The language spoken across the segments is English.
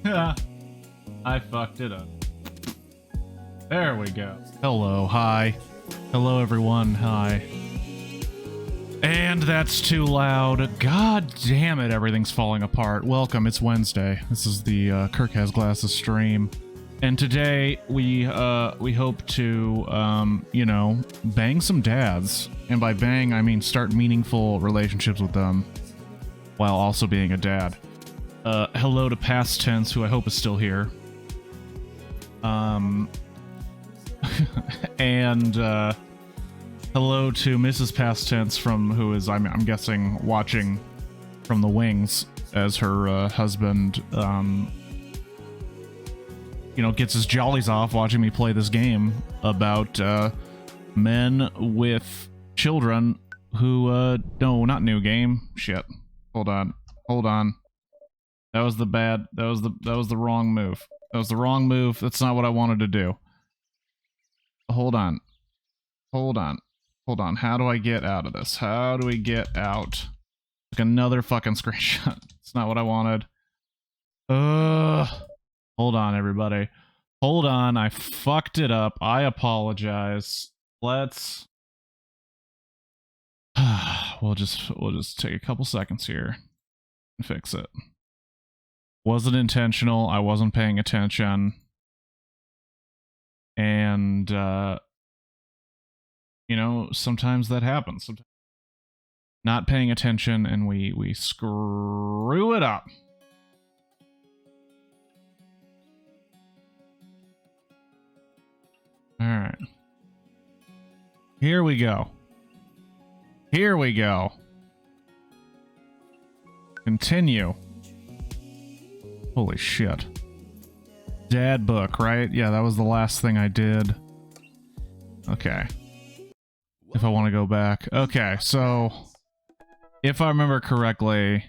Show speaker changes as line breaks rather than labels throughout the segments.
I fucked it up. There we go. Hello, hi. Hello, everyone, hi. And that's too loud. God damn it, everything's falling apart. Welcome, it's Wednesday. This is the Kirk Has Glasses stream. And today, we hope to, you know, bang some dads. And by bang, I mean start meaningful relationships with them while also being a dad. Hello to Past Tense, who I hope is still here. And, hello to Mrs. Past Tense, who is, I'm guessing, watching from the wings as her, husband, you know, gets his jollies off watching me play this game about men with children who no, not new game. Shit. Hold on. That was the wrong move. That was the wrong move. That's not what I wanted to do. Hold on. How do I get out of this? How do we get out? Like another fucking screenshot. It's not what I wanted. Hold on, everybody. Hold on, I fucked it up. I apologize. Let's... We'll just take a couple seconds here and fix it. Wasn't intentional. I wasn't paying attention. And, you know, sometimes that happens. Sometimes not paying attention and we screw it up. Alright. Here we go. Continue. Holy shit. Dad book, right? Yeah, that was the last thing I did. Okay. If I want to go back. Okay, so... if I remember correctly...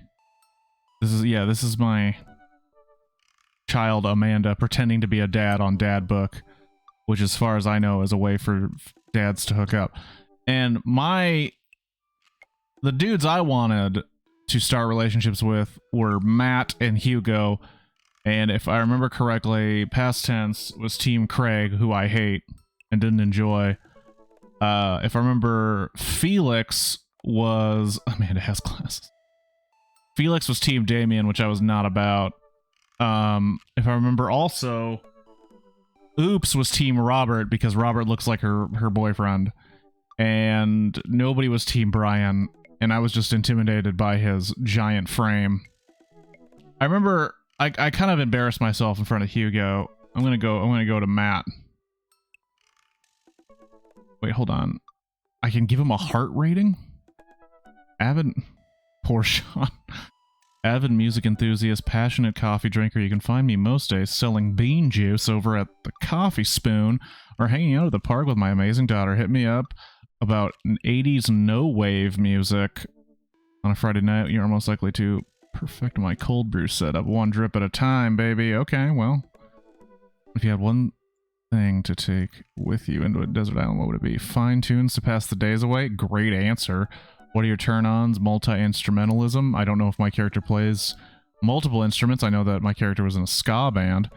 This is my... child, Amanda, pretending to be a dad on Dad book. Which, as far as I know, is a way for dads to hook up. And the dudes I wanted to start relationships with were Matt and Hugo. And if I remember correctly, Past Tense was Team Craig, who I hate and didn't enjoy. If I remember, Felix was... Amanda has glasses. Felix was Team Damien, which I was not about. If I remember also... Oops was Team Robert, because Robert looks like her boyfriend. And nobody was Team Brian, and I was just intimidated by his giant frame. I remember I kind of embarrassed myself in front of Hugo. I'm gonna go to Matt. Wait, hold on. I can give him a heart rating? Avid... Poor Sean. Avid music enthusiast, passionate coffee drinker. You can find me most days selling bean juice over at the Coffee Spoon or hanging out at the park with my amazing daughter. Hit me up about 80s no-wave music on a Friday night. You're most likely to perfect my cold brew setup one drip at a time, baby. Okay, well, if you had one thing to take with you into a desert island, what would it be? Fine tunes to pass the days away? Great answer. What are your turn-ons? Multi-instrumentalism. I don't know if my character plays multiple instruments. I know that my character was in a ska band.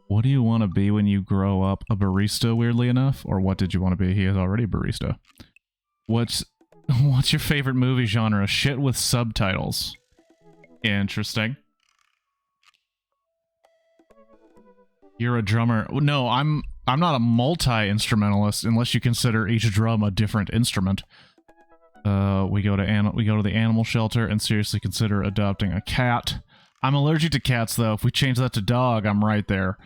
What do you want to be when you grow up? A barista, weirdly enough? Or what did you want to be? He is already a barista. What's your favorite movie genre? Shit with subtitles. Interesting. You're a drummer. No, I'm not a multi-instrumentalist unless you consider each drum a different instrument. We go to the animal shelter and seriously consider adopting a cat. I'm allergic to cats, though. If we change that to dog, I'm right there.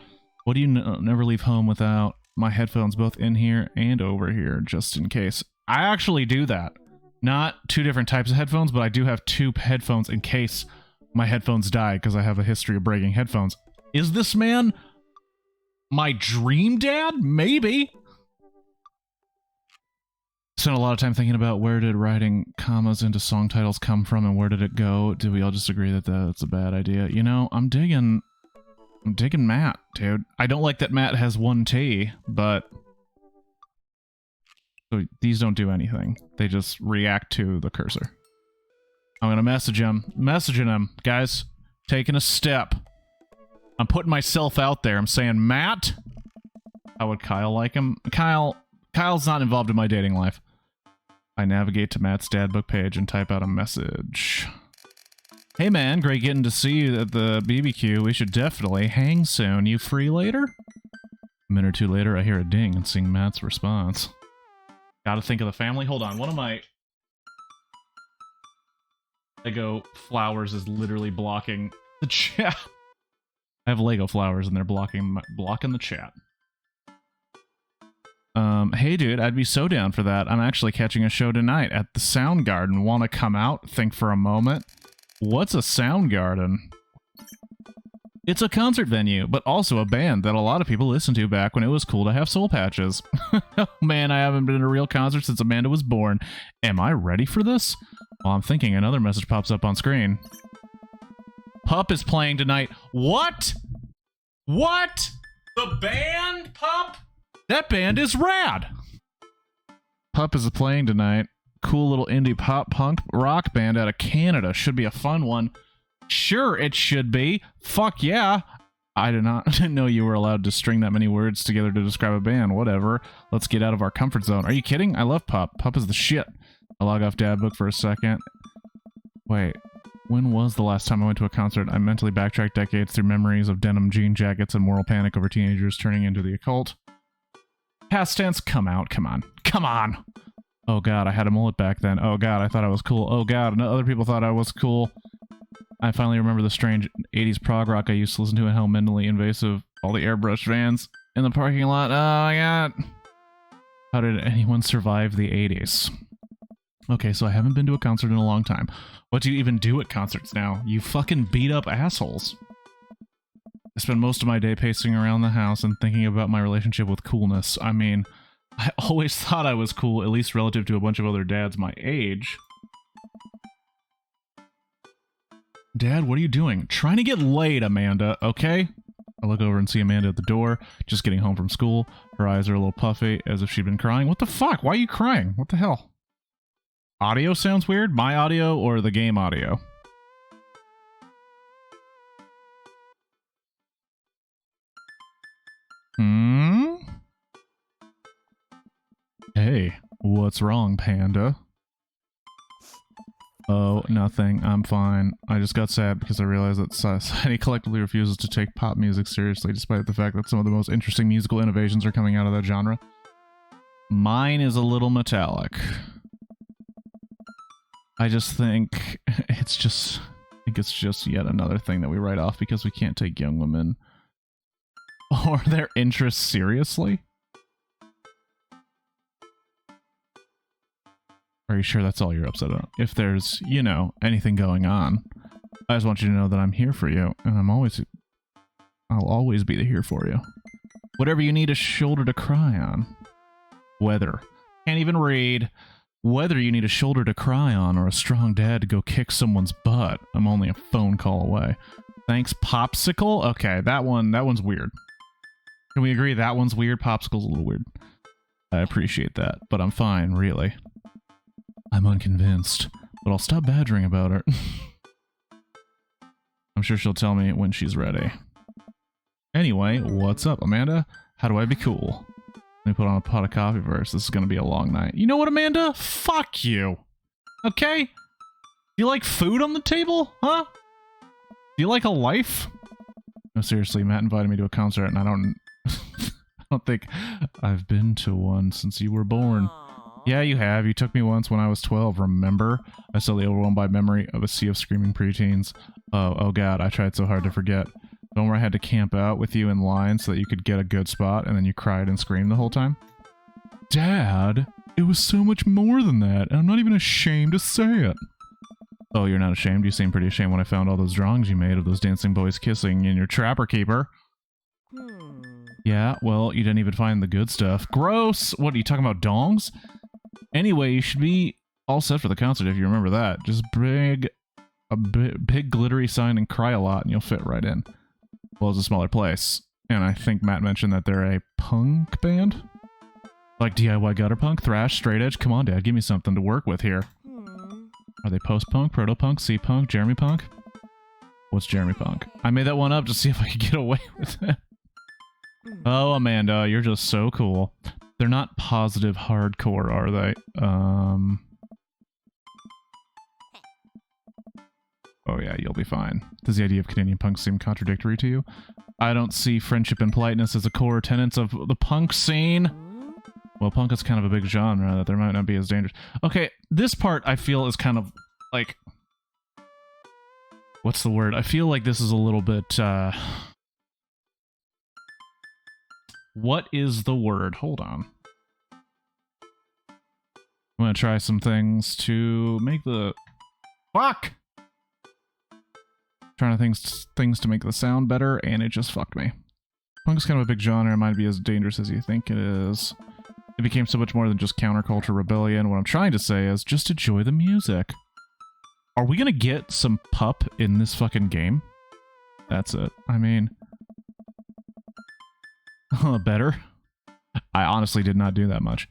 What do you never leave home without? My headphones, both in here and over here, just in case. I actually do that. Not two different types of headphones, but I do have two headphones in case my headphones die, because I have a history of breaking headphones. Is this man my dream dad? Maybe. Spent a lot of time thinking about where did writing commas into song titles come from and where did it go? Did we all just agree that that's a bad idea? You know, I'm digging Matt, dude. I don't like that Matt has one T, but so these don't do anything. They just react to the cursor. I'm gonna message him. Messaging him, guys. Taking a step. I'm putting myself out there. I'm saying, Matt? How would Kyle like him? Kyle's not involved in my dating life. I navigate to Matt's Dad-Book page and type out a message. Hey man, great getting to see you at the BBQ. We should definitely hang soon. You free later? A minute or two later, I hear a ding and see Matt's response. Gotta think of the family. Hold on, one of my Lego flowers is literally blocking the chat. I have Lego flowers and they're blocking the chat. Hey dude, I'd be so down for that. I'm actually catching a show tonight at the Soundgarden. Wanna come out? Think for a moment. What's a Soundgarden? It's a concert venue, but also a band that a lot of people listened to back when it was cool to have soul patches. Oh man, I haven't been to a real concert since Amanda was born. Am I ready for this? While I'm thinking, another message pops up on screen. Pup is playing tonight. What? What? The band, Pup? That band is rad! Pup is playing tonight. Cool little indie pop punk rock band out of Canada. Should be a fun one. Sure, it should be. Fuck yeah. I didn't know you were allowed to string that many words together to describe a band. Whatever. Let's get out of our comfort zone. Are you kidding? I love Pup. Pup is the shit. I log off Dad-Book for a second. Wait. When was the last time I went to a concert? I mentally backtracked decades through memories of denim jean jackets and moral panic over teenagers turning into the occult. Past tense, come out. Come on. Come on! Oh god, I had a mullet back then. Oh god, I thought I was cool. Oh god, other people thought I was cool. I finally remember the strange 80s prog rock I used to listen to and how mentally invasive all the airbrush vans in the parking lot. Oh my god. How did anyone survive the 80s? Okay, so I haven't been to a concert in a long time. What do you even do at concerts now? You fucking beat up assholes. I spend most of my day pacing around the house and thinking about my relationship with coolness. I mean, I always thought I was cool, at least relative to a bunch of other dads my age. Dad, what are you doing? Trying to get laid, Amanda, okay? I look over and see Amanda at the door, just getting home from school. Her eyes are a little puffy, as if she'd been crying. What the fuck? Why are you crying? What the hell? Audio sounds weird? My audio or the game audio? Hey, what's wrong, Panda? Oh, nothing. I'm fine. I just got sad because I realized that society collectively refuses to take pop music seriously, despite the fact that some of the most interesting musical innovations are coming out of that genre. Mine is a little metallic. I just think it's just yet another thing that we write off because we can't take young women or their interests seriously. Are you sure that's all you're upset about? If there's, you know, anything going on, I just want you to know that I'm here for you, and I'll always be here for you. Whatever you need a shoulder to cry on. Whether. Can't even read. Whether you need a shoulder to cry on or a strong dad to go kick someone's butt, I'm only a phone call away. Thanks, Popsicle? Okay, that one's weird. Can we agree that one's weird? Popsicle's a little weird. I appreciate that, but I'm fine, really. I'm unconvinced, but I'll stop badgering about her. I'm sure she'll tell me when she's ready. Anyway, what's up, Amanda? How do I be cool? Let me put on a pot of coffee first. This is gonna be a long night. You know what, Amanda? Fuck you. Okay? Do you like food on the table? Huh? Do you like a life? No, seriously, Matt invited me to a concert and I don't think I've been to one since you were born. Yeah, you have. You took me once when I was 12, remember? I still overwhelmed by memory of a sea of screaming preteens. Oh god, I tried so hard to forget. The one where I had to camp out with you in line so that you could get a good spot and then you cried and screamed the whole time? Dad, it was so much more than that, and I'm not even ashamed to say it. Oh, you're not ashamed? You seemed pretty ashamed when I found all those drawings you made of those dancing boys kissing in your Trapper Keeper. Yeah, well, you didn't even find the good stuff. Gross! What, are you talking about dongs? Anyway, you should be all set for the concert if you remember that. Just big glittery sign and cry a lot and you'll fit right in. Well, it's a smaller place. And I think Matt mentioned that they're a punk band? Like DIY gutter punk, thrash, straight edge? Come on, Dad, give me something to work with here. Are they post-punk, proto-punk, C-punk, Jeremy punk? What's Jeremy Punk? I made that one up to see if I could get away with it. Oh, Amanda, you're just so cool. They're not positive hardcore, are they? Oh yeah, you'll be fine. Does the idea of Canadian punk seem contradictory to you? I don't see friendship and politeness as a core tenets of the punk scene. Well, punk is kind of a big genre that there might not be as dangerous. Okay, this part I feel is kind of like... What's the word? I feel like this is a little bit, What is the word? Hold on. I'm gonna try some things to make the... Fuck! Trying to things to make the sound better, and it just fucked me. Punk's kind of a big genre. It might be as dangerous as you think it is. It became so much more than just counterculture rebellion. What I'm trying to say is just enjoy the music. Are we gonna get some pup in this fucking game? That's it. I mean... better? I honestly did not do that much.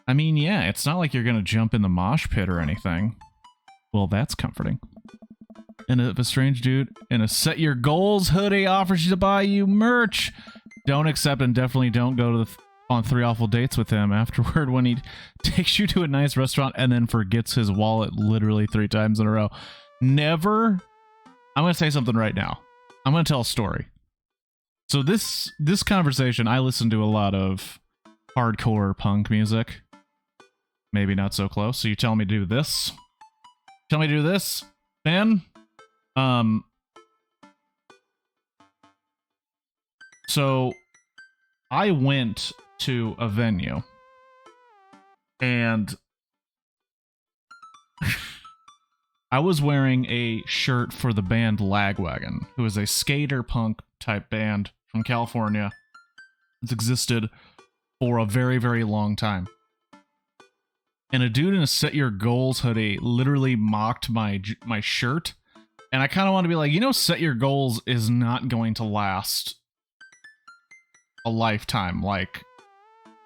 I mean, yeah, it's not like you're gonna jump in the mosh pit or anything. Well, that's comforting. And if a strange dude in a Set Your Goals hoodie offers you to buy you merch, don't accept and definitely don't go to on 3 awful dates with him afterward when he takes you to a nice restaurant and then forgets his wallet literally 3 times in a row. Never. I'm going to say something right now. I'm going to tell a story. So this conversation, I listen to a lot of hardcore punk music. Maybe not so close. So you tell me to do this. Tell me to do this, Ben. So I went to a venue and I was wearing a shirt for the band Lagwagon, who is a skater punk type band from California. It's existed for a very, very long time. And a dude in a Set Your Goals hoodie literally mocked my shirt. And I kind of want to be like, you know, Set Your Goals is not going to last a lifetime like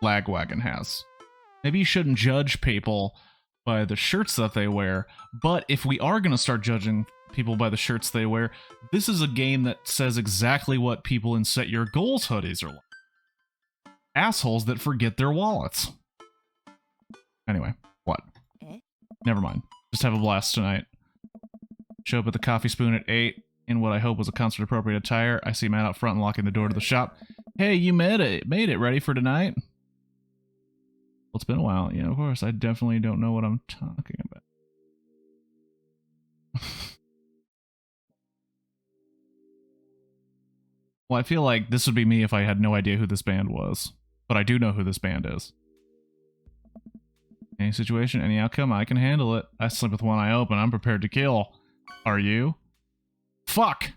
Lagwagon has. Maybe you shouldn't judge people by the shirts that they wear, but if we are going to start judging people by the shirts they wear, this is a game that says exactly what people in Set Your Goals hoodies are like. Assholes that forget their wallets. Anyway, what? Never mind. Just have a blast tonight. Show up at the Coffee Spoon at 8 in what I hope was a concert-appropriate attire. I see Matt out front unlocking the door to the shop. Hey, you made it. Ready for tonight? Well, it's been a while. Yeah, of course. I definitely don't know what I'm talking about. Well, I feel like this would be me if I had no idea who this band was. But I do know who this band is. Any situation, any outcome, I can handle it. I sleep with one eye open. I'm prepared to kill. Are you? Fuck!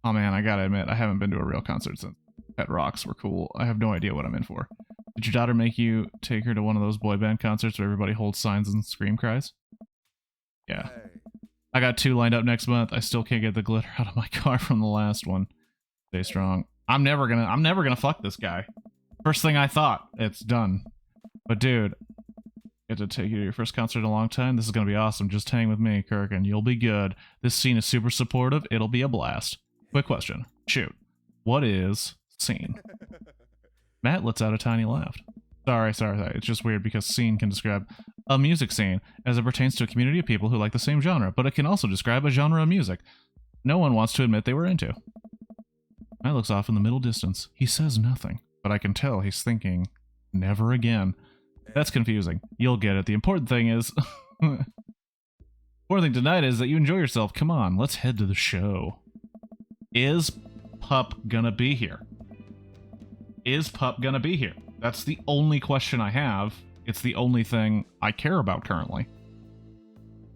Oh man, I gotta admit, I haven't been to a real concert since Pet Rocks were cool. I have no idea what I'm in for. Did your daughter make you take her to one of those boy band concerts where everybody holds signs and scream cries? Yeah. I got 2 lined up next month. I still can't get the glitter out of my car from the last one. Stay strong. I'm never gonna fuck this guy. First thing I thought, it's done. But dude, get to take you to your first concert in a long time. This is gonna be awesome. Just hang with me, Kirk, and you'll be good. This scene is super supportive. It'll be a blast. Quick question. Shoot. What is scene? Matt lets out a tiny laugh. Sorry. It's just weird because scene can describe a music scene as it pertains to a community of people who like the same genre, but it can also describe a genre of music no one wants to admit they were into. Matt looks off in the middle distance. He says nothing, but I can tell he's thinking, never again. That's confusing. You'll get it. The important thing is... important thing tonight is that you enjoy yourself. Come on, let's head to the show. Is Pup gonna be here? Is Pup gonna be here? That's the only question I have. It's the only thing I care about currently.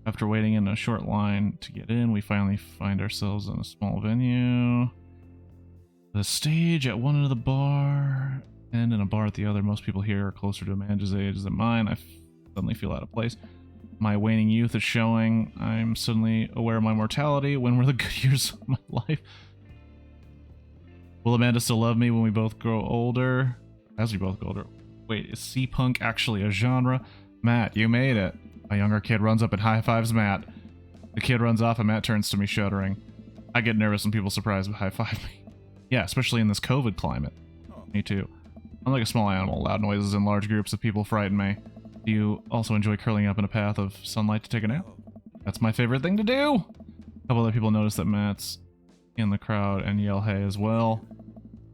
After waiting in a short line to get in, we finally find ourselves in a small venue. The stage at one end of the bar, and in a bar at the other. Most people here are closer to Amanda's age than mine. I suddenly feel out of place. My waning youth is showing. I'm suddenly aware of my mortality. When were the good years of my life? Will Amanda still love me when we both grow older? As we both grow older. Wait, is C-Punk actually a genre? Matt, you made it. A younger kid runs up and high-fives Matt. The kid runs off and Matt turns to me shuddering. I get nervous when people surprise and high-five me. Yeah, especially in this COVID climate. Me too. I'm like a small animal. Loud noises and large groups of people frighten me. Do you also enjoy curling up in a path of sunlight to take a nap? That's my favorite thing to do! A couple other people notice that Matt's in the crowd and yell hey as well.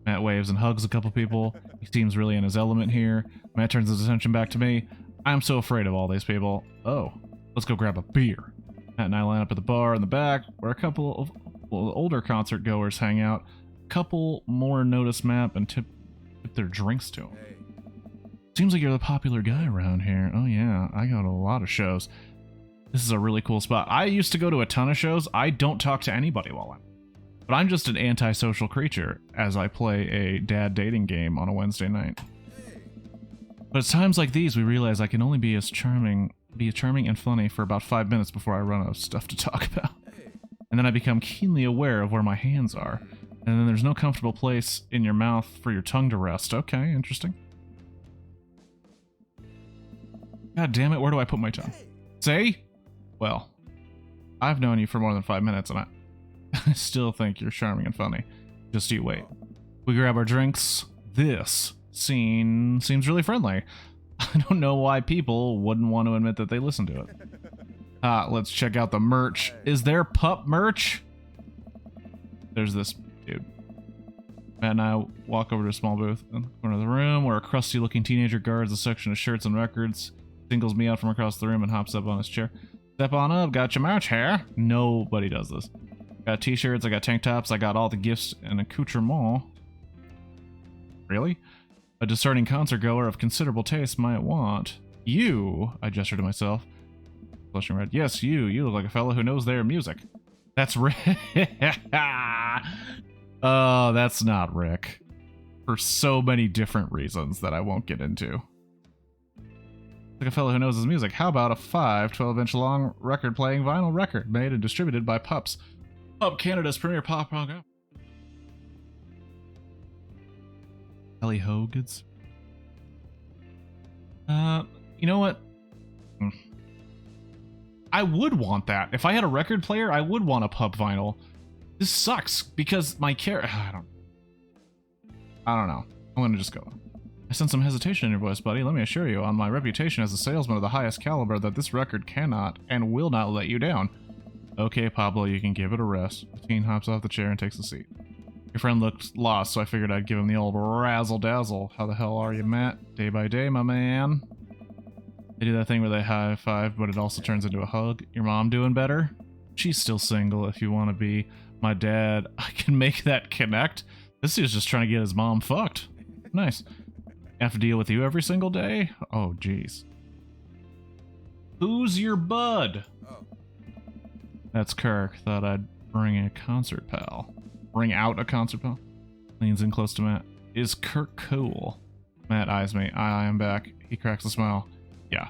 Matt waves and hugs a couple people. He seems really in his element here. Matt turns his attention back to me. I'm so afraid of all these people. Oh, let's go grab a beer. Matt and I line up at the bar in the back where a couple of older concert goers hang out. A couple more notice Matt and tip their drinks to him. Seems like you're the popular guy around here. Oh yeah, I go to a lot of shows. This is a really cool spot. I used to go to a ton of shows. I don't talk to anybody while I'm... But I'm just an antisocial creature as I play a dad dating game on a Wednesday night. But it's times like these we realize I can only be charming and funny for about 5 minutes before I run out of stuff to talk about. And then I become keenly aware of where my hands are. And then there's no comfortable place in your mouth for your tongue to rest. Okay, interesting. God damn it, where do I put my tongue? See? Well, I've known you for more than 5 minutes and I still think you're charming and funny. Just you wait. We grab our drinks. This scene seems really friendly. I don't know why people wouldn't want to admit that they listen to it. Let's check out the merch. Is there pup merch? There's this dude. Matt and I walk over to a small booth in the corner of the room where a crusty looking teenager guards a section of shirts and records, singles me out from across the room and hops up on his chair. Step on up, got your merch here. Nobody does this. Got t-shirts, I got tank tops, I got all the gifts and accoutrements. Really? A discerning concert goer of considerable taste might want. You, I gesture to myself. Flushing red. Yes, you look like a fellow who knows their music. That's Rick. Oh, that's not Rick. For so many different reasons that I won't get into. Like a fellow who knows his music. How about a 12-inch long record playing vinyl record made and distributed by Pups? Pup Canada's premier pop rock album. Ellie Hogan's. You know what? I would want that. If I had a record player, I would want a Pup vinyl. This sucks because my I don't know. I'm gonna just go. I sense some hesitation in your voice, buddy. Let me assure you, on my reputation as a salesman of the highest caliber, that this record cannot and will not let you down. Okay, Pablo, you can give it a rest. The teen hops off the chair and takes a seat. Your friend looked lost, so I figured I'd give him the old razzle-dazzle. How the hell are you, Matt? Day by day, my man. They do that thing where they high-five, but it also turns into a hug. Your mom doing better? She's still single if you want to be my dad. I can make that connect. This dude's just trying to get his mom fucked. Nice. Have to deal with you every single day? Oh, jeez. Who's your bud? Oh. That's Kirk. Thought I'd bring a concert pal. Bring out a concert pal? Leans in close to Matt. Is Kirk cool? Matt eyes me. I am back. He cracks a smile. Yeah.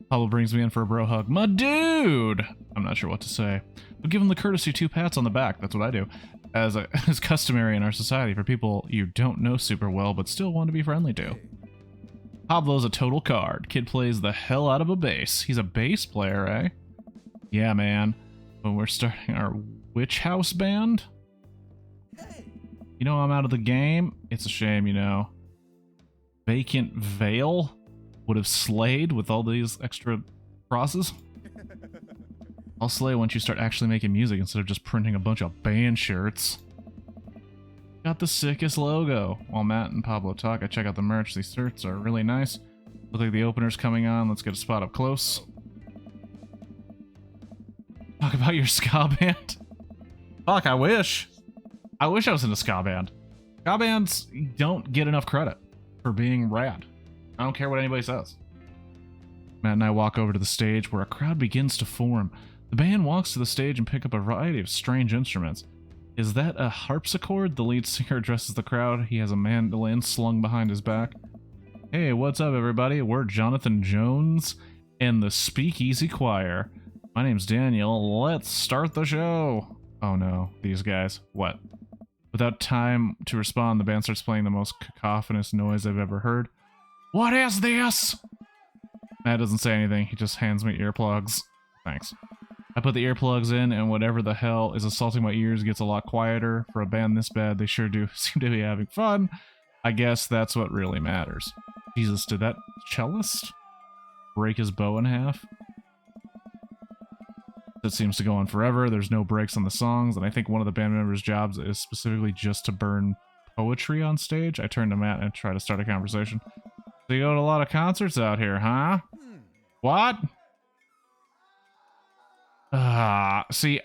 Pablo brings me in for a bro hug. My dude! I'm not sure what to say. But give him the courtesy 2 pats on the back. That's what I do. As is customary in our society for people you don't know super well but still want to be friendly to. Pablo's a total card. Kid plays the hell out of a bass. He's a bass player, eh? Yeah, man. When we're starting our witch house band? You know I'm out of the game? It's a shame, you know. Vacant Veil would have slayed with all these extra crosses. I'll slay once you start actually making music instead of just printing a bunch of band shirts. Got the sickest logo. While Matt and Pablo talk, I check out the merch. These shirts are really nice. Look like the opener's coming on. Let's get a spot up close. Talk about your ska band. Fuck, I wish. I wish I was in a ska band. Ska bands don't get enough credit for being rad. I don't care what anybody says. Matt and I walk over to the stage where a crowd begins to form. The band walks to the stage and pick up a variety of strange instruments. Is that a harpsichord? The lead singer addresses the crowd. He has a mandolin slung behind his back. Hey, what's up, everybody? We're Jonathan Jones and the Speakeasy Choir. My name's Daniel. Let's start the show. Oh no, these guys. What? Without time to respond, the band starts playing the most cacophonous noise I've ever heard. What is this? Matt doesn't say anything. He just hands me earplugs. Thanks. I put the earplugs in, and whatever the hell is assaulting my ears gets a lot quieter. For a band this bad, they sure do seem to be having fun. I guess that's what really matters. Jesus, did that cellist break his bow in half? That seems to go on forever. There's no breaks on the songs, and I think one of the band members' jobs is specifically just to burn poetry on stage. I turn to Matt and try to start a conversation. So you go to a lot of concerts out here, huh? What? See,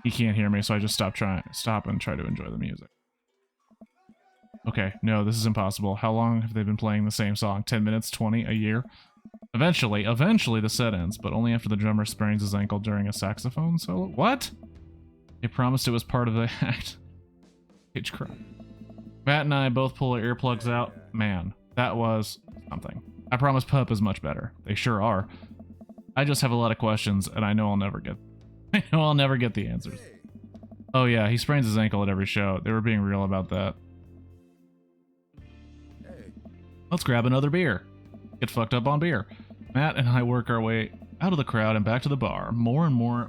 he can't hear me, so I just stop and try to enjoy the music. Okay, no, this is impossible. How long have they been playing the same song? 10 minutes? 20? A year? Eventually the set ends, but only after the drummer sprains his ankle during a saxophone solo. What? They promised it was part of the act. Stage cry. Matt and I both pull our earplugs out. Man, that was something. I promise Pup is much better. They sure are. I just have a lot of questions, and I know I'll never get the answers. Oh yeah, he sprains his ankle at every show. They were being real about that. Let's grab another beer. Get fucked up on beer. Matt and I work our way out of the crowd and back to the bar. More and more.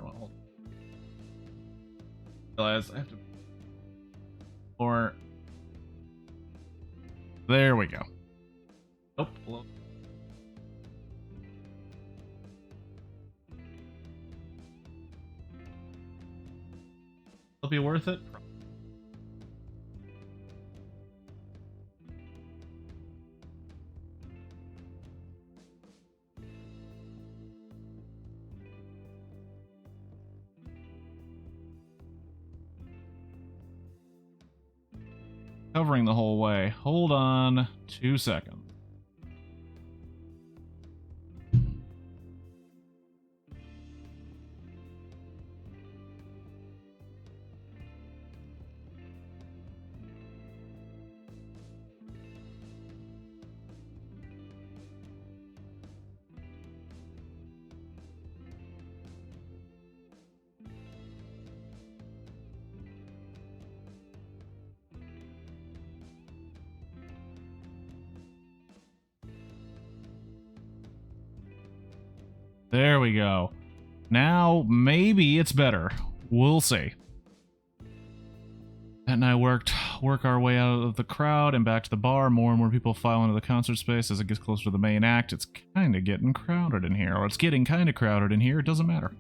Realize I have to. Or. There we go. Oh, hello. It'll be worth it. Covering the whole way. Hold on 2 seconds. There we go. Now, maybe it's better. We'll see. Matt and I work our way out of the crowd and back to the bar. More and more people file into the concert space as it gets closer to the main act. It's kind of getting crowded in here. Or it's getting kind of crowded in here. It doesn't matter.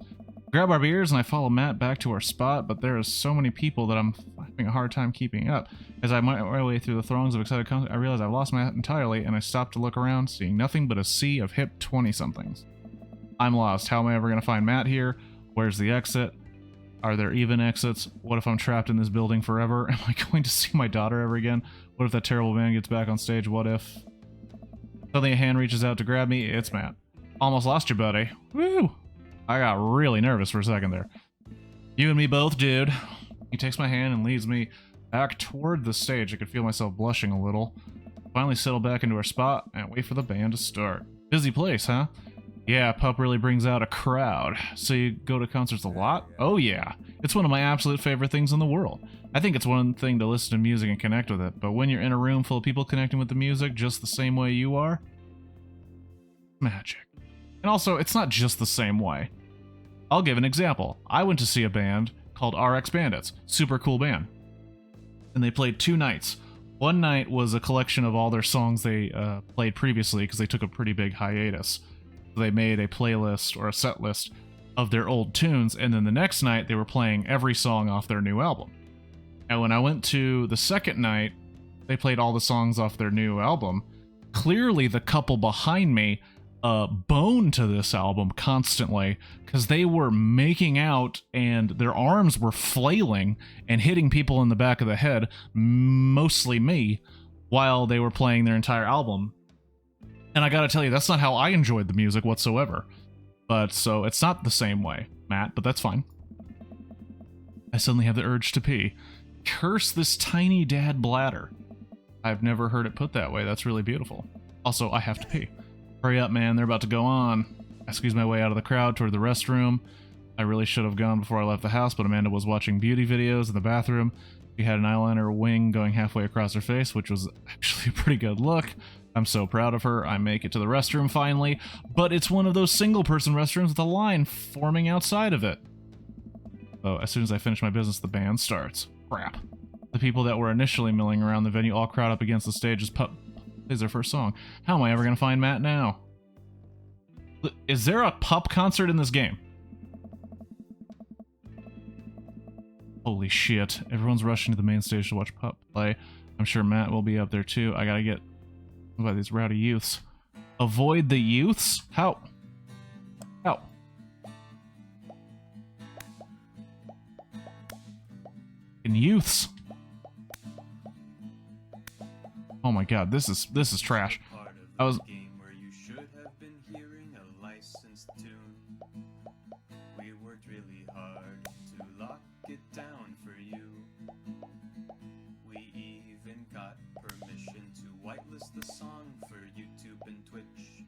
Grab our beers and I follow Matt back to our spot, but there is so many people that I'm having a hard time keeping up. As I make my way through the throngs of excited concert, I realize I've lost Matt entirely, and I stop to look around, seeing nothing but a sea of hip 20-somethings. I'm lost. How am I ever going to find Matt here? Where's the exit? Are there even exits? What if I'm trapped in this building forever? Am I going to see my daughter ever again? What if that terrible man gets back on stage? What if... Suddenly a hand reaches out to grab me. It's Matt. Almost lost you, buddy. Woo! I got really nervous for a second there. You and me both, dude. He takes my hand and leads me back toward the stage. I could feel myself blushing a little. Finally settle back into our spot and wait for the band to start. Busy place, huh? Yeah, Pup really brings out a crowd. So you go to concerts a lot? Oh yeah. It's one of my absolute favorite things in the world. I think it's one thing to listen to music and connect with it, but when you're in a room full of people connecting with the music just the same way you are, magic. And also, it's not just the same way. I'll give an example. I went to see a band called RX Bandits. Super cool band. And they played 2 nights. One night was a collection of all their songs they played previously because they took a pretty big hiatus. They made a playlist or a set list of their old tunes, and then the next night they were playing every song off their new album. And when I went to the second night, they played all the songs off their new album. Clearly the couple behind me boned to this album constantly because they were making out and their arms were flailing and hitting people in the back of the head, mostly me, while they were playing their entire album. And I gotta tell you, that's not how I enjoyed the music whatsoever. But so it's not the same way, Matt, but that's fine. I suddenly have the urge to pee. Curse this tiny dad bladder. I've never heard it put that way. That's really beautiful. Also, I have to pee. Hurry up, man. They're about to go on. I squeeze my way out of the crowd toward the restroom. I really should have gone before I left the house, but Amanda was watching beauty videos in the bathroom. She had an eyeliner wing going halfway across her face, which was actually a pretty good look. I'm so proud of her. I make it to the restroom finally, but it's one of those single-person restrooms with a line forming outside of it. Oh, as soon as I finish my business, the band starts. Crap. The people that were initially milling around the venue all crowd up against the stage as Pup plays their first song. How am I ever going to find Matt now? Is there a Pup concert in this game? Holy shit. Everyone's rushing to the main stage to watch Pup play. I'm sure Matt will be up there too. I gotta get... What about these rowdy youths? Avoid the youths? How? How? In youths. Oh my god, this is trash. I was...
The song for YouTube and Twitch,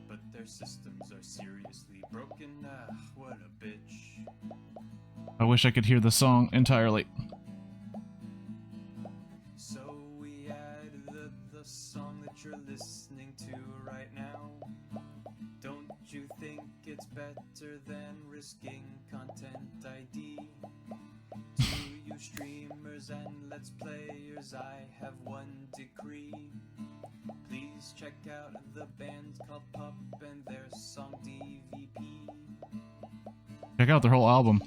but their systems are seriously broken. What a bitch.
I wish I could hear the song entirely.
So we added the song that you're listening to right now. Don't you think it's better than risking content ID? To you streamers and let's players, I have one decree. Please check out the band called Pup and their song DVP.
Check out their whole album.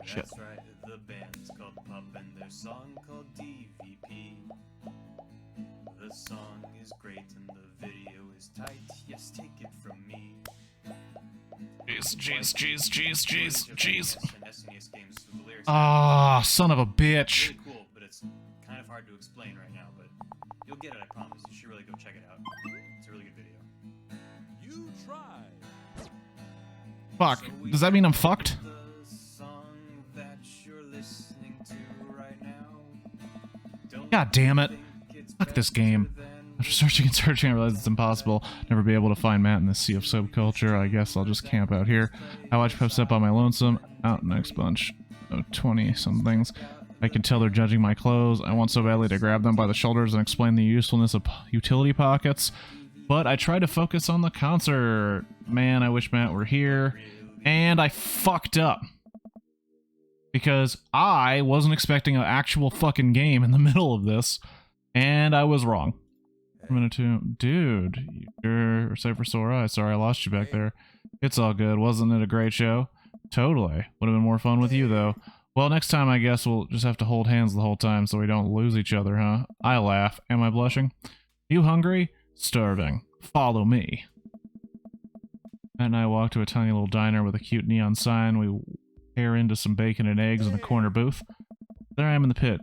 Shit.
That's right, the band's called Pup and their song called DVP. The song is great and the video is tight. Yes, take it from me.
Jeez. Ah, son of a bitch.
Really cool, but it's kind of hard to explain right now, but you'll get it, I promise. You should really go check it out. It's a really good video. You try.
Fuck. Does that mean I'm fucked?
The song that you're listening to right now.
God damn it. Fuck this game. After searching and searching, I realized it's impossible. Never be able to find Matt in this sea of subculture. I guess I'll just camp out here. I watch Pup Step on my lonesome. Out next bunch of 20-somethings. I can tell they're judging my clothes. I want so badly to grab them by the shoulders and explain the usefulness of utility pockets. But I try to focus on the concert. Man, I wish Matt were here. And I fucked up. Because I wasn't expecting an actual fucking game in the middle of this. And I was wrong. Minute two. Dude, you're safe for sore eyes. Sorry I lost you back there. It's all good. Wasn't it a great show? Totally. Would have been more fun with you, though. Well, next time I guess we'll just have to hold hands the whole time so we don't lose each other, huh? I laugh. Am I blushing? You hungry? Starving. Follow me. Matt and I walk to a tiny little diner with a cute neon sign. We tear into some bacon and eggs in the corner booth. There I am in the pit,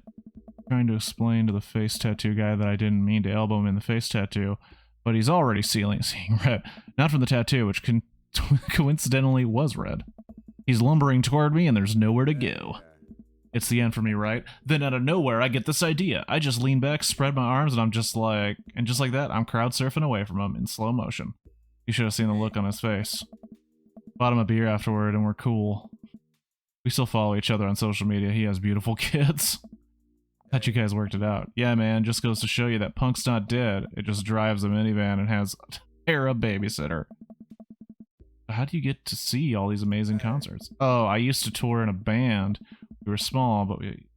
trying to explain to the face tattoo guy that I didn't mean to elbow him in the face tattoo, but he's already seeing red. Not from the tattoo, which coincidentally was red. He's lumbering toward me, and there's nowhere to go. It's the end for me, right? Then out of nowhere, I get this idea. I just lean back, spread my arms, and I'm just like... And just like that, I'm crowd surfing away from him in slow motion. You should have seen the look on his face. Bought him a beer afterward, and we're cool. We still follow each other on social media. He has beautiful kids. Thought you guys worked it out. Yeah, man, just goes to show you that Punk's not dead. It just drives a minivan and has a babysitter. How do you get to see all these amazing concerts? Oh, I used to tour in a band. We were small, but we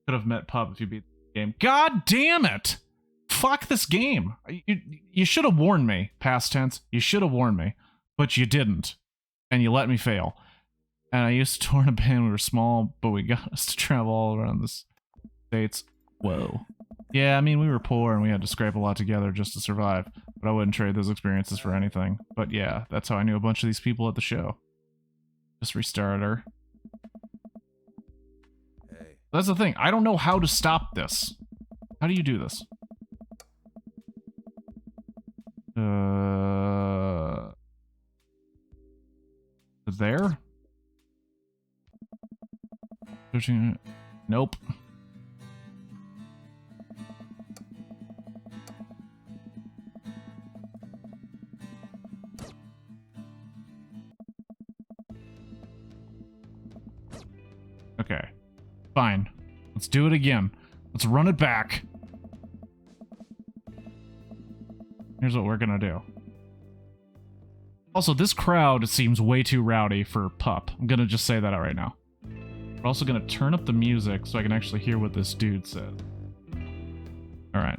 could have met Pup if you beat the game. God damn it! Fuck this game. You should have warned me, past tense. You should have warned me, but you didn't. And you let me fail. And I used to tour in a band. We were small, but we got us to travel all around the States. Whoa. Yeah, I mean, we were poor and we had to scrape a lot together just to survive, but I wouldn't trade those experiences for anything. But yeah, that's how I knew a bunch of these people at the show. Just restarted her.
Hey.
That's the thing. I don't know how to stop this. How do you do this? There? Searching. Nope. Okay. Fine. Let's do it again. Let's run it back. Here's what we're gonna do. Also, this crowd seems way too rowdy for Pup. I'm gonna just say that out right now. We're also gonna turn up the music so I can actually hear what this dude said. Alright.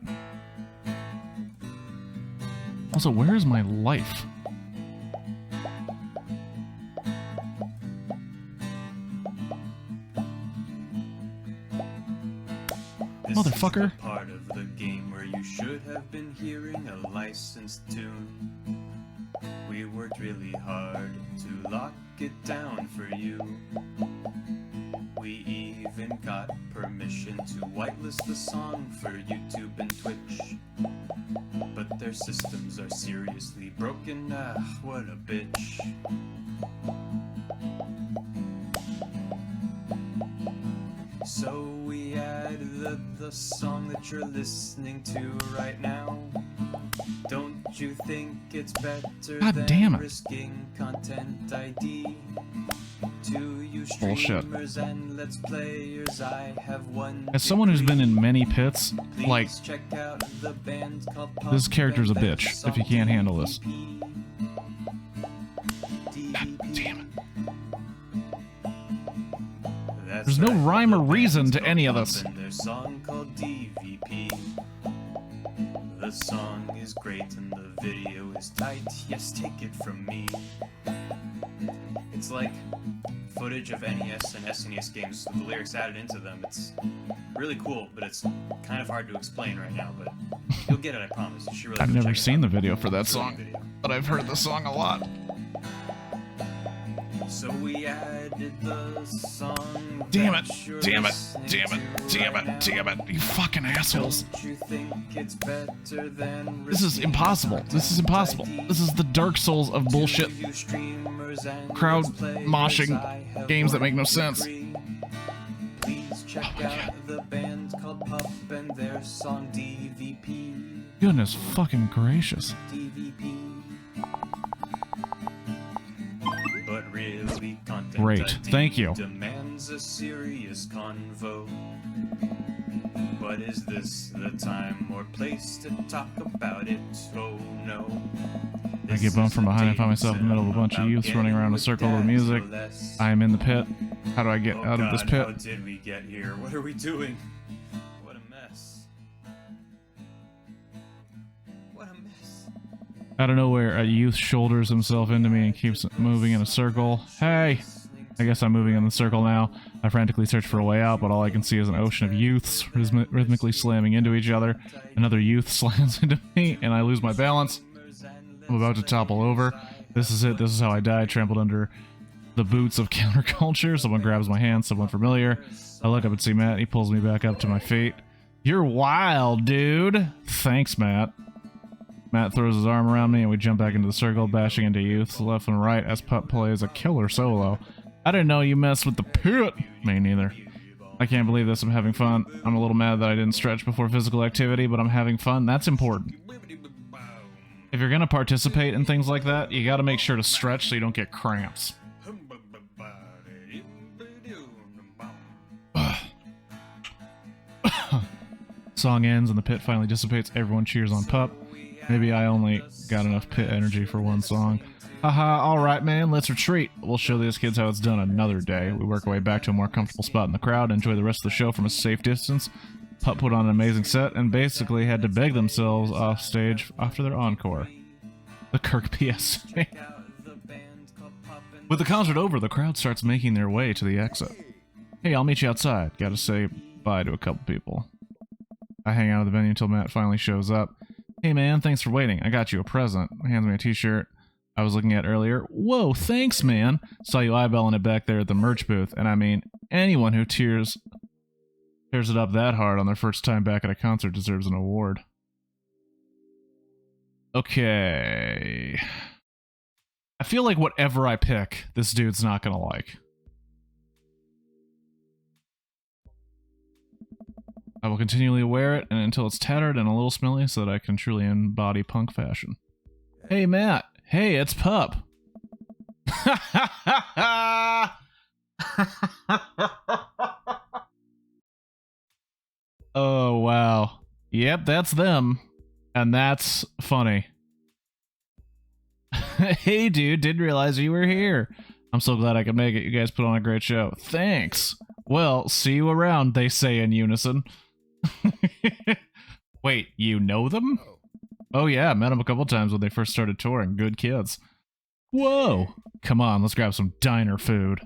Also, where is my life?
This
Motherfucker.
is the part of the game where you should have been hearing a licensed tune. We worked really hard to lock it down for you. We even got permission to whitelist the song for YouTube and Twitch. But their systems are seriously broken, what a bitch. So we added the song that you're listening to right now. Don't you think it's better
God
than
damn it.
risking content ID? To you
Bullshit.
streamers and let's players, I have one
As someone who's been in many pits,
Please
like,
check out the band called
this
Pub
character's a
and their
bitch
song
if he can't handle this.
DVP.
God damn it.
That's
There's no
right,
rhyme or
the
reason
band's
to
called
any of
Pub
this.
and their song called DVP. The song is great and the video is tight. Yes, take it from me. It's like footage of NES and SNES games with the lyrics added into them. It's really cool, but it's kind of hard to explain right now. But you'll get it, I promise. You should really
I've
go
never
check it
seen
out.
the video for that
It's a really
song,
video.
but I've heard the song a lot.
So we added the song.
Damn it,
that you're
damn it,
listening
damn it,
to
damn
right
it,
now.
damn it, you fucking assholes.
Don't you think it's better than
This is
risking
impossible. This is impossible.
content
This is the Dark Souls of bullshit.
To you streamers and
Crowd
let's players,
moshing
I have
games that make no
one
sense.
decree. Please check
Oh my
out
God.
the band called Pup and their song DVP.
Goodness fucking gracious.
DVP. But really, content
Great.
ID
Thank you.
demands a serious convo. But is this the time or place to talk about it? Oh no.
I get bumped from behind and find myself in the middle of a bunch of youths running around in a circle over music. I am in the pit. How do I get out of this
How
pit?
did we get here? What are we doing? What a mess. What a mess.
Out of nowhere, a youth shoulders himself into me and keeps moving in a circle. Hey! I guess I'm moving in the circle now. I frantically search for a way out, but all I can see is an ocean of youths rhythmically slamming into each other. Another youth slams into me, and I lose my balance. I'm about to topple over. This is it. This is how I die, trampled under the boots of counterculture. Someone grabs my hand, someone familiar. I look up and see Matt. He pulls me back up to my feet. You're wild, dude. Thanks, Matt. Matt throws his arm around me, and we jump back into the circle, bashing into youths left and right as Pup plays a killer solo. I didn't know you messed with the pit. Me neither. I can't believe this. I'm having fun. I'm a little mad that I didn't stretch before physical activity, but I'm having fun. That's important. If you're gonna participate in things like that, you gotta make sure to stretch so you don't get cramps. Song ends and the pit finally dissipates. Everyone cheers on Pup. Maybe I only got enough pit energy for one song. Haha, alright man, let's retreat. We'll show these kids how it's done another day. We work our way back to a more comfortable spot in the crowd, enjoy the rest of the show from a safe distance. Pup put on an amazing set and basically had to beg themselves off stage after their encore. The Kirk PSA. With the concert over, the crowd starts making their way to the exit. Hey, I'll meet you outside. Gotta say bye to a couple people. I hang out at the venue until Matt finally shows up. Hey man, thanks for waiting. I got you a present. Hands me a t-shirt I was looking at earlier. Whoa, thanks man. Saw you eyeballing it back there at the merch booth. And I mean, anyone who tears it up that hard on their first time back at a concert deserves an award. Okay. I feel like whatever I pick, this dude's not gonna like. I will continually wear it and until it's tattered and a little smelly so that I can truly embody punk fashion. Hey, Matt. Hey, it's Pup. Oh, wow. Yep, that's them. And that's funny. Hey, dude, didn't realize you were here. I'm so glad I could make it. You guys put on a great show. Thanks. Well, see you around, they say in unison. Wait, you know them? Oh yeah, I met them a couple times when they first started touring. Good kids. Whoa! Come on, let's grab some diner food.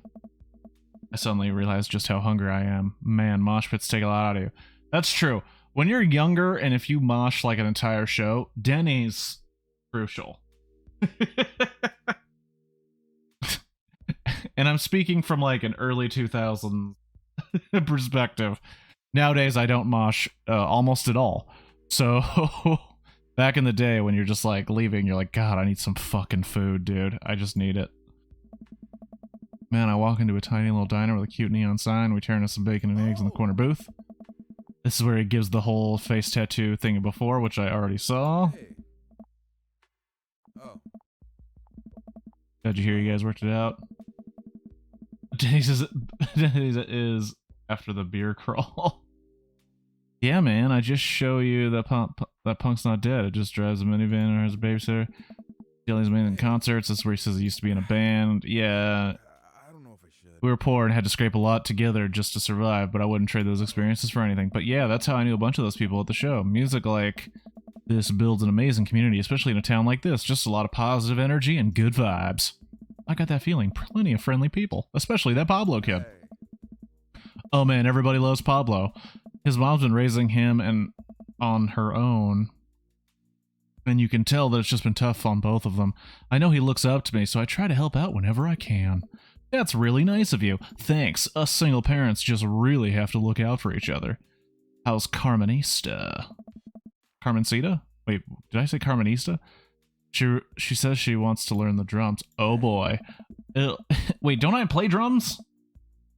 I suddenly realized just how hungry I am. Man, mosh pits take a lot out of you. That's true. When you're younger and if you mosh like an entire show, Denny's crucial. And I'm speaking from like an early 2000s perspective. Nowadays, I don't mosh almost at all. So back in the day when you're just like leaving, you're like, God, I need some fucking food, dude. I just need it. Man, I walk into a tiny little diner with a cute neon sign. We turn us some bacon and eggs in the corner booth. This is where he gives the whole face tattoo thing before, which I already saw.
Hey. Oh.
Did you hear you guys worked it out? Denny's is after the beer crawl. Yeah, man, I just show you that punk's not dead. It just drives a minivan and has a babysitter. Dylan's been in concerts. That's where he says he used to be in a band. Yeah.
I don't know if I should.
We were poor and had to scrape a lot together just to survive, but I wouldn't trade those experiences for anything. But yeah, that's how I knew a bunch of those people at the show. Music like this builds an amazing community, especially in a town like this. Just a lot of positive energy and good vibes. I got that feeling. Plenty of friendly people, especially that Pablo kid.
Hey.
Oh man, everybody loves Pablo. His mom's been raising him and on her own. And you can tell that it's just been tough on both of them. I know he looks up to me, so I try to help out whenever I can. That's really nice of you. Thanks. Us single parents just really have to look out for each other. How's Carmenista? Carmencita? Wait, did I say Carmenista? She says she wants to learn the drums. Oh boy. Wait, don't I play drums?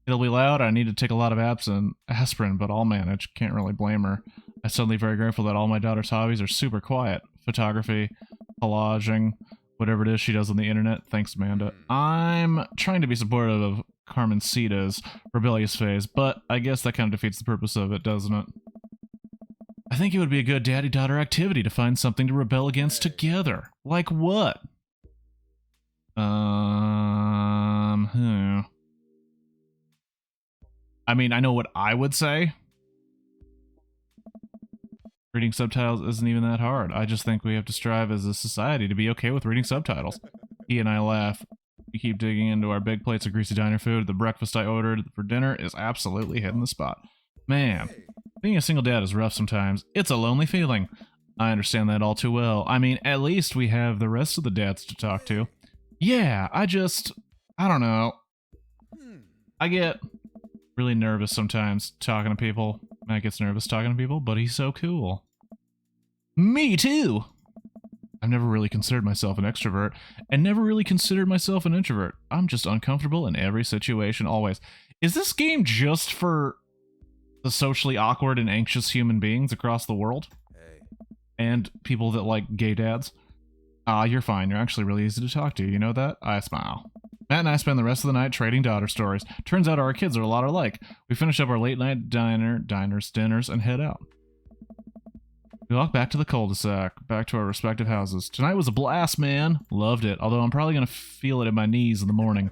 It'll be loud. I need to take a lot of aspirin, but I'll manage. Can't really blame her. I'm suddenly very grateful that all my daughter's hobbies are super quiet. Photography, collaging, whatever it is she does on the internet. Thanks, Amanda. I'm trying to be supportive of Carmencita's rebellious phase, but I guess that kind of defeats the purpose of it, doesn't it? I think it would be a good daddy-daughter activity to find something to rebel against together. Like what? I mean, I know what I would say. Reading subtitles isn't even that hard. I just think we have to strive as a society to be okay with reading subtitles. He and I laugh. We keep digging into our big plates of greasy diner food. The breakfast I ordered for dinner is absolutely hitting the spot. Man, being a single dad is rough sometimes. It's a lonely feeling. I understand that all too well. I mean, at least we have the rest of the dads to talk to. Yeah, I don't know. I get really nervous sometimes talking to people. Matt gets nervous talking to people, but he's so cool. Me too! I've never really considered myself an extrovert, and never really considered myself an introvert. I'm just uncomfortable in every situation, always. Is this game just for the socially awkward and anxious human beings across the world?
Hey.
And people that like gay dads? You're fine. You're actually really easy to talk to. You know that? I smile. Matt and I spend the rest of the night trading daughter stories. Turns out our kids are a lot alike. We finish up our late night dinners, and head out. We walk back to the cul-de-sac, back to our respective houses. Tonight was a blast, man. Loved it, although I'm probably going to feel it in my knees in the morning.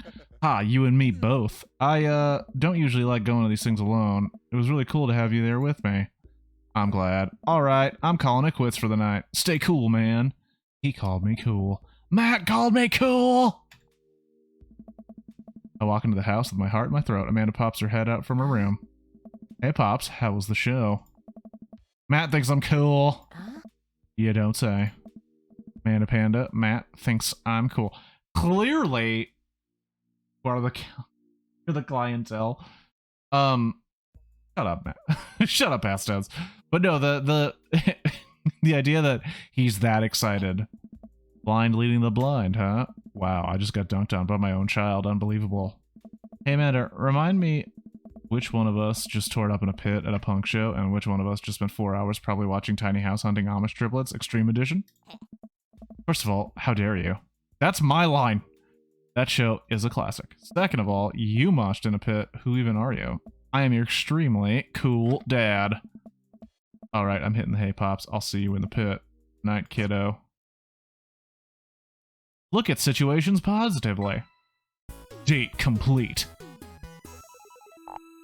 You and me both. I don't usually like going to these things alone. It was really cool to have you there with me. I'm glad. Alright, I'm calling it quits for the night. Stay cool, man. He called me cool. Matt called me cool! I walk into the house with my heart in my throat. Amanda pops her head out from her room. Hey, Pops, how was the show? Matt thinks I'm cool. You don't say. Amanda Panda, Matt thinks I'm cool. Clearly, part of the clientele. Shut up, Matt. Shut up, Pastones. But no, the the idea that he's that excited. Blind leading the blind, huh? Wow, I just got dunked on by my own child. Unbelievable. Hey, Amanda, remind me which one of us just tore it up in a pit at a punk show, and which one of us just spent 4 hours probably watching Tiny House Hunting Amish Triplets, Extreme Edition? First of all, how dare you? That's my line. That show is a classic. Second of all, you moshed in a pit. Who even are you? I am your extremely cool dad. Alright, I'm hitting the hay pops. I'll see you in the pit. Night, kiddo. Look at situations positively. Date complete.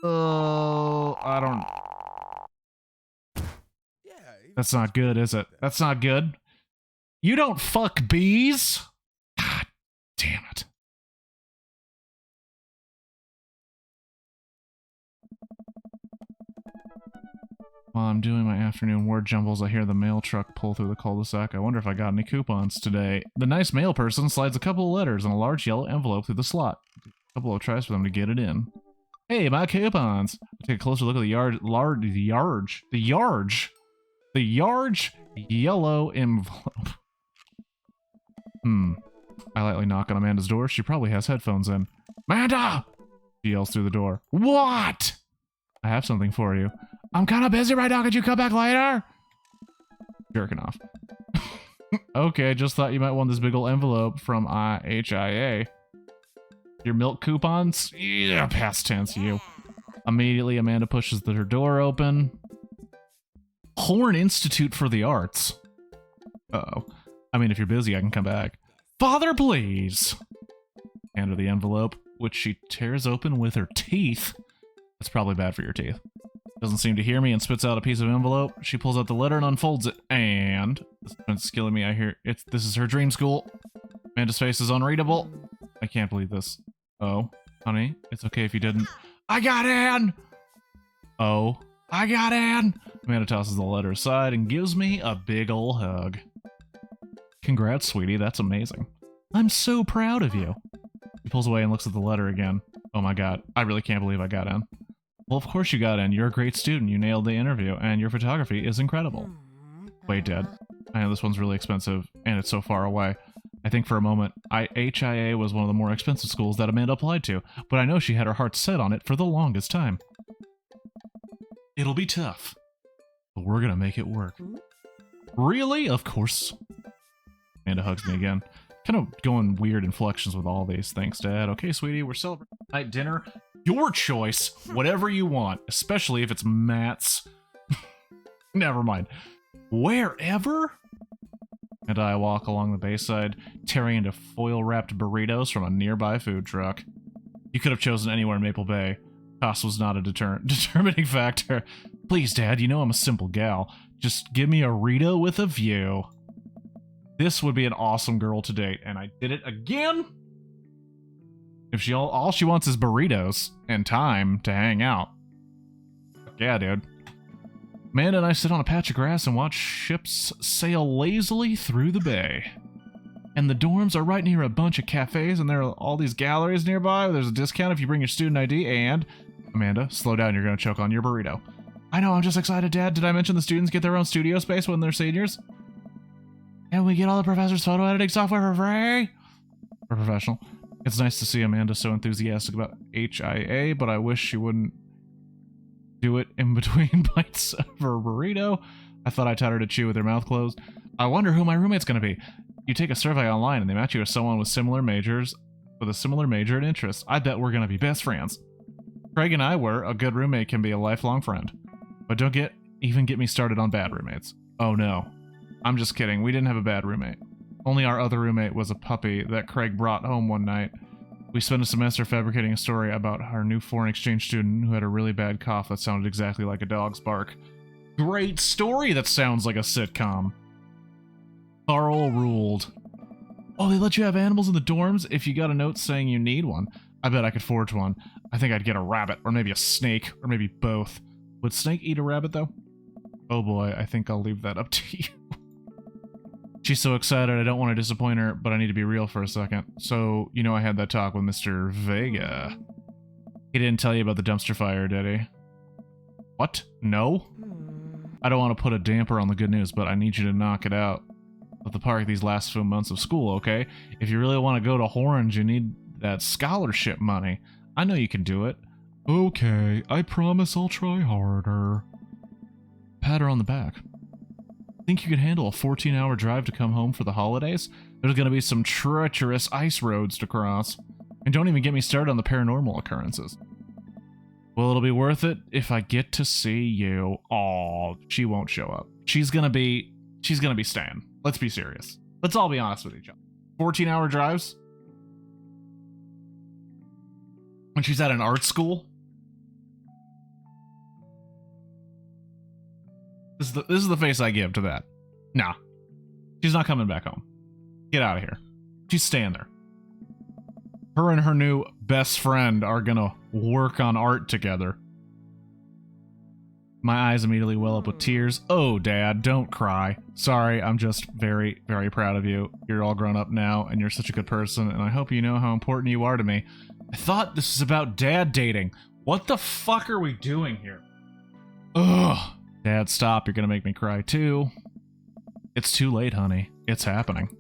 Oh, I don't...
Yeah.
That's not good, is it? That's not good. You don't fuck bees? God damn it. While I'm doing my afternoon word jumbles, I hear the mail truck pull through the cul-de-sac. I wonder if I got any coupons today. The nice mail person slides a couple of letters in a large yellow envelope through the slot. A couple of tries for them to get it in. Hey, my coupons! I take a closer look at the yellow envelope. I lightly knock on Amanda's door. She probably has headphones in. Amanda! She yells through the door. What? I have something for you. I'm kind of busy right now. Could you come back later? Jerking off. Okay, just thought you might want this big ol' envelope from HIA. Your milk coupons? Yeah, past tense, you. Immediately, Amanda pushes her door open. Horn Institute for the Arts. Uh-oh. I mean, if you're busy, I can come back. Father, please! Hand her the envelope, which she tears open with her teeth. That's probably bad for your teeth. Doesn't seem to hear me and spits out a piece of envelope. She pulls out the letter and unfolds it. And it's killing me. I hear this is her dream school. Amanda's face is unreadable. I can't believe this. Oh, honey, it's okay if you didn't. I got in! Oh, I got in! Amanda tosses the letter aside and gives me a big ol' hug. Congrats, sweetie. That's amazing. I'm so proud of you. He pulls away and looks at the letter again. Oh my god, I really can't believe I got in. Well, of course you got in. You're a great student. You nailed the interview, and your photography is incredible. Wait, Dad. I know this one's really expensive, and it's so far away. I think for a moment, HIA was one of the more expensive schools that Amanda applied to, but I know she had her heart set on it for the longest time. It'll be tough, but we're gonna make it work. Really? Of course. Amanda hugs me again. Kind of going weird inflections with all these. Thanks, Dad. Okay, sweetie, we're celebrating night dinner. Your choice. Whatever you want. Especially if it's Matt's. Never mind. Wherever? And I walk along the bayside, tearing into foil-wrapped burritos from a nearby food truck. You could have chosen anywhere in Maple Bay. Cost was not a determining factor. Please, Dad, you know I'm a simple gal. Just give me a Rito with a view. This would be an awesome girl to date, and I did it again? If she all she wants is burritos and time to hang out. Yeah, dude. Amanda and I sit on a patch of grass and watch ships sail lazily through the bay. And the dorms are right near a bunch of cafes, and there are all these galleries nearby. There's a discount if you bring your student ID, and... Amanda, slow down, you're gonna choke on your burrito. I know, I'm just excited, Dad. Did I mention the students get their own studio space when they're seniors? And we get all the professor's photo editing software for free? We're professional. It's nice to see Amanda so enthusiastic about HIA, but I wish she wouldn't do it in between bites of her burrito. I thought I taught her to chew with her mouth closed. I wonder who my roommate's gonna be. You take a survey online and they match you with someone with similar majors, with a similar major and interest. I bet we're gonna be best friends. Craig and I were. A good roommate can be a lifelong friend. But don't even get me started on bad roommates. Oh no. I'm just kidding. We didn't have a bad roommate. Only our other roommate was a puppy that Craig brought home one night. We spent a semester fabricating a story about our new foreign exchange student who had a really bad cough that sounded exactly like a dog's bark. Great story that sounds like a sitcom. Carl ruled. Oh, they let you have animals in the dorms if you got a note saying you need one. I bet I could forge one. I think I'd get a rabbit, or maybe a snake, or maybe both. Would snake eat a rabbit, though? Oh boy, I think I'll leave that up to you. She's so excited, I don't want to disappoint her, but I need to be real for a second. So, you know I had that talk with Mr. Vega. He didn't tell you about the dumpster fire, did he? What? No? I don't want to put a damper on the good news, but I need you to knock it out at the park these last few months of school, okay? If you really want to go to Orange, you need that scholarship money. I know you can do it. Okay, I promise I'll try harder. Pat her on the back. Think you could handle a 14-hour drive to come home for the holidays? There's gonna be some treacherous ice roads to cross. And don't even get me started on the paranormal occurrences. Well, it'll be worth it if I get to see you. Aw, she won't show up. She's gonna be staying. Let's be serious. Let's all be honest with each other. 14-hour drives? When she's at an art school? This is the face I give to that. Nah. She's not coming back home. Get out of here. She's staying there. Her and her new best friend are gonna work on art together. My eyes immediately well up with tears. Oh, Dad, don't cry. Sorry, I'm just very, very proud of you. You're all grown up now, and you're such a good person, and I hope you know how important you are to me. I thought this was about Dad dating. What the fuck are we doing here? Ugh. Dad, stop. You're gonna make me cry, too. It's too late, honey. It's happening.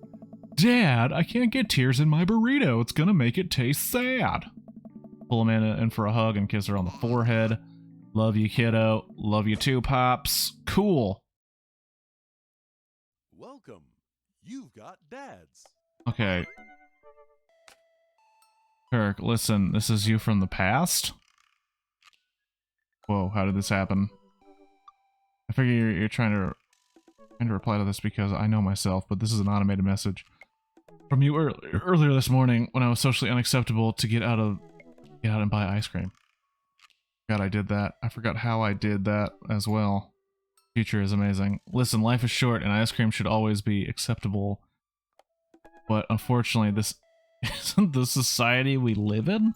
Dad, I can't get tears in my burrito. It's gonna make it taste sad. Pull Amanda in for a hug and kiss her on the forehead. Love you, kiddo. Love you too, Pops. Cool.
Welcome. You've got dads.
Okay. Kirk, listen, this is you from the past? Whoa, how did this happen? I figure you're trying to reply to this because I know myself, but this is an automated message from you earlier this morning when I was socially unacceptable to get out and buy ice cream. God, I did that. I forgot how I did that as well. Future is amazing. Listen, life is short and ice cream should always be acceptable. But unfortunately, this isn't the society we live in.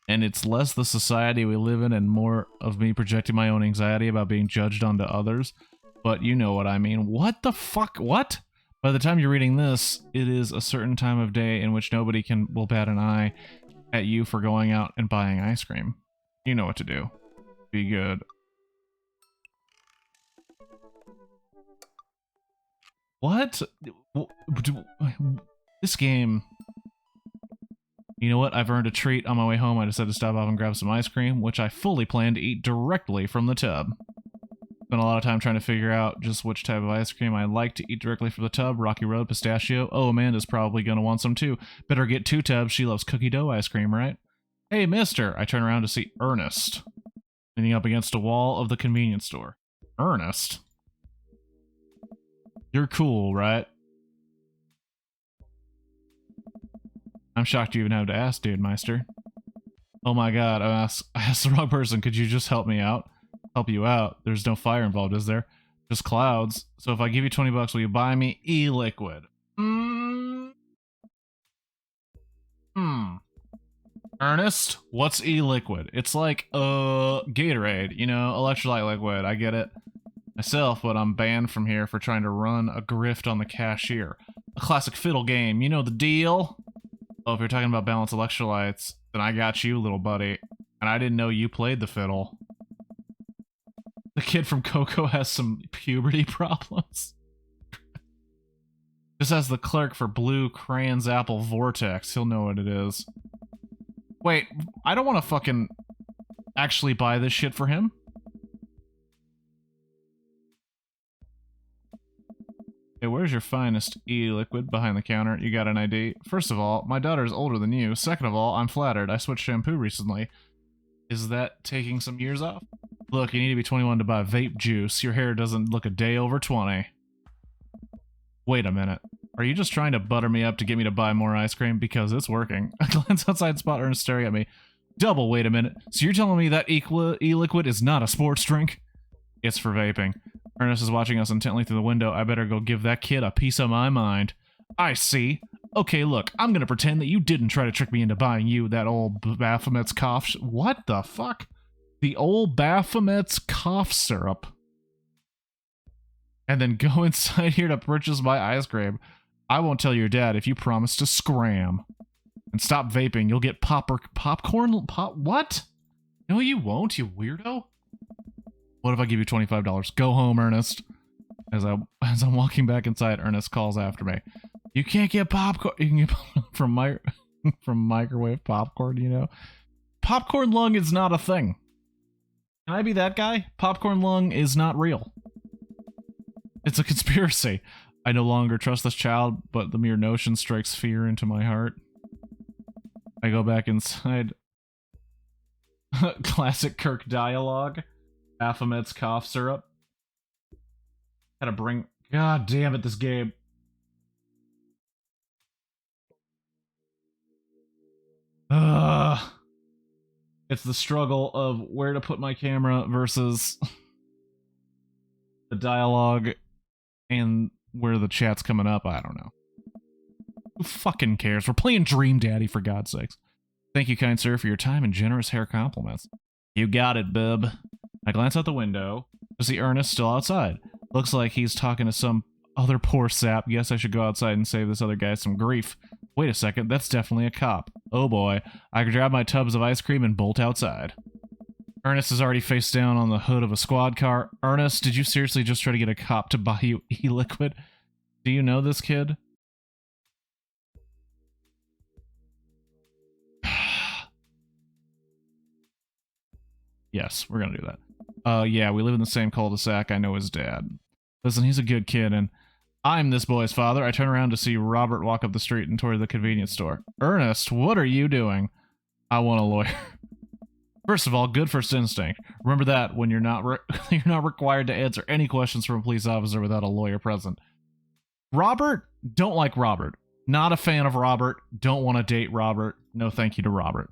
And it's less the society we live in and more of me projecting my own anxiety about being judged onto others. But you know what I mean. What the fuck? What? By the time you're reading this, it is a certain time of day in which nobody will bat an eye at you for going out and buying ice cream. You know what to do. Be good. What? This game... You know what? I've earned a treat. On my way home, I decided to stop off and grab some ice cream, which I fully plan to eat directly from the tub. Spent a lot of time trying to figure out just which type of ice cream I like to eat directly from the tub. Rocky Road, pistachio. Oh, Amanda's probably going to want some too. Better get 2 tubs. She loves cookie dough ice cream, right? Hey, mister! I turn around to see Ernest, leaning up against a wall of the convenience store. Ernest? You're cool, right? I'm shocked you even have to ask, dude, Meister. Oh my god, I asked the wrong person. Could you just help me out? Help you out? There's no fire involved, is there? Just clouds. So if I give you 20 bucks, will you buy me e-liquid? Ernest, what's e-liquid? It's like, Gatorade, you know, electrolyte liquid. I get it myself, but I'm banned from here for trying to run a grift on the cashier. A classic fiddle game, you know the deal? Oh, if you're talking about balanced electrolytes, then I got you, little buddy. And I didn't know you played the fiddle. The kid from Coco has some puberty problems. Just as the clerk for Blue Crayon's Apple Vortex. He'll know what it is. Wait, I don't want to fucking actually buy this shit for him. Hey, where's your finest e-liquid behind the counter? You got an ID? First of all, my daughter is older than you. Second of all, I'm flattered. I switched shampoo recently. Is that taking some years off? Look, you need to be 21 to buy vape juice. Your hair doesn't look a day over 20. Wait a minute. Are you just trying to butter me up to get me to buy more ice cream? Because it's working. I glance outside and spot Ernest staring at me. Double, wait a minute. So you're telling me that e-liquid is not a sports drink? It's for vaping. Ernest is watching us intently through the window. I better go give that kid a piece of my mind. I see. Okay, look, I'm gonna pretend that you didn't try to trick me into buying you that old Baphomet's cough... What the fuck? The old Baphomet's cough syrup. And then go inside here to purchase my ice cream. I won't tell your dad if you promise to scram. And stop vaping, you'll get popcorn... What? No, you won't, you weirdo. What if I give you $25? Go home, Ernest. As I'm walking back inside, Ernest calls after me. You can't get popcorn. You can get from microwave popcorn, you know. Popcorn lung is not a thing. Can I be that guy? Popcorn lung is not real. It's a conspiracy. I no longer trust this child, but the mere notion strikes fear into my heart. I go back inside. Classic Kirk dialogue. Baphomet's cough syrup. Had to bring... God damn it, this game. It's the struggle of where to put my camera versus the dialogue and where the chat's coming up. I don't know. Who fucking cares? We're playing Dream Daddy, for God's sakes. Thank you, kind sir, for your time and generous hair compliments. You got it, bub. I glance out the window to see Ernest still outside. Looks like he's talking to some other poor sap. Guess I should go outside and save this other guy some grief. Wait a second, that's definitely a cop. Oh boy, I grab my tubs of ice cream and bolt outside. Ernest is already face down on the hood of a squad car. Ernest, did you seriously just try to get a cop to buy you e-liquid? Do you know this kid? Yes, we're gonna do that. Yeah, we live in the same cul-de-sac. I know his dad. Listen, he's a good kid, and I'm this boy's father. I turn around to see Robert walk up the street and toward the convenience store. Ernest, what are you doing? I want a lawyer. First of all, good first instinct. Remember that when you're not you're not required to answer any questions from a police officer without a lawyer present. Robert? Don't like Robert. Not a fan of Robert. Don't want to date Robert. No thank you to Robert.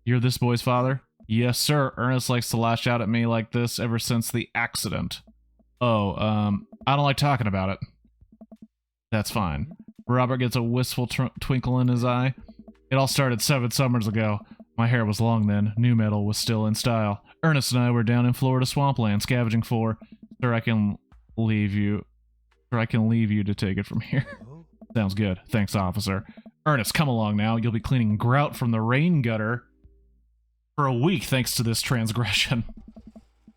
You're this boy's father? Yes, sir. Ernest likes to lash out at me like this ever since the accident. Oh, I don't like talking about it. That's fine. Robert gets a wistful twinkle in his eye. It all started 7 summers ago. My hair was long then. Nu metal was still in style. Ernest and I were down in Florida swampland scavenging for... Sir, I can leave you to take it from here. Sounds good. Thanks, officer. Ernest, come along now. You'll be cleaning grout from the rain gutter for a week thanks to this transgression.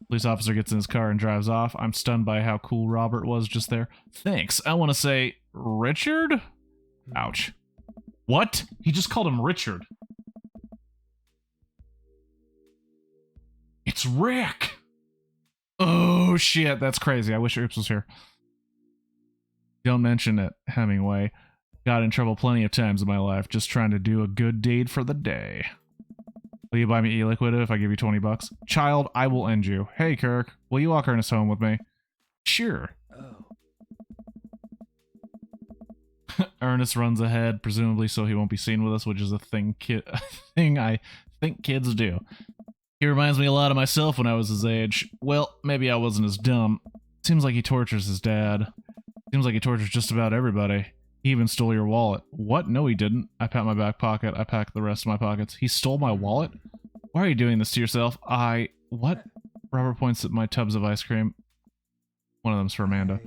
Police officer gets in his car and drives off. I'm stunned by how cool Robert was just there. Thanks. I want to say... Richard? Ouch. What? He just called him Richard. It's Rick! Oh, shit. That's crazy. I wish Oops was here. Don't mention it, Hemingway. Got in trouble plenty of times in my life just trying to do a good deed for the day. Will you buy me e-liquid if I give you 20 bucks? Child, I will end you. Hey, Kirk, will you walk Ernest home with me? Sure.
Oh.
Ernest runs ahead, presumably so he won't be seen with us, which is a thing I think kids do. He reminds me a lot of myself when I was his age. Well, maybe I wasn't as dumb. Seems like he tortures his dad. Seems like he tortures just about everybody. He even stole your wallet. What? No, he didn't. I pat my back pocket. I packed the rest of my pockets. He stole my wallet? Why are you doing this to yourself? What? Robert points at my tubs of ice cream. One of them's for Amanda.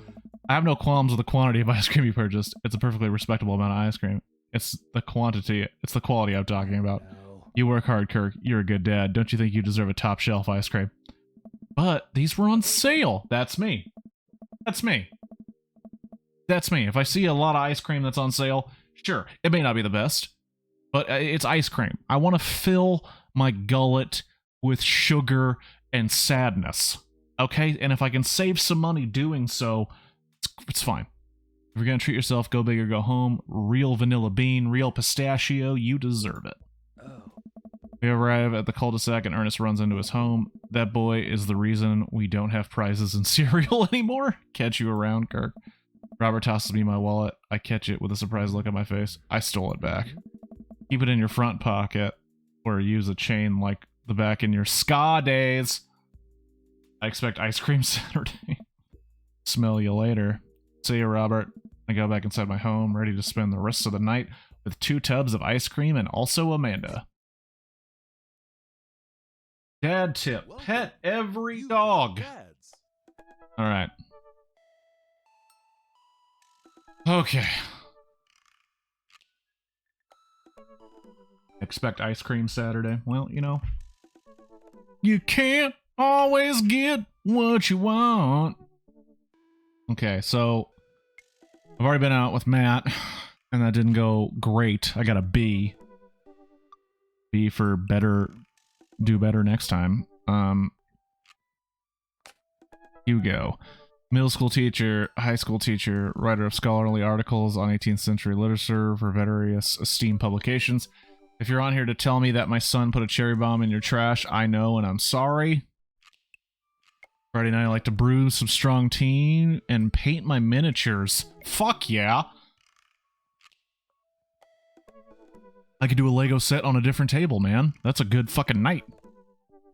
I have no qualms with the quantity of ice cream you purchased. It's a perfectly respectable amount of ice cream. It's the quantity. It's the quality I'm talking about. You work hard, Kirk. You're a good dad. Don't you think you deserve a top shelf ice cream? But these were on sale. That's me. That's me. That's me. If I see a lot of ice cream that's on sale, sure, it may not be the best, but it's ice cream. I want to fill my gullet with sugar and sadness, okay? And if I can save some money doing so, it's fine. If you're going to treat yourself, go big or go home. Real vanilla bean, real pistachio, you deserve it.
Oh.
We arrive at the cul-de-sac and Ernest runs into his home. That boy is the reason we don't have prizes in cereal anymore. Catch you around, Kirk. Robert tosses me my wallet. I catch it with a surprised look on my face. I stole it back. Keep it in your front pocket, or use a chain like the back in your ska days. I expect ice cream Saturday. Smell you later. See you, Robert. I go back inside my home, ready to spend the rest of the night with 2 tubs of ice cream and also Amanda. Dad tip.
Welcome.
Pet every
You've
dog.
got Dads.
All right. Okay. Expect ice cream Saturday. Well, you know, you can't always get what you want. Okay, so I've already been out with Matt, and that didn't go great. I got a B. B for better, do better next time. Hugo. Middle school teacher, high school teacher, writer of scholarly articles on 18th century literature for various esteemed publications. If you're on here to tell me that my son put a cherry bomb in your trash, I know and I'm sorry. Friday night I like to brew some strong tea and paint my miniatures. Fuck yeah! I could do a Lego set on a different table, man. That's a good fucking night.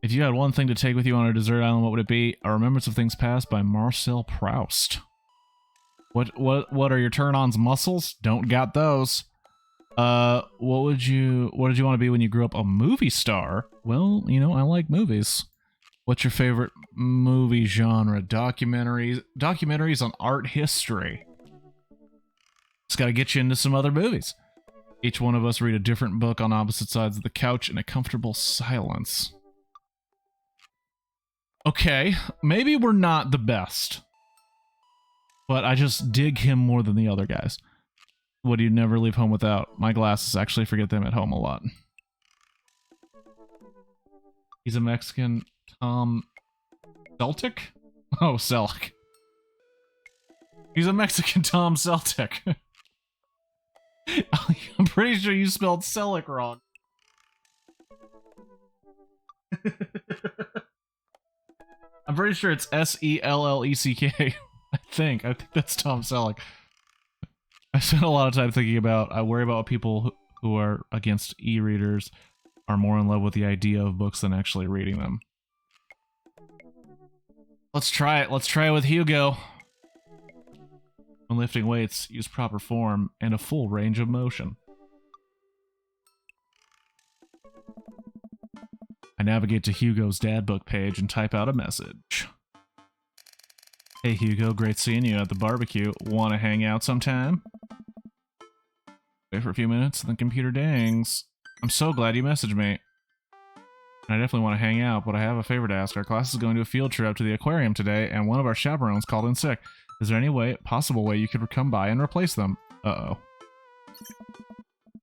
If you had one thing to take with you on a desert island, what would it be? A Remembrance of Things Past by Marcel Proust. What are your turn-ons? Muscles? Don't got those. What did you want to be when you grew up? A movie star? Well, you know, I like movies. What's your favorite movie genre? Documentaries on art history. Just gotta get you into some other movies. Each one of us read a different book on opposite sides of the couch in a comfortable silence. Okay, maybe we're not the best. But I just dig him more than the other guys. What do you never leave home without? My glasses. Actually forget them at home a lot. He's a Mexican. Tom Selleck? Oh, Selleck. He's a Mexican Tom Selleck. I'm pretty sure you spelled Selleck wrong. I'm pretty sure it's S-E-L-L-E-C-K. I think that's Tom Selleck. I spent a lot of time thinking about, I worry about what people who are against e-readers are more in love with the idea of books than actually reading them. Let's try it. Let's try it with Hugo. When lifting weights, use proper form and a full range of motion. I navigate to Hugo's dad book page and type out a message. Hey Hugo, great seeing you at the barbecue. Want to hang out sometime? Wait for a few minutes, then computer dings. I'm so glad you messaged me. I definitely want to hang out, but I have a favor to ask. Our class is going to a field trip to the aquarium today, and one of our chaperones called in sick. Is there any possible way you could come by and replace them? Uh-oh.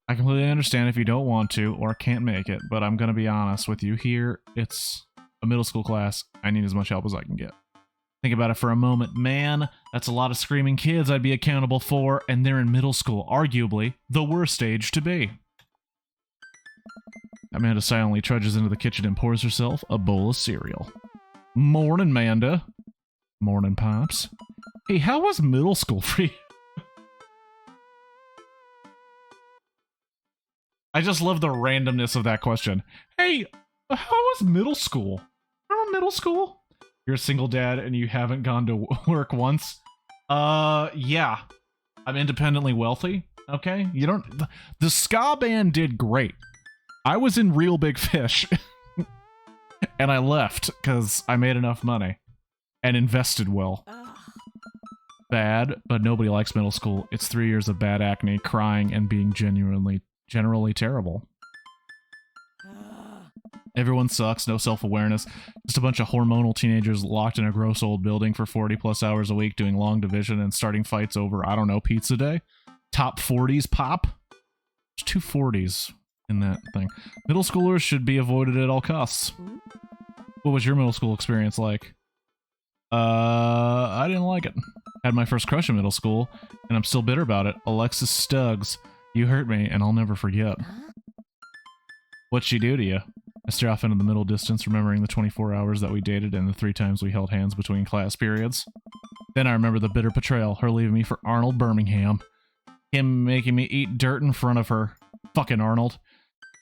I completely understand if you don't want to or can't make it, but I'm going to be honest with you here. It's a middle school class. I need as much help as I can get. Think about it for a moment. Man, that's a lot of screaming kids I'd be accountable for, and they're in middle school, arguably the worst age to be. Amanda silently trudges into the kitchen and pours herself a bowl of cereal. Morning, Amanda. Morning, Pops. Hey, how was middle school for you? I just love the randomness of that question. Hey, how was middle school? Remember middle school? You're a single dad and you haven't gone to work once? Yeah. I'm independently wealthy, okay? You don't... The ska band did great. I was in Real Big Fish. And I left because I made enough money. And invested well. Bad, but nobody likes middle school. It's 3 years of bad acne, crying, and being generally terrible. Everyone sucks, no self-awareness. Just a bunch of hormonal teenagers locked in a gross old building for 40+ hours a week doing long division and starting fights over, I don't know, pizza day? Top 40s pop? There's 2 40s in that thing. Middle schoolers should be avoided at all costs. What was your middle school experience like? I didn't like it. Had my first crush in middle school, and I'm still bitter about it. Alexis Stuggs. You hurt me, and I'll never forget. What'd she do to you? I stare off into the middle distance, remembering the 24 hours that we dated and the 3 times we held hands between class periods. Then I remember the bitter betrayal, her leaving me for Arnold Birmingham. Him making me eat dirt in front of her. Fucking Arnold.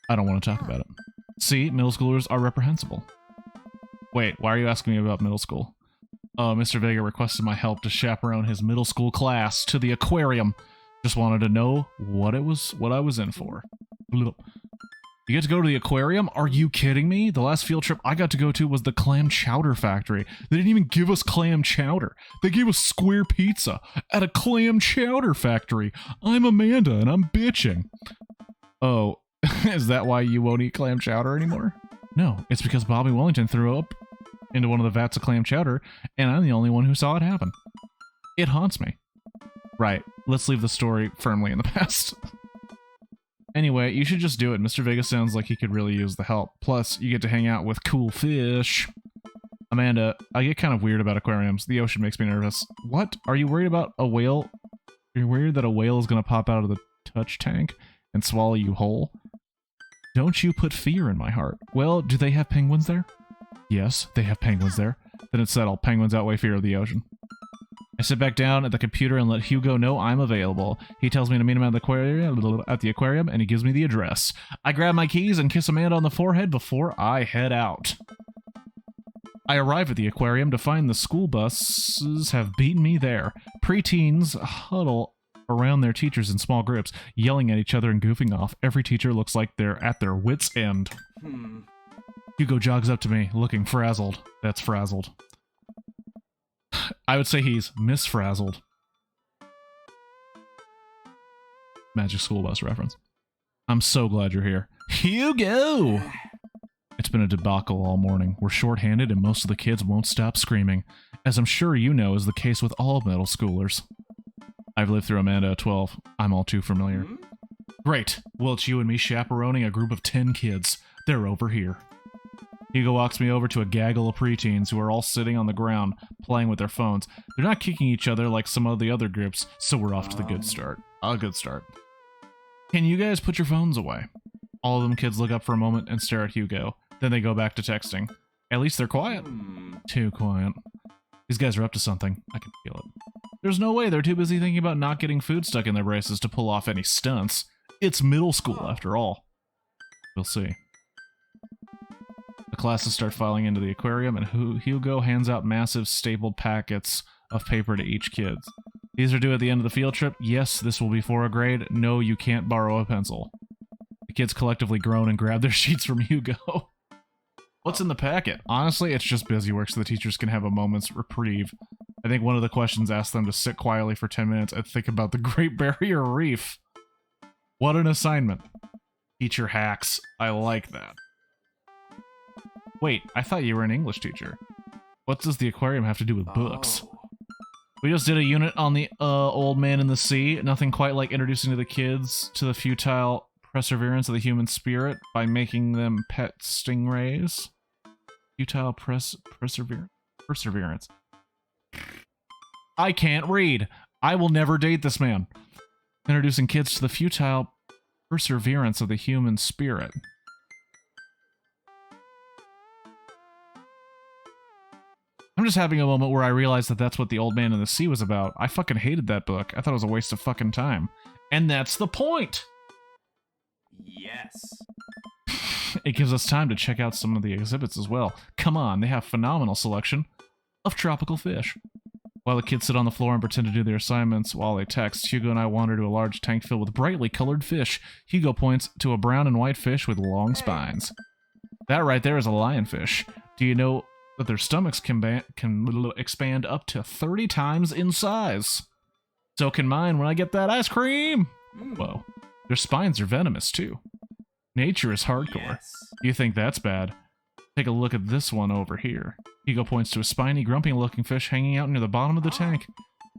I don't want to talk about it. See, middle schoolers are reprehensible. Wait, why are you asking me about middle school? Mr. Vega requested my help to chaperone his middle school class to the aquarium. Just wanted to know what I was in for. You get to go to the aquarium? Are you kidding me? The last field trip I got to go to was the clam chowder factory. They didn't even give us clam chowder. They gave us square pizza at a clam chowder factory. I'm Amanda and I'm bitching. Oh, is that why you won't eat clam chowder anymore? No, it's because Bobby Wellington threw up into one of the vats of clam chowder, and I'm the only one who saw it happen. It haunts me. Right, let's leave the story firmly in the past. Anyway, you should just do it. Mr. Vega sounds like he could really use the help. Plus, you get to hang out with cool fish. Amanda, I get kind of weird about aquariums. The ocean makes me nervous. What? Are you worried about a whale? Are you worried that a whale is going to pop out of the touch tank and swallow you whole? Don't you put fear in my heart. Well, do they have penguins there? Yes, they have penguins there. Then it's settled. Penguins outweigh fear of the ocean. I sit back down at the computer and let Hugo know I'm available. He tells me to meet him at the aquarium, and he gives me the address. I grab my keys and kiss Amanda on the forehead before I head out. I arrive at the aquarium to find the school buses have beaten me there. Preteens huddle around their teachers in small groups, yelling at each other and goofing off. Every teacher looks like they're at their wits' end. Hugo jogs up to me, looking frazzled. That's frazzled. I would say he's misfrazzled. Magic School Bus reference. I'm so glad you're here. Hugo! It's been a debacle all morning. We're shorthanded and most of the kids won't stop screaming, as I'm sure you know is the case with all middle schoolers. I've lived through Amanda at 12. I'm all too familiar. Great. Well, it's you and me chaperoning a group of 10 kids. They're over here. Hugo walks me over to a gaggle of preteens who are all sitting on the ground, playing with their phones. They're not kicking each other like some of the other groups, so we're off to the good start. A good start. Can you guys put your phones away? All of them kids look up for a moment and stare at Hugo. Then they go back to texting. At least they're quiet. Too quiet. These guys are up to something. I can feel it. There's no way they're too busy thinking about not getting food stuck in their braces to pull off any stunts. It's middle school, after all. We'll see. The classes start filing into the aquarium, and Hugo hands out massive stapled packets of paper to each kid. These are due at the end of the field trip. Yes, this will be for a grade. No, you can't borrow a pencil. The kids collectively groan and grab their sheets from Hugo. What's in the packet? Honestly, it's just busy work so the teachers can have a moment's reprieve. I think one of the questions asked them to sit quietly for 10 minutes and think about the Great Barrier Reef. What an assignment. Teacher hacks. I like that. Wait, I thought you were an English teacher. What does the aquarium have to do with books? We just did a unit on the old man in the sea. Nothing quite like introducing to the kids to the futile perseverance of the human spirit by making them pet stingrays. Futile perseverance. I can't read. I will never date this man. Introducing kids to the futile perseverance of the human spirit. I'm just having a moment where I realized that that's what The Old Man in the Sea was about. I fucking hated that book. I thought it was a waste of fucking time. And that's the point!
Yes.
It gives us time to check out some of the exhibits as well. Come on, they have phenomenal selection of tropical fish. While the kids sit on the floor and pretend to do their assignments while they text, Hugo and I wander to a large tank filled with brightly colored fish. Hugo points to a brown and white fish with long spines. That right there is a lionfish. Do you know that their stomachs can expand up to 30 times in size? So can mine when I get that ice cream! Whoa. Their spines are venomous, too. Nature is hardcore.
Yes.
You think that's bad? Take a look at this one over here. Hugo points to a spiny, grumpy-looking fish hanging out near the bottom of the tank.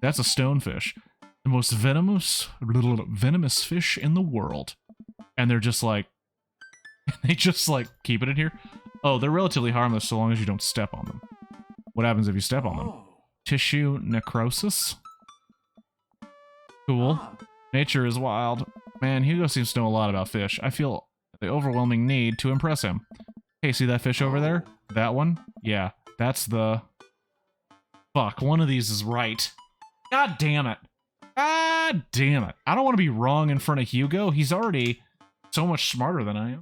That's a stonefish. The most venomous fish in the world. And they're just like... they just like, keep it in here? Oh, they're relatively harmless so long as you don't step on them. What happens if you step on them? Tissue necrosis? Cool. Nature is wild. Man, Hugo seems to know a lot about fish. I feel the overwhelming need to impress him. Hey, see that fish over there? That one? Yeah, that's the... Fuck, one of these is right. God damn it. God damn it. I don't want to be wrong in front of Hugo. He's already so much smarter than I am.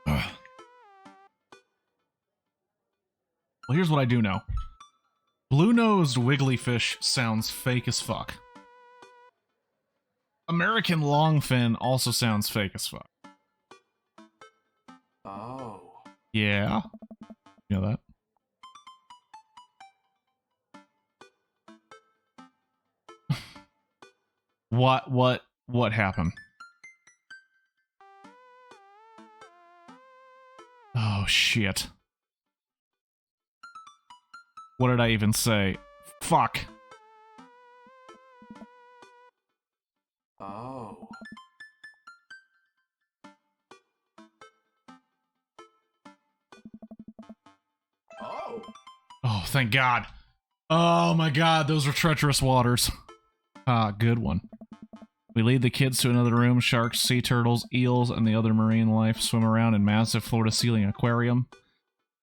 Ugh. Well, here's what I do know. Blue-nosed wiggly fish sounds fake as fuck. American longfin also sounds fake as fuck.
Oh.
Yeah. You know that? What happened? Oh, shit. What did I even say? Fuck.
Oh. Oh.
Oh, thank God. Oh my God, those were treacherous waters. Ah, good one. We lead the kids to another room. Sharks, sea turtles, eels, and the other marine life swim around in massive floor-to-ceiling aquarium.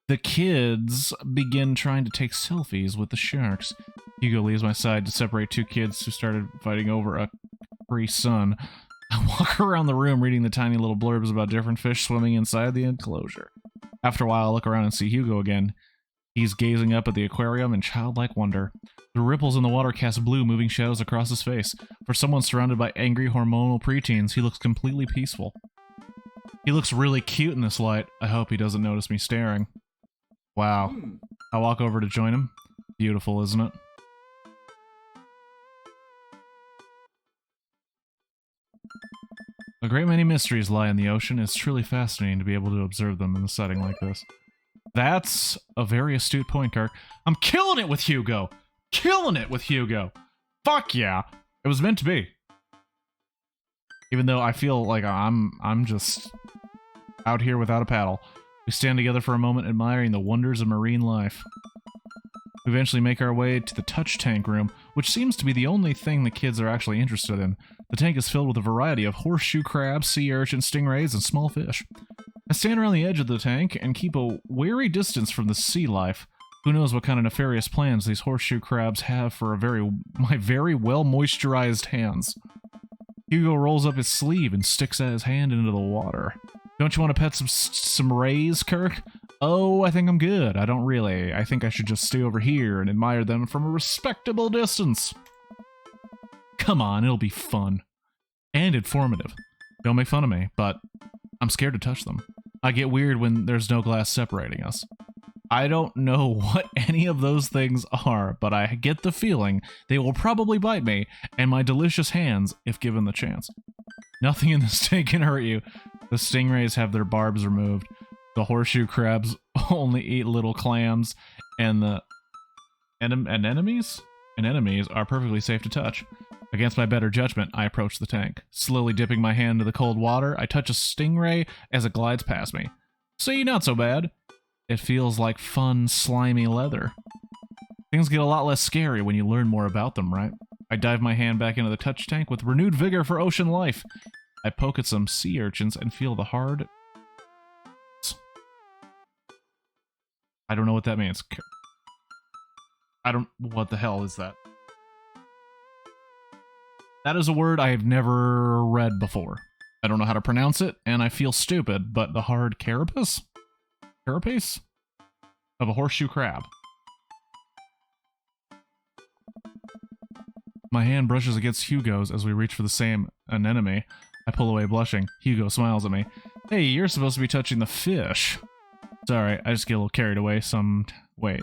The kids begin trying to take selfies with the sharks. Hugo leaves my side to separate two kids who started fighting over a Capri Sun. I walk around the room reading the tiny little blurbs about different fish swimming inside the enclosure. After a while, I look around and see Hugo again. He's gazing up at the aquarium in childlike wonder. The ripples in the water cast blue, moving shadows across his face. For someone surrounded by angry, hormonal preteens, he looks completely peaceful. He looks really cute in this light. I hope he doesn't notice me staring. Wow. I walk over to join him. Beautiful, isn't it? A great many mysteries lie in the ocean. It's truly fascinating to be able to observe them in a setting like this. That's a very astute point, Kirk. I'm killing it with Hugo! Killing it with Hugo! Fuck yeah! It was meant to be. Even though I feel like I'm just out here without a paddle. We stand together for a moment, admiring the wonders of marine life. We eventually make our way to the touch tank room, which seems to be the only thing the kids are actually interested in. The tank is filled with a variety of horseshoe crabs, sea urchins, stingrays, and small fish. I stand around the edge of the tank and keep a wary distance from the sea life. Who knows what kind of nefarious plans these horseshoe crabs have for my very well moisturized hands. Hugo rolls up his sleeve and sticks his hand into the water. Don't you want to pet some rays, Kirk? Oh, I think I'm good. I don't really. I think I should just stay over here and admire them from a respectable distance. Come on, it'll be fun. And informative. Don't make fun of me, but I'm scared to touch them. I get weird when there's no glass separating us. I don't know what any of those things are, but I get the feeling they will probably bite me and my delicious hands if given the chance. Nothing in this tank can hurt you. The stingrays have their barbs removed. The horseshoe crabs only eat little clams, and the anemones are perfectly safe to touch. Against my better judgment, I approach the tank. Slowly dipping my hand into the cold water, I touch a stingray as it glides past me. See, not so bad. It feels like fun, slimy leather. Things get a lot less scary when you learn more about them, right? I dive my hand back into the touch tank with renewed vigor for ocean life. I poke at some sea urchins and feel the hard... I don't know what that means. What the hell is that? That is a word I have never read before. I don't know how to pronounce it, and I feel stupid, but the hard carapace? Carapace? Of a horseshoe crab. My hand brushes against Hugo's as we reach for the same anemone. I pull away blushing. Hugo smiles at me. Hey, you're supposed to be touching the fish. Sorry, I just get a little carried away Wait.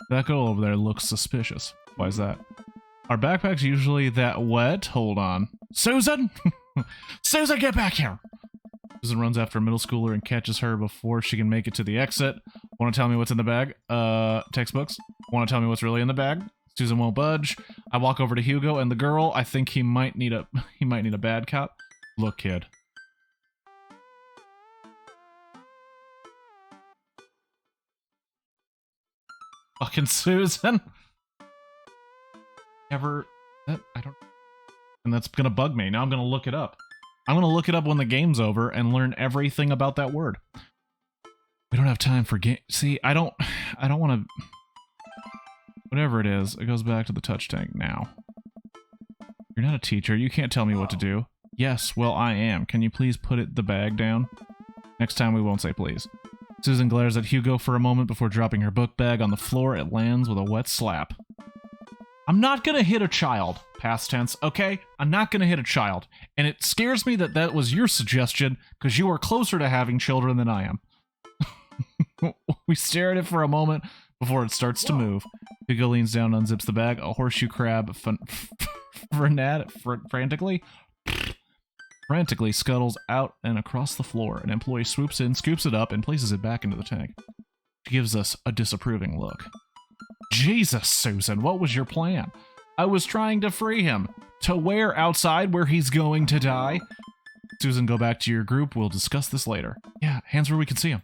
That girl over there looks suspicious. Why is that? Are backpacks usually that wet? Hold on. Susan! Susan, get back here! Susan runs after a middle schooler and catches her before she can make it to the exit. Want to tell me what's in the bag? Textbooks. Want to tell me what's really in the bag? Susan won't budge. I walk over to Hugo and the girl. I think he might need a bad cop. Look, kid. Fucking Susan. I don't... And that's gonna bug me. Now I'm gonna look it up. I'm gonna look it up when the game's over and learn everything about that word. We don't have time for game... See, I don't want to... Whatever it is, it goes back to the touch tank now. You're not a teacher. You can't tell me what to do. Yes, well, I am. Can you please put the bag down? Next time we won't say please. Susan glares at Hugo for a moment before dropping her book bag on the floor. It lands with a wet slap. I'm not gonna hit a child, past tense, okay? I'm not gonna hit a child. And it scares me that was your suggestion, because you are closer to having children than I am. We stare at it for a moment before it starts to move. Hugo leans down and unzips the bag. A horseshoe crab frantically scuttles out and across the floor. An employee swoops in, scoops it up, and places it back into the tank. She gives us a disapproving look. Jesus, Susan, what was your plan? I was trying to free him. To where? Outside where he's going to die? Susan, go back to your group. We'll discuss this later. Yeah, hands where we can see him.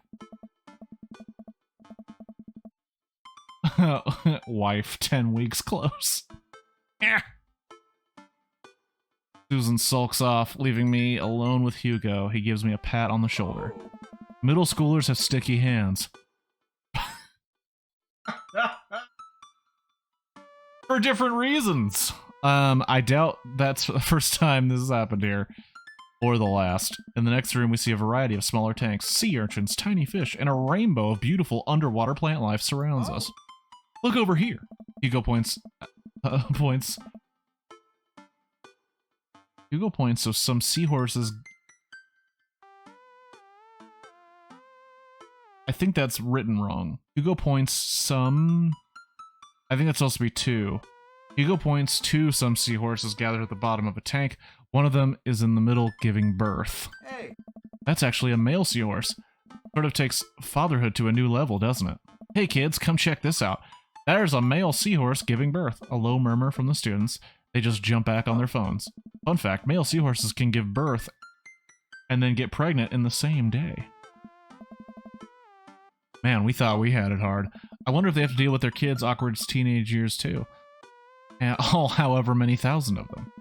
Wife, 10 weeks close. Susan sulks off, leaving me alone with Hugo. He gives me a pat on the shoulder. Middle schoolers have sticky hands. For different reasons. I doubt that's the first time this has happened here. Or the last. In the next room, we see a variety of smaller tanks, sea urchins, tiny fish, and a rainbow of beautiful underwater plant life surrounds us. Look over here. Hugo points. Hugo points to some seahorses. I think that's written wrong. Hugo points some. I think that's supposed to be 2. Hugo points to some seahorses gathered at the bottom of a tank. One of them is in the middle giving birth.
Hey.
That's actually a male seahorse. Sort of takes fatherhood to a new level, doesn't it? Hey kids, come check this out. There's a male seahorse giving birth. A low murmur from the students. They just jump back on their phones. Fun fact, male seahorses can give birth and then get pregnant in the same day. Man, we thought we had it hard. I wonder if they have to deal with their kids' awkward teenage years too. And all however many thousand of them.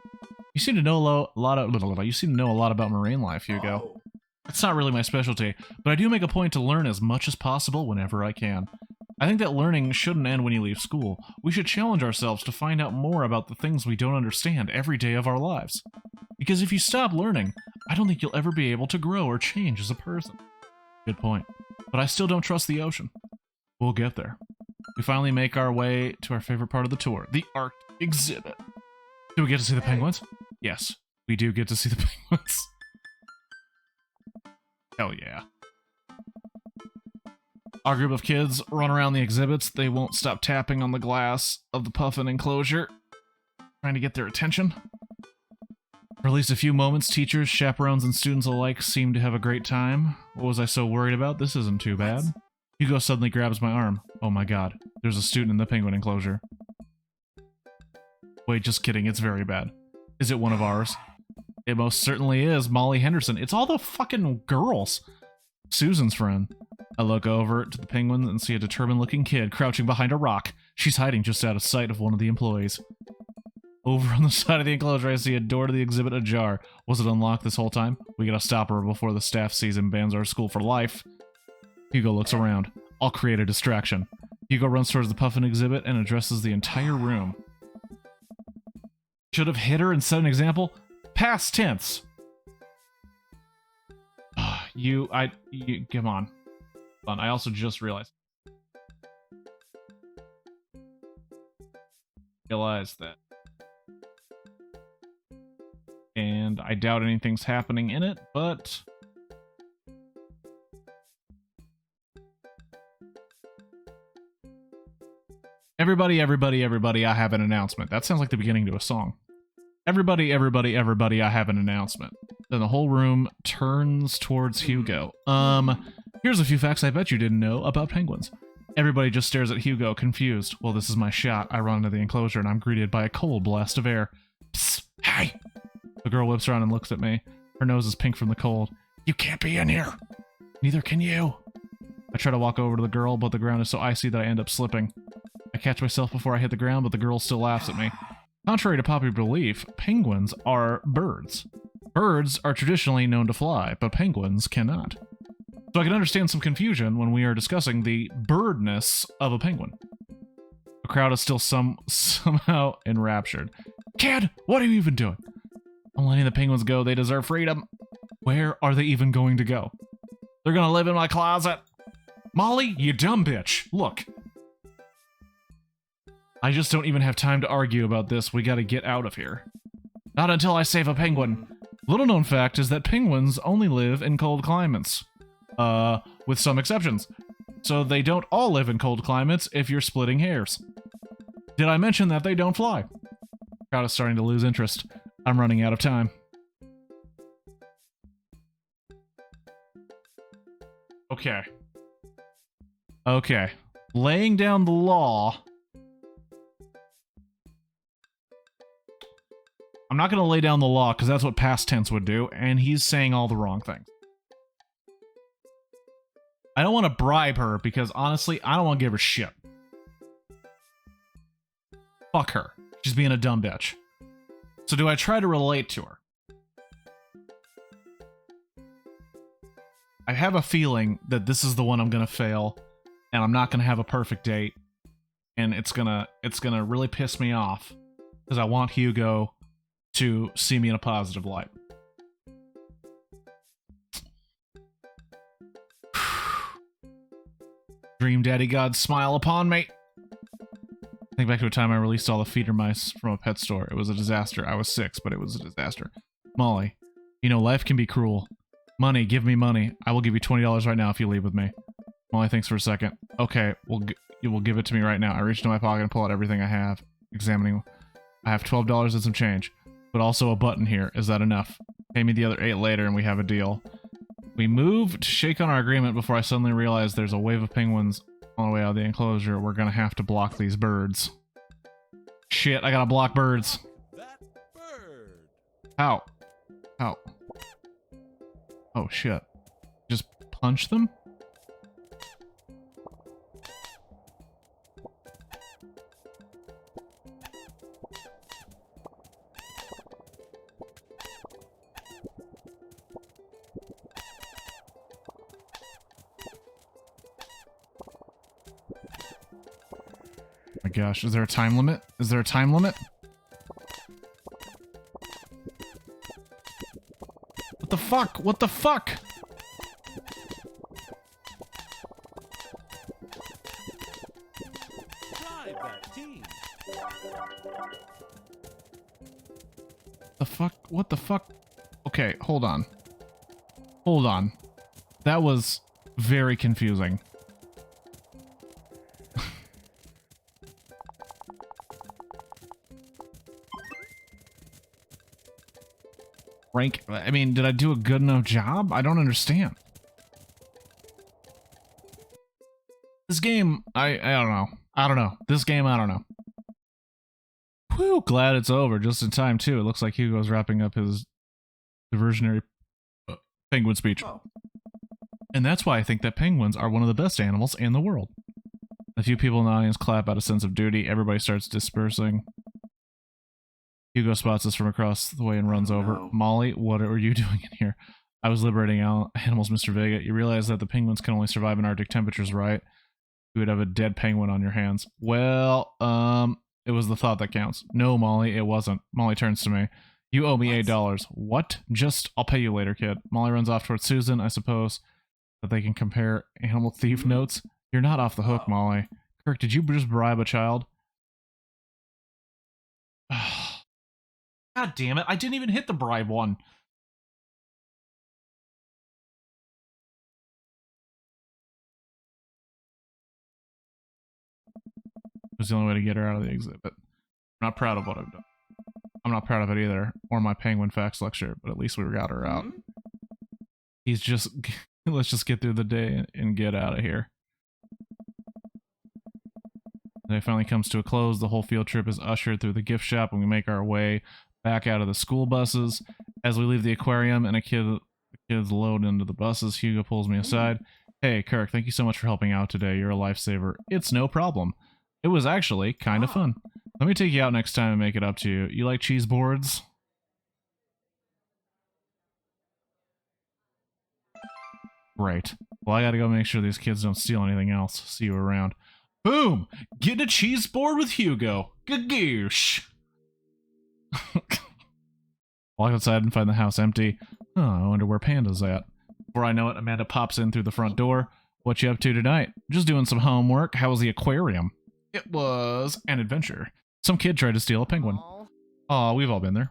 You seem to know a lot about marine life, Hugo. It's not really my specialty, but I do make a point to learn as much as possible whenever I can. I think that learning shouldn't end when you leave school. We should challenge ourselves to find out more about the things we don't understand every day of our lives. Because if you stop learning, I don't think you'll ever be able to grow or change as a person. Good point. But I still don't trust the ocean. We'll get there. We finally make our way to our favorite part of the tour, the art exhibit. Do we get to see the penguins? Yes, we do get to see the penguins. Hell yeah. Our group of kids run around the exhibits. They won't stop tapping on the glass of the puffin enclosure, trying to get their attention. For at least a few moments, teachers, chaperones, and students alike seem to have a great time. What was I so worried about? This isn't too bad. Hugo suddenly grabs my arm. Oh my god, there's a student in the penguin enclosure. Wait, just kidding, it's very bad. Is it one of ours? It most certainly is. Molly Henderson. It's all the fucking girls. Susan's friend. I look over to the penguins and see a determined-looking kid crouching behind a rock. She's hiding just out of sight of one of the employees. Over on the side of the enclosure, I see a door to the exhibit ajar. Was it unlocked this whole time? We gotta stop her before the staff sees and bans our school for life. Hugo looks around. I'll create a distraction. Hugo runs towards the puffin exhibit and addresses the entire room. Should have hit her and set an example. Past tense. You, come on. I also just realized that. And I doubt anything's happening in it, but everybody, I have an announcement. That sounds like the beginning to a song. Everybody, I have an announcement. Then the whole room turns towards Hugo. Here's a few facts I bet you didn't know about penguins. Everybody just stares at Hugo, confused. Well, this is my shot. I run into the enclosure and I'm greeted by a cold blast of air. Psst, hey! The girl whips around and looks at me. Her nose is pink from the cold. You can't be in here! Neither can you. I try to walk over to the girl, but the ground is so icy that I end up slipping. I catch myself before I hit the ground, but the girl still laughs at me. Contrary to popular belief, penguins are birds. Birds are traditionally known to fly, but penguins cannot. So I can understand some confusion when we are discussing the birdness of a penguin. The crowd is still somehow enraptured. Kid, what are you even doing? I'm letting the penguins go. They deserve freedom. Where are they even going to go? They're gonna live in my closet. Molly, you dumb bitch. Look. I just don't even have time to argue about this. We gotta get out of here. Not until I save a penguin. Little known fact is that penguins only live in cold climates. With some exceptions. So they don't all live in cold climates if you're splitting hairs. Did I mention that they don't fly? Crowd is starting to lose interest. I'm running out of time. Okay. Okay. Laying down the law. I'm not going to lay down the law because that's what past tense would do, and he's saying all the wrong things. I don't want to bribe her because, honestly, I don't want to give her shit. Fuck her. She's being a dumb bitch. So do I try to relate to her? I have a feeling that this is the one I'm gonna fail, and I'm not gonna have a perfect date, and it's gonna really piss me off because I want Hugo to see me in a positive light. Dream Daddy God, smile upon me. Think back to a time I released all the feeder mice from a pet store. It was a disaster. I was 6, but it was a disaster. Molly, you know, life can be cruel. Money, give me money. I will give you $20 right now if you leave with me. Molly thinks for a second. Okay, you will give it to me right now. I reach into my pocket and pull out everything I have. Examining. I have $12 and some change, but also a button here. Is that enough? Pay me the other 8 later and we have a deal. We move to shake on our agreement before I suddenly realize there's a wave of penguins on the way out of the enclosure. We're gonna have to block these birds. Shit, I gotta block birds.
That bird.
How? How? Oh shit. Just punch them? Oh my gosh, is there a time limit? Is there a time limit? What the fuck? What the fuck?
Drive that team.
The fuck? What the fuck? Okay, hold on. Hold on. That was very confusing. Rank, I mean, did I do a good enough job? I don't understand. This game, I don't know. I don't know. This game, I don't know. Whew, glad it's over. Just in time, too. It looks like Hugo's wrapping up his diversionary penguin speech.
Oh.
And that's why I think that penguins are one of the best animals in the world. A few people in the audience clap out of sense of duty. Everybody starts dispersing. Hugo spots us from across the way and runs over.
No.
Molly, what are you doing in here? I was liberating animals, Mr. Vega. You realize that the penguins can only survive in Arctic temperatures, right? You would have a dead penguin on your hands. Well, it was the thought that counts. No, Molly, it wasn't. Molly turns to me. You owe me $8. What? Just, I'll pay you later, kid. Molly runs off towards Susan, I suppose, that they can compare animal thief notes. You're not off the hook, Molly. Kirk, did you just bribe a child? God damn it, I didn't even hit the bribe one. It was the only way to get her out of the exhibit. I'm not proud of what I've done. I'm not proud of it either, or my penguin facts lecture, but at least we got her out. He's just, let's just get through the day and get out of here. The day finally comes to a close. The whole field trip is ushered through the gift shop, and we make our way back out of the school buses. As we leave the aquarium and the kids load into the buses, Hugo pulls me aside. Hey, Kirk, thank you so much for helping out today. You're a lifesaver. It's no problem. It was actually kind of fun. Let me take you out next time and make it up to you. You like cheese boards? Great. Well, I gotta go make sure these kids don't steal anything else. See you around. Boom! Getting a cheese board with Hugo. Gagoosh! Walk outside and find the house empty. Oh, I wonder where Panda's at. Before I know it, Amanda pops in through the front door. What you up to tonight? Just doing some homework. How was the aquarium? It was an adventure. Some kid tried to steal a penguin. Aw, we've all been there.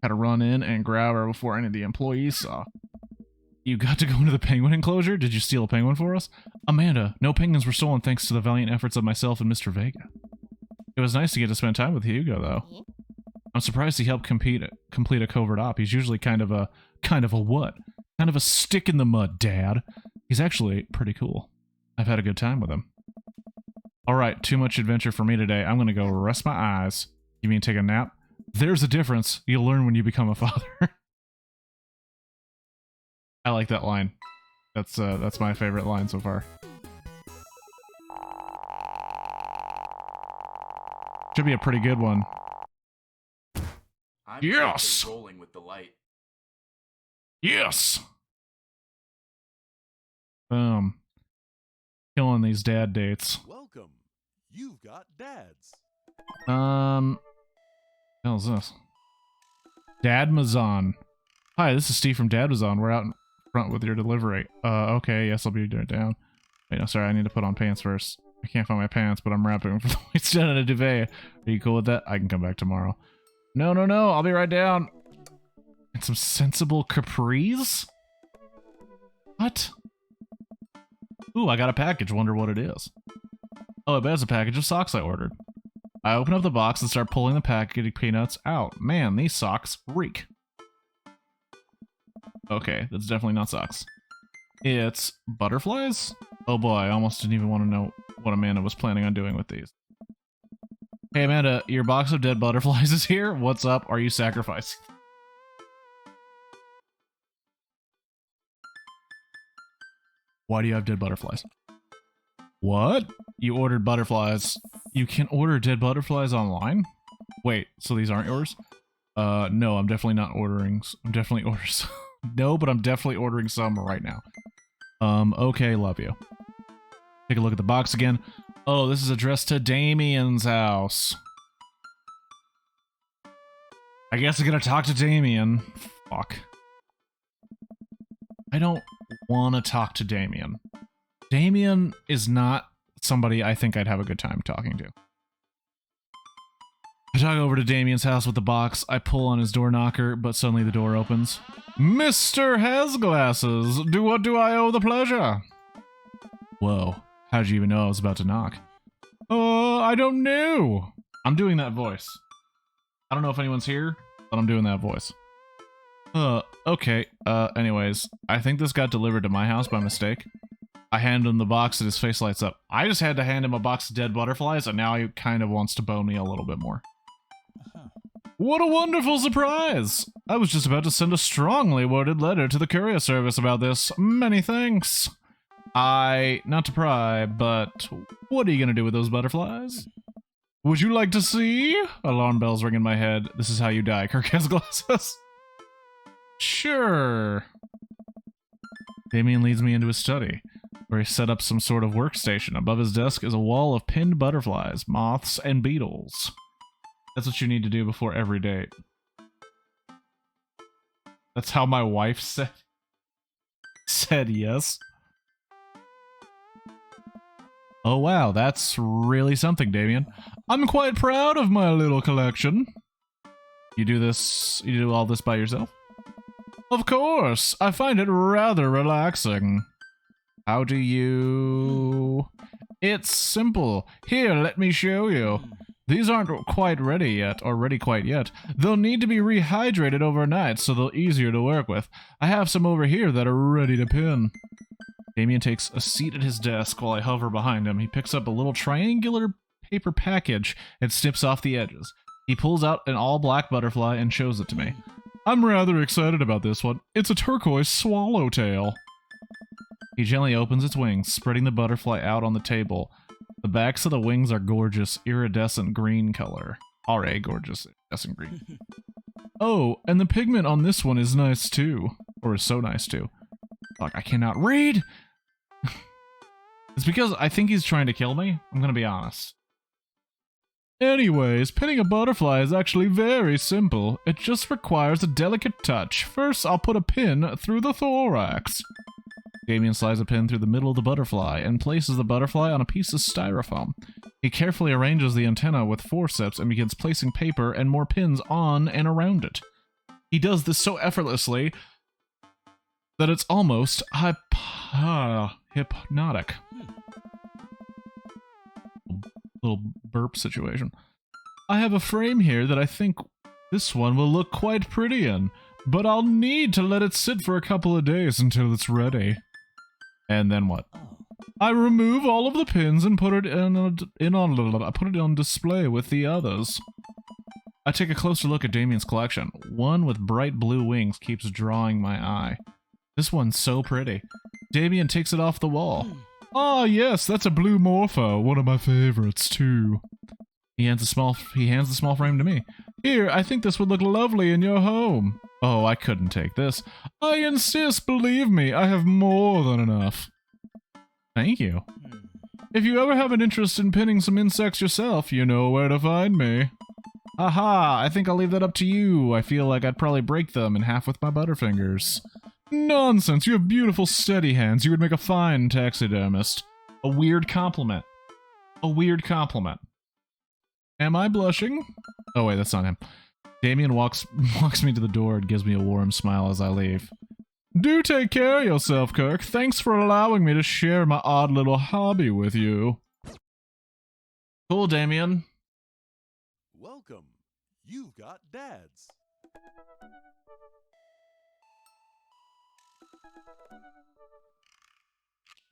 Had to run in and grab her before any of the employees saw. You got to go into the penguin enclosure? Did you steal a penguin for us? Amanda, no penguins were stolen thanks to the valiant efforts of myself and Mr. Vega. It was nice to get to spend time with Hugo, though. I'm surprised he helped complete a covert op. He's usually kind of a what? Kind of a stick in the mud, Dad. He's actually pretty cool. I've had a good time with him. Alright, too much adventure for me today. I'm gonna go rest my eyes. You mean take a nap? There's a difference. You'll learn when you become a father. I like that line. That's my favorite line so far. Should be a pretty good one.
I'm
Yes!
rolling with the light.
Yes! Boom. Killing these dad dates.
Welcome. You've got dads.
How's this? Dadmazon. Hi, this is Steve from Dadmazon. We're out in front with your delivery. Okay, yes, I'll be doing it down. Wait, no, sorry, I need to put on pants first. I can't find my pants, but I'm wrapping them for the waist down in a duvet. Are you cool with that? I can come back tomorrow. No, I'll be right down. And some sensible capris? What? Ooh, I got a package. Wonder what it is. Oh, I bet it's a package of socks I ordered. I open up the box and start pulling the packaging peanuts out. Man, these socks reek. Okay, that's definitely not socks. It's butterflies? Oh boy, I almost didn't even want to know what Amanda was planning on doing with these. Hey Amanda, your box of dead butterflies is here. What's up? Are you sacrificing? Why do you have dead butterflies? What? You ordered butterflies. You can order dead butterflies online? Wait, so these aren't yours? No, I'm definitely not ordering. I'm definitely ordering some. No, but I'm definitely ordering some right now. Okay, love you. Take a look at the box again. Oh, this is addressed to Damien's house. I guess I'm gonna talk to Damien. Fuck. I don't want to talk to Damien. Damien is not somebody I think I'd have a good time talking to. I talk over to Damien's house with the box. I pull on his door knocker, but suddenly the door opens. Mr. Has-Glasses, what do I owe the pleasure? Whoa, how did you even know I was about to knock? I don't know. I'm doing that voice. I don't know if anyone's here, but I'm doing that voice. Okay, anyways, I think this got delivered to my house by mistake. I hand him the box and his face lights up. I just had to hand him a box of dead butterflies, and now he kind of wants to bone me a little bit more. What a wonderful surprise! I was just about to send a strongly worded letter to the courier service about this. Many thanks. Not to pry, but what are you gonna do with those butterflies? Would you like to see? Alarm bells ring in my head. This is how you die, Kirk Has-Glasses. Sure. Damien leads me into his study, where he set up some sort of workstation. Above his desk is a wall of pinned butterflies, moths, and beetles. That's what you need to do before every date. That's how my wife said yes. Oh wow, that's really something, Damien. I'm quite proud of my little collection. You do all this by yourself? Of course, I find it rather relaxing. How do you... It's simple. Here, let me show you. These aren't quite ready yet, or ready quite yet. They'll need to be rehydrated overnight, so they're easier to work with. I have some over here that are ready to pin. Damien takes a seat at his desk while I hover behind him. He picks up a little triangular paper package and snips off the edges. He pulls out an all-black butterfly and shows it to me. I'm rather excited about this one. It's a turquoise swallowtail. He gently opens its wings, spreading the butterfly out on the table. The backs of the wings are gorgeous, iridescent green color. Alright, gorgeous, iridescent green. Oh, and the pigment on this one is nice too. Or is so nice too. Fuck, I cannot read! It's because I think he's trying to kill me. I'm gonna be honest. Anyways, pinning a butterfly is actually very simple. It just requires a delicate touch. First, I'll put a pin through the thorax. Damien slides a pin through the middle of the butterfly and places the butterfly on a piece of styrofoam. He carefully arranges the antenna with forceps and begins placing paper and more pins on and around it. He does this so effortlessly that it's almost hypnotic. Little burp situation. I have a frame here that I think this one will look quite pretty in, but I'll need to let it sit for a couple of days until it's ready. And then what? I remove all of the pins and put it on display with the others. I take a closer look at Damien's collection. One with bright blue wings keeps drawing my eye. This one's so pretty. Damien takes it off the wall. Ah, yes, that's a blue morpho, one of my favorites too. He hands the small frame to me. Here, I think this would look lovely in your home. Oh, I couldn't take this. I insist, believe me, I have more than enough. Thank you. If you ever have an interest in pinning some insects yourself, you know where to find me. Aha, I think I'll leave that up to you. I feel like I'd probably break them in half with my butterfingers. Nonsense, you have beautiful steady hands. You would make a fine taxidermist. A weird compliment. A weird compliment. Am I blushing? Oh wait, that's not him. Damien walks me to the door and gives me a warm smile as I leave. Do take care of yourself, Kirk. Thanks for allowing me to share my odd little hobby with you. Cool, Damien.
Welcome. You've got dads.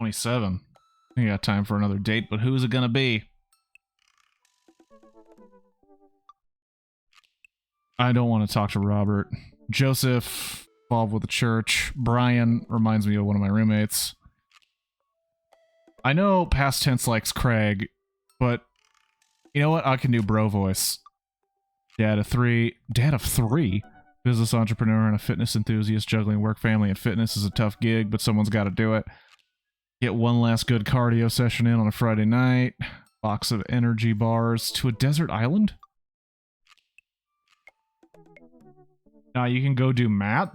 $27. I think I got time for another date, but who's it gonna be? I don't want to talk to Robert. Joseph, involved with the church. Brian reminds me of one of my roommates. I know past tense likes Craig, but you know what? I can do bro voice. Dad of three. Business entrepreneur and a fitness enthusiast. Juggling work, family, and fitness is a tough gig, but someone's got to do it. Get one last good cardio session in on a Friday night. Box of energy bars to a desert island? Now you can go do Matt.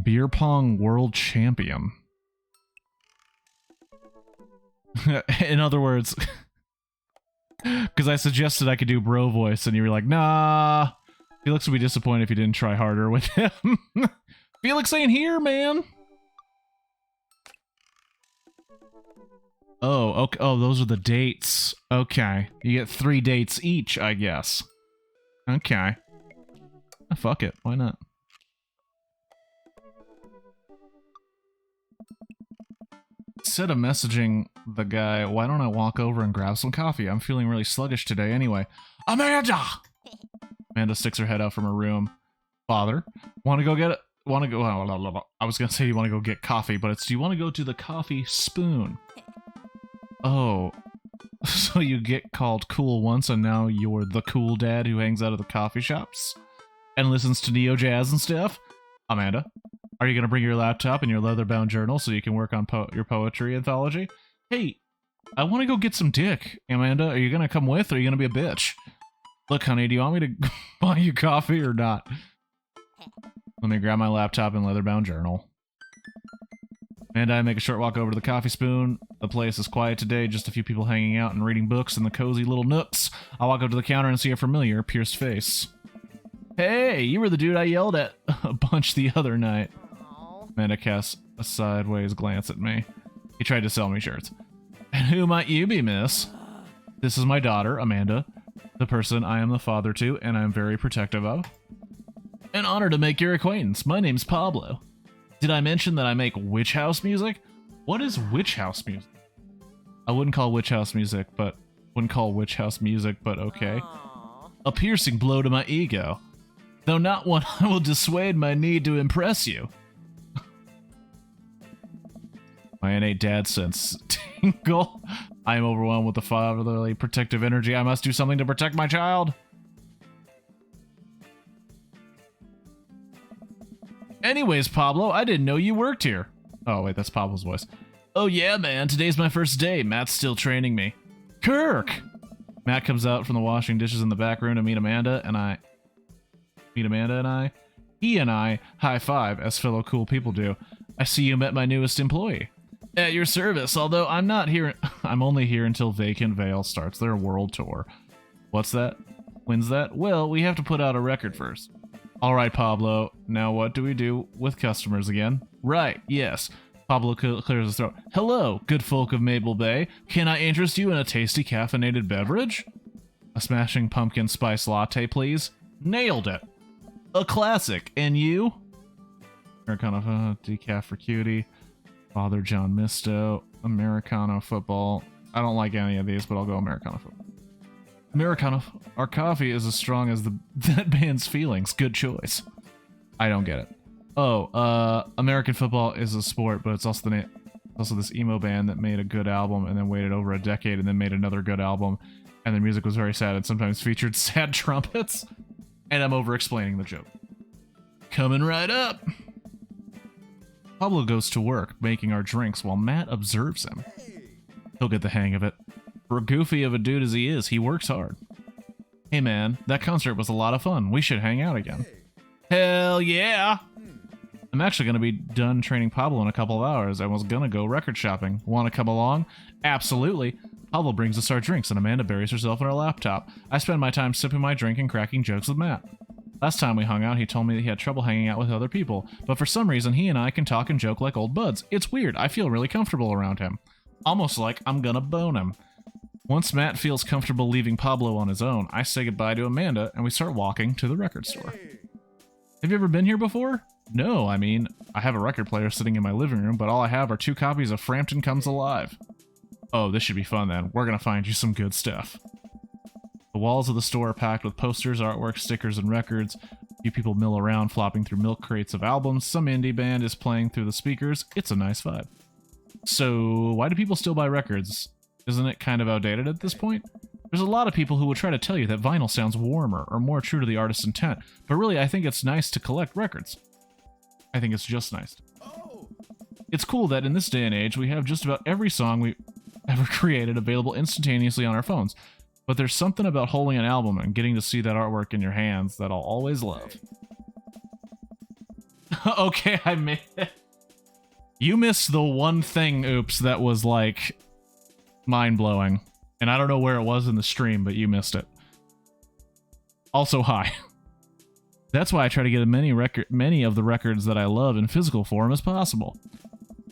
Beer pong world champion. In other words, because I suggested I could do bro voice and you were like, nah. Felix would be disappointed if you didn't try harder with him. Felix ain't here, man. Oh, okay. Oh, those are the dates. Okay. You get 3 dates each, I guess. Okay. Fuck it. Why not? Instead of messaging the guy, why don't I walk over and grab some coffee? I'm feeling really sluggish today anyway. Amanda! Amanda sticks her head out from her room. Father, want to go get it? Want to go? I was gonna say you want to go get coffee, but it's do you want to go to the coffee spoon? Oh, so you get called cool once, and now you're the cool dad who hangs out at the coffee shops and listens to neo jazz and stuff. Amanda, are you gonna bring your laptop and your leather-bound journal so you can work on your poetry anthology? Hey, I want to go get some dick. Amanda, are you gonna come with, or are you gonna be a bitch? Look, honey, do you want me to buy you coffee or not? Let me grab my laptop and leather-bound journal. And I make a short walk over to the coffee spoon. The place is quiet today, just a few people hanging out and reading books in the cozy little nooks. I walk up to the counter and see a familiar, pierced face. Hey, you were the dude I yelled at a bunch the other night. Amanda casts a sideways glance at me. He tried to sell me shirts. And who might you be, miss? This is my daughter, Amanda, the person I am the father to and I'm very protective of. An honor to make your acquaintance. My name's Pablo. Did I mention that I make witch house music? What is witch house music? I wouldn't call witch house music, but okay. A piercing blow to my ego. Though not one I will dissuade my need to impress you. My innate dad sense tingle. I am overwhelmed with the fatherly protective energy. I must do something to protect my child. Anyways, Pablo, I didn't know you worked here. Oh, wait, that's Pablo's voice. Oh yeah, man, today's my first day. Matt's still training me. Kirk! Matt comes out from the washing dishes in the back room to meet Amanda and I. He and I high five, as fellow cool people do. I see you met my newest employee. At your service, although I'm not here. I'm only here until Vacant Veil starts their world tour. What's that? When's that? Well, we have to put out a record first. Alright, Pablo. Now what do we do with customers again? Right, yes. Pablo clears his throat. Hello, good folk of Maple Bay. Can I interest you in a tasty caffeinated beverage? A smashing pumpkin spice latte, please. Nailed it. A classic. And you? Americano decaf for cutie. Father John Misto. Americano football. I don't like any of these, but I'll go Americano football. Americano. Our coffee is as strong as that band's feelings. Good choice. I don't get it. Oh, American football is a sport, but it's also this emo band that made a good album and then waited over a decade and then made another good album, and their music was very sad and sometimes featured sad trumpets. And I'm over explaining the joke. Coming right up. Pablo goes to work, making our drinks while Matt observes him. He'll get the hang of it. For goofy of a dude as he is, he works hard. Hey man, that concert was a lot of fun. We should hang out again. Hell yeah! I'm actually going to be done training Pablo in a couple of hours. I was going to go record shopping. Want to come along? Absolutely. Pablo brings us our drinks and Amanda buries herself in her laptop. I spend my time sipping my drink and cracking jokes with Matt. Last time we hung out, he told me that he had trouble hanging out with other people, but for some reason he and I can talk and joke like old buds. It's weird. I feel really comfortable around him. Almost like I'm gonna bone him. Once Matt feels comfortable leaving Pablo on his own, I say goodbye to Amanda and we start walking to the record store. Have you ever been here before? No, I mean, I have a record player sitting in my living room, but all I have are 2 copies of Frampton Comes Alive. Oh, this should be fun then. We're gonna find you some good stuff. The walls of the store are packed with posters, artwork, stickers, and records. A few people mill around, flopping through milk crates of albums. Some indie band is playing through the speakers. It's a nice vibe. So, why do people still buy records? Isn't it kind of outdated at this point? There's a lot of people who will try to tell you that vinyl sounds warmer or more true to the artist's intent, but really I think it's nice to collect records. I think it's just nice. It's cool that in this day and age we have just about every song we ever created available instantaneously on our phones. But there's something about holding an album and getting to see that artwork in your hands that I'll always love. Okay, I made it. You missed the one thing, oops, that was like mind-blowing. And I don't know where it was in the stream, but you missed it. Also, hi. That's why I try to get many of the records that I love in physical form as possible.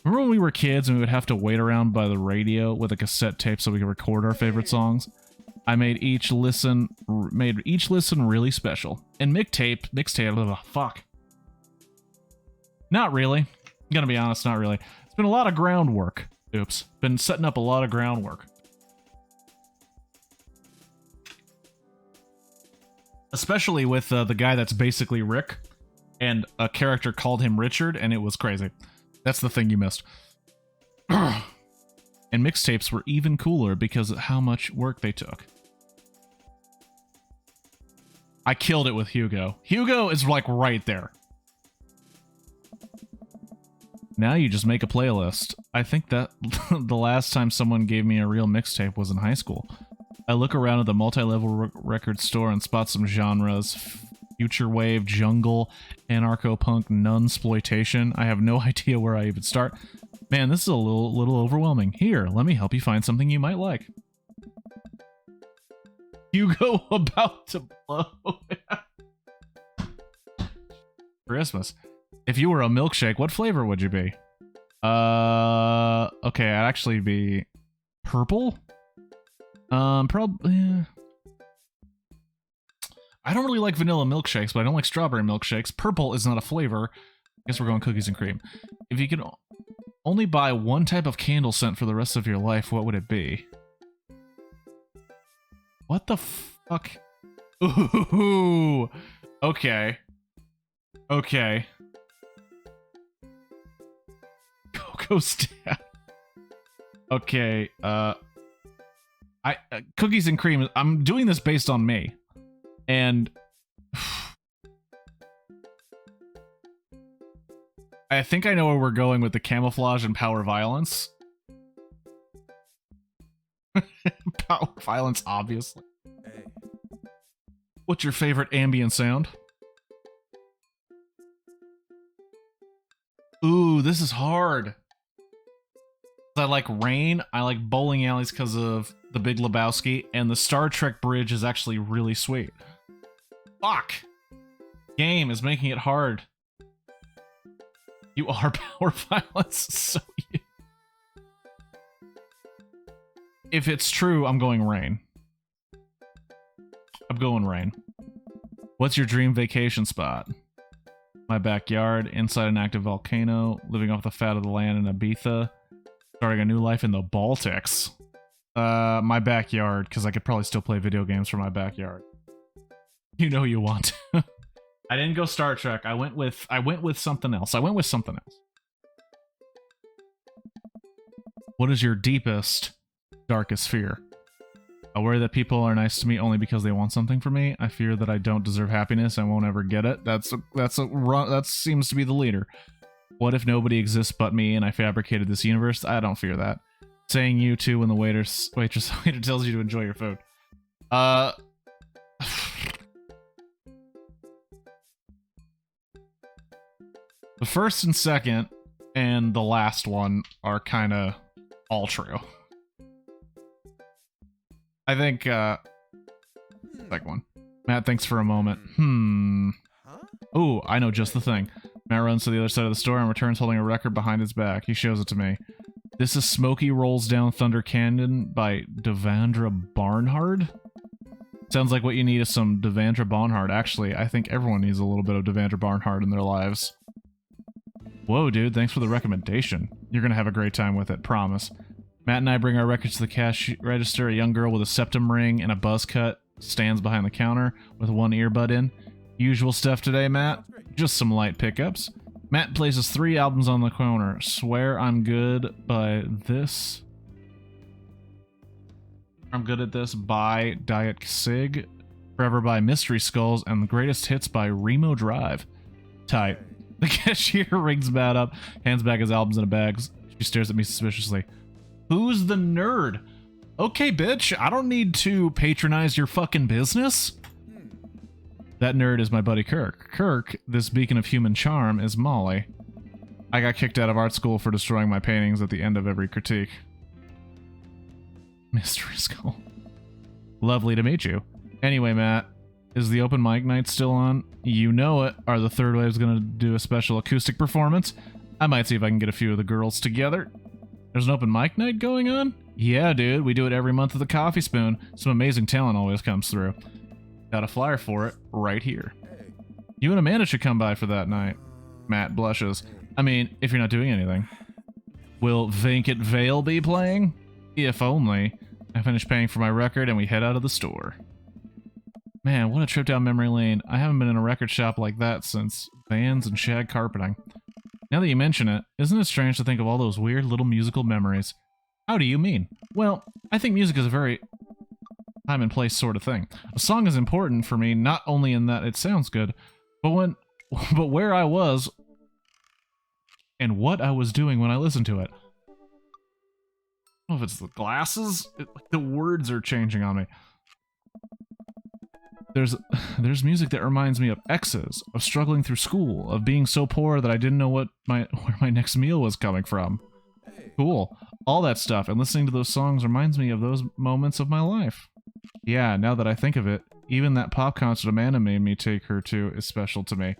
Remember when we were kids and we would have to wait around by the radio with a cassette tape so we could record our favorite songs? I made each listen really special. And mixtape, fuck. Not really. I'm gonna be honest, not really. It's been a lot of groundwork. Oops. Been setting up a lot of groundwork. Especially with the guy that's basically Rick, and a character called him Richard, and it was crazy. That's the thing you missed. And mixtapes were even cooler because of how much work they took. I killed it with Hugo. Hugo is like right there. Now you just make a playlist. I think that the last time someone gave me a real mixtape was in high school. I look around at the multi-level record store and spot some genres. Future wave, jungle, anarcho-punk, nunsploitation. I have no idea where I even start. Man, this is a little overwhelming. Here, let me help you find something you might like. Hugo about to blow. Christmas. If you were a milkshake, what flavor would you be? Okay, I'd actually be purple? Probably. I don't really like vanilla milkshakes, but I don't like strawberry milkshakes. Purple is not a flavor. I guess we're going cookies and cream. If you could only buy one type of candle scent for the rest of your life, what would it be? What the fuck? Ooh. Okay. Okay. Cocoa Stab. Okay, cookies and cream, I'm doing this based on me. And I think I know where we're going with the camouflage and power violence. Power violence, obviously.
Hey.
What's your favorite ambient sound? Ooh, this is hard. I like rain, I like bowling alleys because of The Big Lebowski, and the Star Trek bridge is actually really sweet. Fuck! Game is making it hard. You are power violence, so you... If it's true, I'm going rain. I'm going rain. What's your dream vacation spot? My backyard, inside an active volcano, living off the fat of the land in Ibiza, starting a new life in the Baltics. My backyard, because I could probably still play video games from my backyard. You know you want to. I didn't go Star Trek. I went with something else. What is your deepest, darkest fear? I worry that people are nice to me only because they want something from me. I fear that I don't deserve happiness and won't ever get it. That seems to be the leader. What if nobody exists but me and I fabricated this universe? I don't fear that. Saying you too when the waiter tells you to enjoy your food. The first and second and the last one are kind of all true. I think, second one. Matt thinks for a moment. Ooh, I know just the thing. Matt runs to the other side of the store and returns holding a record behind his back. He shows it to me. This is Smokey Rolls Down Thunder Canyon by Devendra Barnhart. Sounds like what you need is some Devendra Barnhart. Actually, I think everyone needs a little bit of Devendra Barnhart in their lives. Whoa, dude, thanks for the recommendation. You're gonna have a great time with it, promise. Matt and I bring our records to the cash register. A young girl with a septum ring and a buzz cut stands behind the counter with one earbud in. Usual stuff today, Matt. Just some light pickups. Matt places 3 albums on the counter. Swear I'm good by this. I'm good at this by Diet Sig. Forever by Mystery Skulls. And the greatest hits by Remo Drive. Tight. The cashier rings Matt up, hands back his albums in a bag. She stares at me suspiciously. Who's the nerd? Okay, bitch, I don't need to patronize your fucking business. That nerd is my buddy Kirk. Kirk, this beacon of human charm, is Molly. I got kicked out of art school for destroying my paintings at the end of every critique. Mystery Skull. Lovely to meet you. Anyway, Matt, is the open mic night still on? You know it. Are the Third Waves gonna do a special acoustic performance? I might see if I can get a few of the girls together. There's an open mic night going on? Yeah, dude, we do it every month at the Coffee Spoon. Some amazing talent always comes through. Got a flyer for it right here. You and Amanda should come by for that night. Matt blushes. I mean, if you're not doing anything. Will Vacant Veil be playing? If only. I finish paying for my record and we head out of the store. Man, what a trip down memory lane. I haven't been in a record shop like that since Vans and shag carpeting. Now that you mention it, isn't it strange to think of all those weird little musical memories? How do you mean? Well, I think music is a very time and place sort of thing. A song is important for me not only in that it sounds good, but where I was and what I was doing when I listened to it. I don't know if it's the glasses. The words are changing on me. There's music that reminds me of exes, of struggling through school, of being so poor that I didn't know where my next meal was coming from. Cool. All that stuff, and listening to those songs reminds me of those moments of my life. Yeah, now that I think of it, even that pop concert Amanda made me take her to is special to me.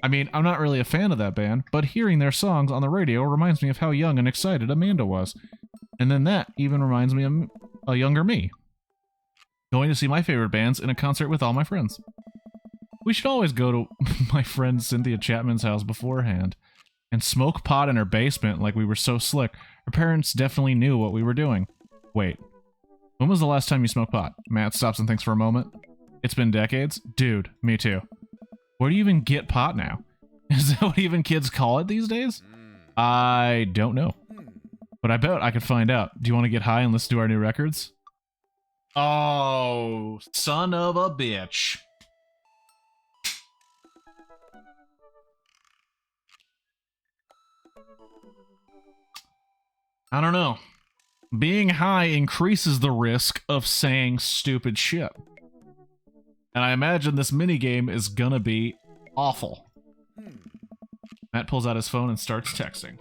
I mean, I'm not really a fan of that band, but hearing their songs on the radio reminds me of how young and excited Amanda was. And then that even reminds me of a younger me. Going to see my favorite bands in a concert with all my friends. We should always go to my friend Cynthia Chapman's house beforehand and smoke pot in her basement like we were so slick. Her parents definitely knew what we were doing. Wait, when was the last time you smoked pot? Matt stops and thinks for a moment. It's been decades? Dude, me too. Where do you even get pot now? Is that what even kids call it these days? I don't know. But I bet I could find out. Do you want to get high and listen to our new records? Oh, son of a bitch. I don't know. Being high increases the risk of saying stupid shit. And I imagine this minigame is gonna be awful. Matt pulls out his phone and starts texting.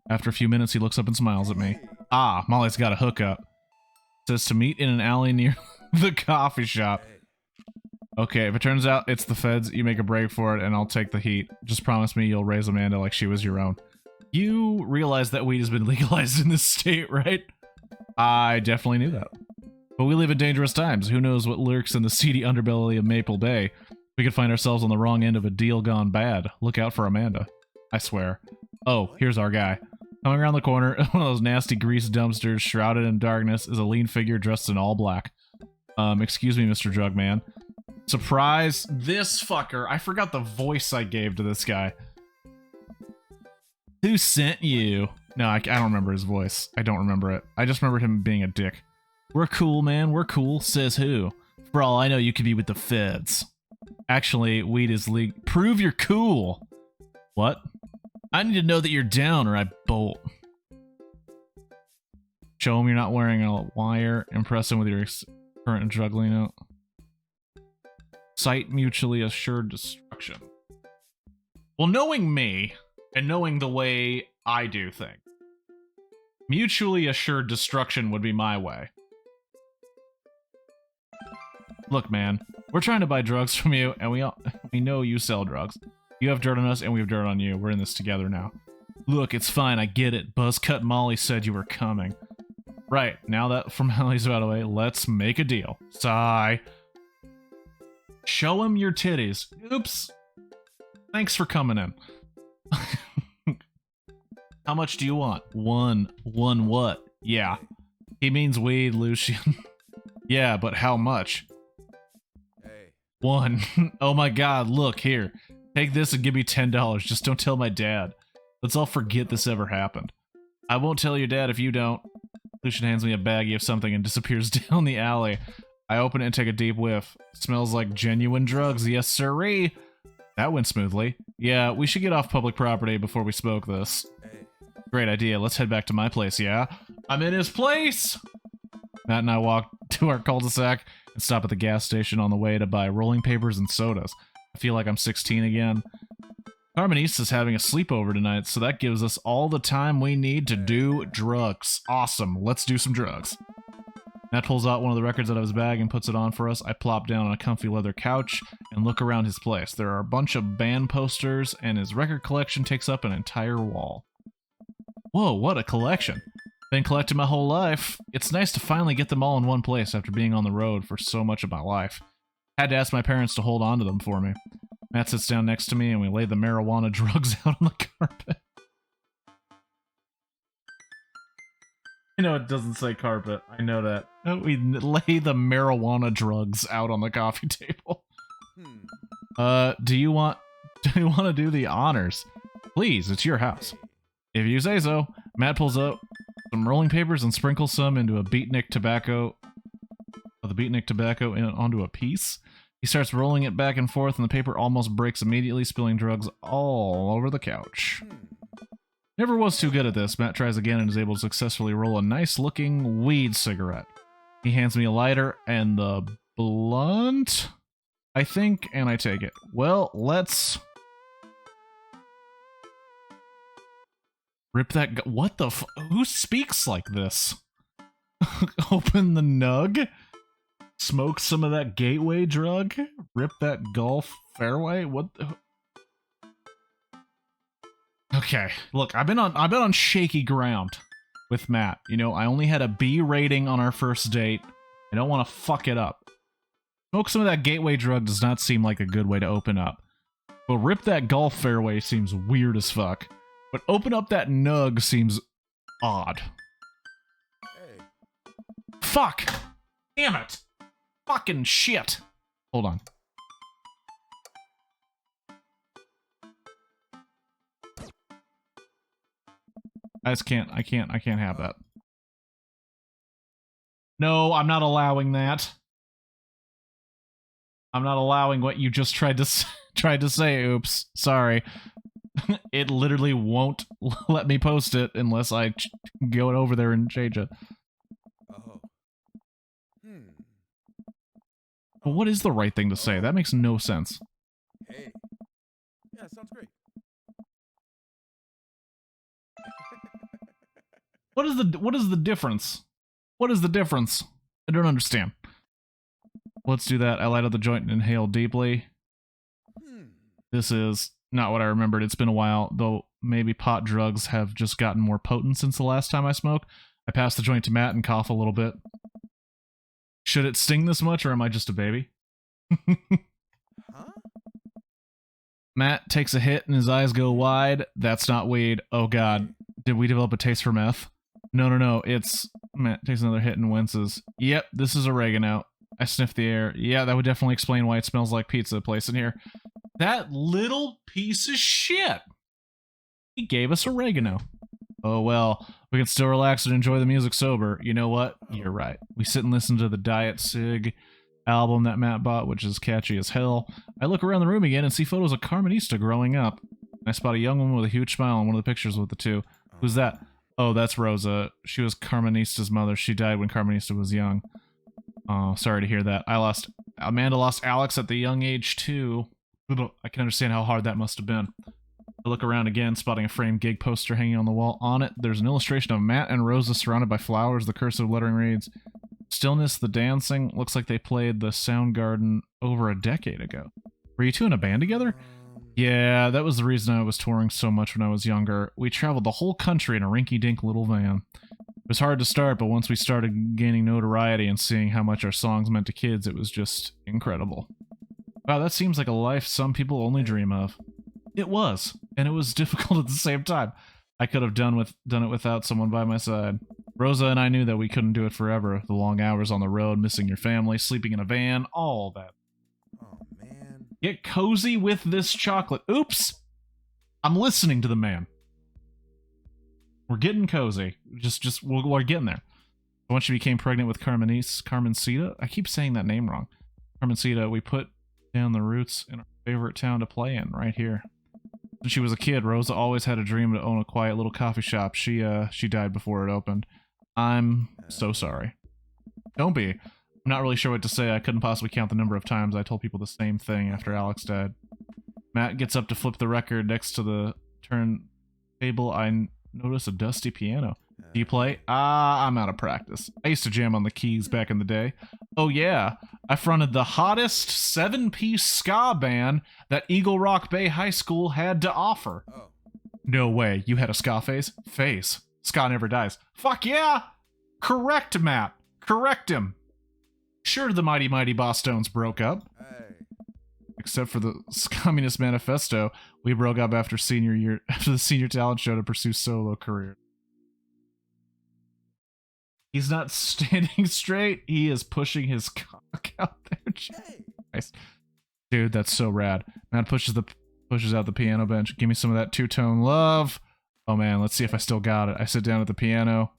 After a few minutes, he looks up and smiles at me. Ah, Molly's got a hookup. Says to meet in an alley near the coffee shop. Okay, if it turns out it's the feds, you make a break for it and I'll take the heat. Just promise me you'll raise Amanda like she was your own. You realize that weed has been legalized in this state, right? I definitely knew that. But we live in dangerous times. Who knows what lurks in the seedy underbelly of Maple Bay? We could find ourselves on the wrong end of a deal gone bad. Look out for Amanda. I swear. Oh, here's our guy. Coming around the corner, one of those nasty grease dumpsters shrouded in darkness is a lean figure dressed in all black. Excuse me, Mr. Jugman. Surprise, this fucker. I forgot the voice I gave to this guy. Who sent you? No, I don't remember his voice. I don't remember it. I just remembered him being a dick. We're cool, man. We're cool. Says who? For all I know, you could be with the feds. Actually, weed is legal. Prove you're cool. What? I need to know that you're down or I bolt. Show him you're not wearing a wire. Impress him with your current juggling note. Cite mutually assured destruction. Well, knowing me, and knowing the way I do things, mutually assured destruction would be my way. Look, man, we're trying to buy drugs from you, and we know you sell drugs. You have dirt on us, and we have dirt on you. We're in this together now. Look, it's fine, I get it. Buzzcut Molly said you were coming. Right, now that formality's out of the way, let's make a deal. Sigh. Show him your titties. Oops. Thanks for coming in. How much do you want? One. One what? Yeah. He means weed, Lucian. Yeah, but how much?
Hey.
One. Oh my god, look, here. Take this and give me $10. Just don't tell my dad. Let's all forget this ever happened. I won't tell your dad if you don't. Lucian hands me a baggie of something and disappears down the alley. I open it and take a deep whiff. Smells like genuine drugs, yes sirree. That went smoothly. Yeah, we should get off public property before we smoke this.
Hey.
Great idea, let's head back to my place, yeah? I'm in his place! Matt and I walk to our cul-de-sac and stop at the gas station on the way to buy rolling papers and sodas. I feel like I'm 16 again. Carmenista's having a sleepover tonight, so that gives us all the time we need to do drugs. Awesome, let's do some drugs. Matt pulls out one of the records out of his bag and puts it on for us. I plop down on a comfy leather couch and look around his place. There are a bunch of band posters, and his record collection takes up an entire wall. Whoa, what a collection. Been collecting my whole life. It's nice to finally get them all in one place after being on the road for so much of my life. Had to ask my parents to hold on to them for me. Matt sits down next to me and we lay the marijuana drugs out on the carpet. I know it doesn't say carpet. I know that. We lay the marijuana drugs out on the coffee table. Do you want to do the honors? Please, it's your house. If you say so. Matt pulls up some rolling papers and sprinkles some into a beatnik tobacco. The beatnik tobacco onto a piece. He starts rolling it back and forth, and the paper almost breaks immediately, spilling drugs all over the couch. Never was too good at this. Matt tries again and is able to successfully roll a nice-looking weed cigarette. He hands me a lighter and the blunt, I think, and I take it. Well, let's rip that. What the? Who speaks like this? Open the nug. Smoke some of that gateway drug. Rip that golf fairway. What? The... Okay, look, I've been on shaky ground with Matt. You know, I only had a B rating on our first date. I don't want to fuck it up. Smoke some of that gateway drug does not seem like a good way to open up. But rip that golf fairway seems weird as fuck. But open up that nug seems odd.
Hey.
Fuck! Damn it! Fucking shit! Hold on. I can't have that. No, I'm not allowing that. I'm not allowing what you just tried to say. Oops, sorry. It literally won't let me post it unless I go over there and change it.
Oh.
But what is the right thing to say? That makes no sense.
Hey. Yeah, sounds great.
What is the difference? What is the difference? I don't understand. Let's do that. I light up the joint and inhale deeply. This is not what I remembered. It's been a while, though maybe pot drugs have just gotten more potent since the last time I smoked. I pass the joint to Matt and cough a little bit. Should it sting this much, or am I just a baby?
Huh?
Matt takes a hit and his eyes go wide. That's not weed. Oh god. Did we develop a taste for meth? No. It's... Matt takes another hit and winces. Yep, this is oregano. I sniff the air. Yeah, that would definitely explain why it smells like pizza place in here. That little piece of shit! He gave us oregano. Oh well, we can still relax and enjoy the music sober. You know what? You're right. We sit and listen to the Diet Sig album that Matt bought, which is catchy as hell. I look around the room again and see photos of Carmenista growing up. I spot a young woman with a huge smile on one of the pictures with the two. Who's that? Oh, that's Rosa. She was Carmenista's mother. She died when Carmenista was young. Oh, sorry to hear that. Amanda lost Alex at the young age, too. I can understand how hard that must have been. I look around again, spotting a framed gig poster hanging on the wall. On it, there's an illustration of Matt and Rosa surrounded by flowers. The cursive lettering reads, "Stillness, the dancing." Looks like they played the Soundgarden over a decade ago. Were you two in a band together? Yeah, that was the reason I was touring so much when I was younger. We traveled the whole country in a rinky-dink little van. It was hard to start, but once we started gaining notoriety and seeing how much our songs meant to kids, it was just incredible. Wow, that seems like a life some people only dream of. It was, and it was difficult at the same time. I could have done it without someone by my side. Rosa and I knew that we couldn't do it forever. The long hours on the road, missing your family, sleeping in a van, all that.
Oh, man.
Get cozy with this chocolate. Oops! I'm listening to the man. We're getting cozy. We're getting there. Once she became pregnant with Carmencita, I keep saying that name wrong. Carmencita, we put down the roots in our favorite town to play in, right here. When she was a kid, Rosa always had a dream to own a quiet little coffee shop. She died before it opened. I'm so sorry. Don't be. I'm not really sure what to say. I couldn't possibly count the number of times I told people the same thing after Alex died. Matt gets up to flip the record next to the turntable. I notice a dusty piano. Do you play? I'm out of practice. I used to jam on the keys back in the day. Oh yeah, I fronted the hottest 7-piece ska band that Eagle Rock Bay High School had to offer.
Oh.
No way, you had a ska phase? Phase. Ska never dies. Fuck yeah! Correct, Matt. Correct him. Sure, the Mighty Mighty Bosstones broke up.
Hey.
Except for the Communist Manifesto, we broke up after the senior talent show to pursue solo career. He's not standing straight. He is pushing his cock out there. Christ. Dude, that's so rad. Matt pushes out the piano bench. Give me some of that two-tone love. Oh man, let's see if I still got it. I sit down at the piano.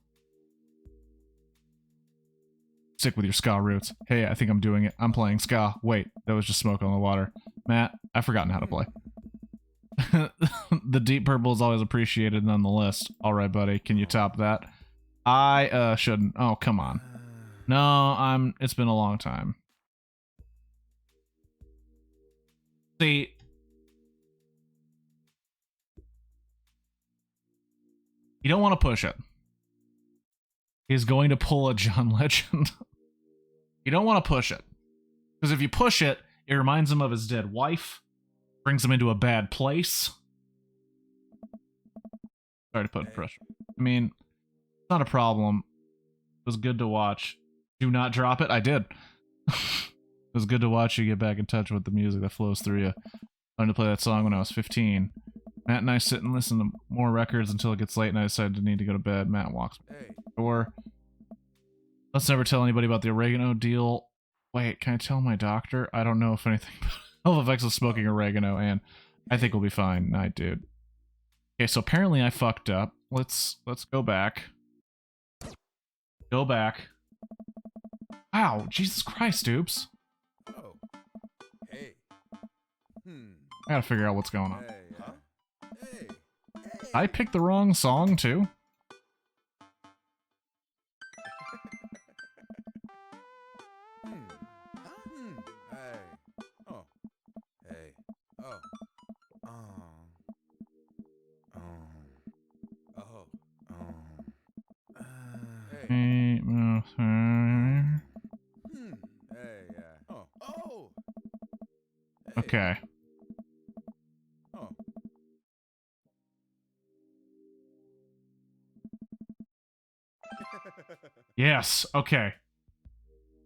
Stick with your ska roots. Hey, I think I'm doing it. I'm playing ska. Wait, that was just smoke on the water. Matt, I've forgotten how to play. The Deep Purple is always appreciated nonetheless. Alright, buddy. Can you top that? I shouldn't. Oh, come on. No, it's been a long time. See, you don't want to push it. He's going to pull a John Legend. You don't want to push it. Because if you push it, it reminds him of his dead wife. Brings him into a bad place. Sorry to put pressure. I mean, it's not a problem. It was good to watch. Do not drop it. I did. It was good to watch you get back in touch with the music that flows through you. I learned to play that song when I was 15. Matt and I sit and listen to more records until it gets late and I decide to need to go to bed. Matt walks me to the door. Let's never tell anybody about the oregano deal. Wait, can I tell my doctor? I don't know if anything but health effects of smoking oregano, and I think we'll be fine. Night, dude. Okay, so apparently I fucked up. Let's go back. Go back. Wow, Jesus Christ, oops.
Oh. Hey.
I gotta figure out what's going on.
Hey. Huh? Hey. Hey.
I picked the wrong song, too?
Hey. Oh. Hey. Oh. Hey.
Hey,
Hey. Yeah. Oh. Oh. Hey.
okay.
Oh.
Yes, okay.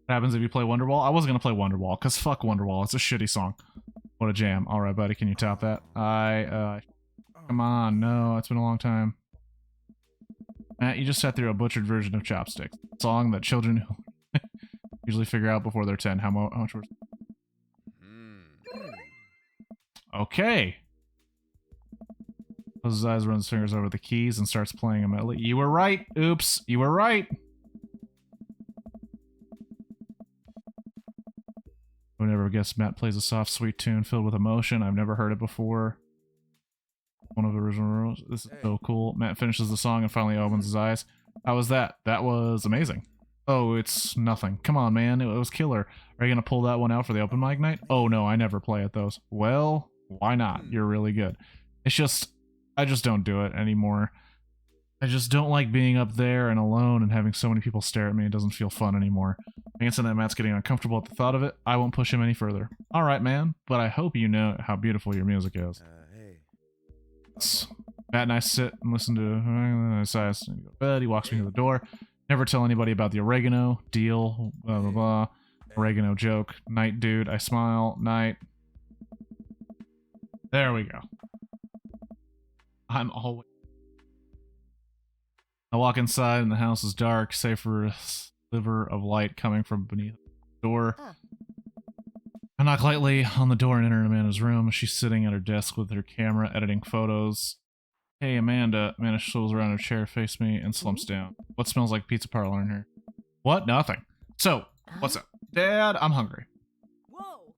What happens if you play Wonderwall? I wasn't gonna play Wonderwall, because fuck Wonderwall. It's a shitty song. What a jam. Alright, buddy, can you top that? Come on, no, it's been a long time. Matt, you just sat through a butchered version of Chopsticks. A song that children usually figure out before they're 10. How much worse? Okay. Closes his eyes, runs his fingers over the keys, and starts playing a melody. You were right! Oops, you were right! Whenever guess Matt plays a soft, sweet tune filled with emotion. I've never heard it before. One of the original rules. This is so cool. Matt finishes the song and finally opens his eyes. How was that? That was amazing. Oh, it's nothing. Come on, man. It was killer. Are you going to pull that one out for the open mic night? Oh, no, I never play at those. Well, why not? You're really good. It's just, I just don't do it anymore. I just don't like being up there and alone and having so many people stare at me. It doesn't feel fun anymore. I can sense that Matt's getting uncomfortable at the thought of it. I won't push him any further. All right, man, but I hope you know how beautiful your music is.
Hey.
Matt and I sit and listen to decides to go to bed. He walks me to the door. Never tell anybody about the oregano deal. Blah blah blah. Oregano joke. Night, dude. I smile. Night. There we go. I'm always. I walk inside and the house is dark, save for a sliver of light coming from beneath the door. I knock lightly on the door and enter Amanda's room. She's sitting at her desk with her camera, editing photos. Hey, Amanda. Amanda swivels around her chair, faces me, and slumps down. What smells like pizza parlor in here? What? Nothing. So, what's up? Dad, I'm hungry.
Whoa.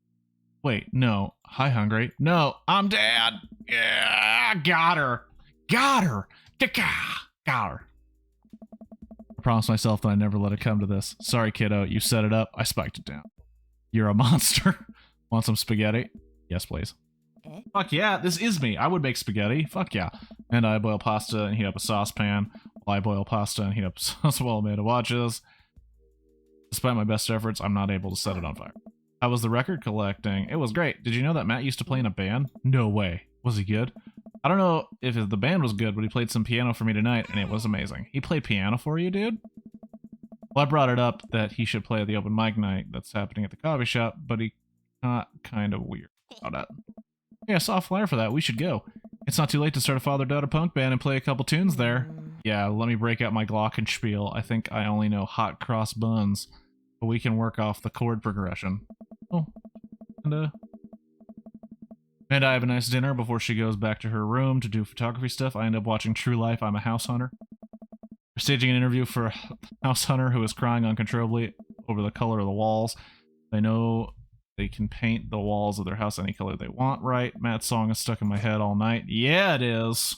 Wait, no. Hi, hungry. No, I'm Dad. Yeah, got her. Got her. Got her. I promised myself that I never let it come to this. Sorry, kiddo. You set it up. I spiked it down. You're a monster. Want some spaghetti? Yes, please. Fuck yeah, this is me. I would make spaghetti. Fuck yeah. And I boil pasta and heat up a saucepan. While I boil pasta and heat up sauce while Amanda watches. Despite my best efforts, I'm not able to set it on fire. How was the record collecting? It was great. Did you know that Matt used to play in a band? No way. Was he good? I don't know if the band was good, but he played some piano for me tonight, and it was amazing. He played piano for you, dude? Well, I brought it up that he should play at the open mic night that's happening at the coffee shop, but he got kind of weird about it. Yeah, I saw a flyer for that. We should go. It's not too late to start a father-daughter punk band and play a couple tunes there. Yeah, let me break out my glockenspiel. I think I only know hot cross buns, but we can work off the chord progression. Oh, and I have a nice dinner before she goes back to her room to do photography stuff. I end up watching True Life. I'm a House Hunter. We're staging an interview for a house hunter who is crying uncontrollably over the color of the walls. They know they can paint the walls of their house any color they want, right? Matt's song is stuck in my head all night. Yeah, it is.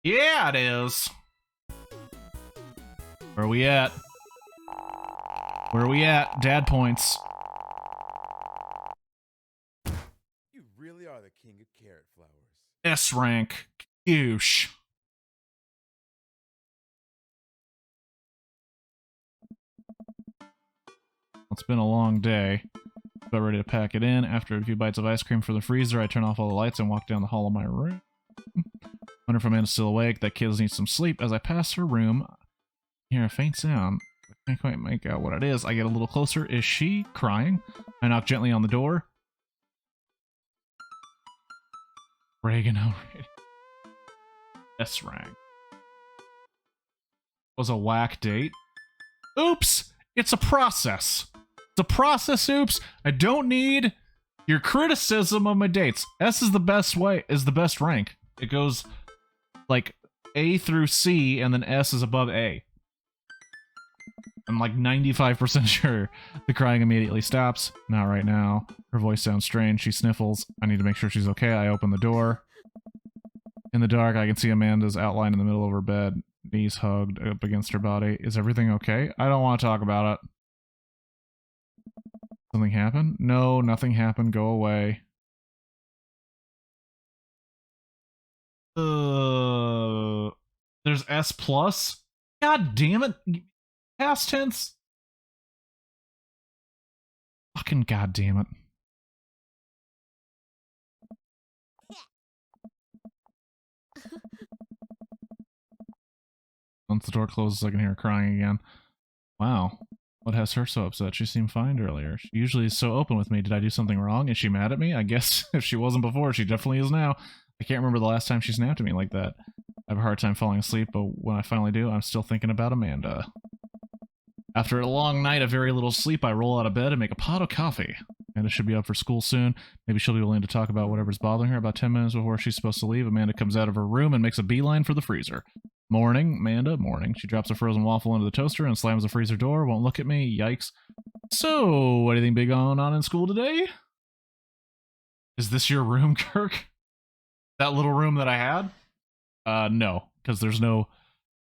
Yeah, it is. Where are we at? Where are we at? Dad points.
You really are the king of carrot flowers.
S rank. Goosh. It's been a long day. About ready to pack it in. After a few bites of ice cream from the freezer, I turn off all the lights and walk down the hall of my room. Wonder if Amanda's still awake. That kid needs some sleep. As I pass her room, I hear a faint sound. I can't quite make out what it is. I get a little closer. Is she crying? I knock gently on the door. Oregano. S rank. Was a whack date. Oops! It's a process. It's a process, oops. I don't need your criticism of my dates. S is the best way, is the best rank. It goes like A through C, and then S is above A. I'm like 95% sure. The crying immediately stops. Not right now. Her voice sounds strange. She sniffles. I need to make sure she's okay. I open the door. In the dark, I can see Amanda's outline in the middle of her bed, knees hugged up against her body. Is everything okay? I don't want to talk about it. Something happened? No, nothing happened. Go away. There's S plus? God damn it. Past tense? Fucking god damn it. Once the door closes, I can hear her crying again. Wow. What has her so upset? She seemed fine earlier. She usually is so open with me. Did I do something wrong? Is she mad at me? I guess if she wasn't before, she definitely is now. I can't remember the last time she snapped at me like that. I have a hard time falling asleep, but when I finally do, I'm still thinking about Amanda. After a long night of very little sleep, I roll out of bed and make a pot of coffee. Amanda should be up for school soon. Maybe she'll be willing to talk about whatever's bothering her. About 10 minutes before she's supposed to leave, Amanda comes out of her room and makes a beeline for the freezer. Morning, Amanda, morning. She drops a frozen waffle into the toaster and slams the freezer door. Won't look at me. Yikes. So, anything big going on in school today? Is this your room, Kirk? That little room that I had? No, because there's no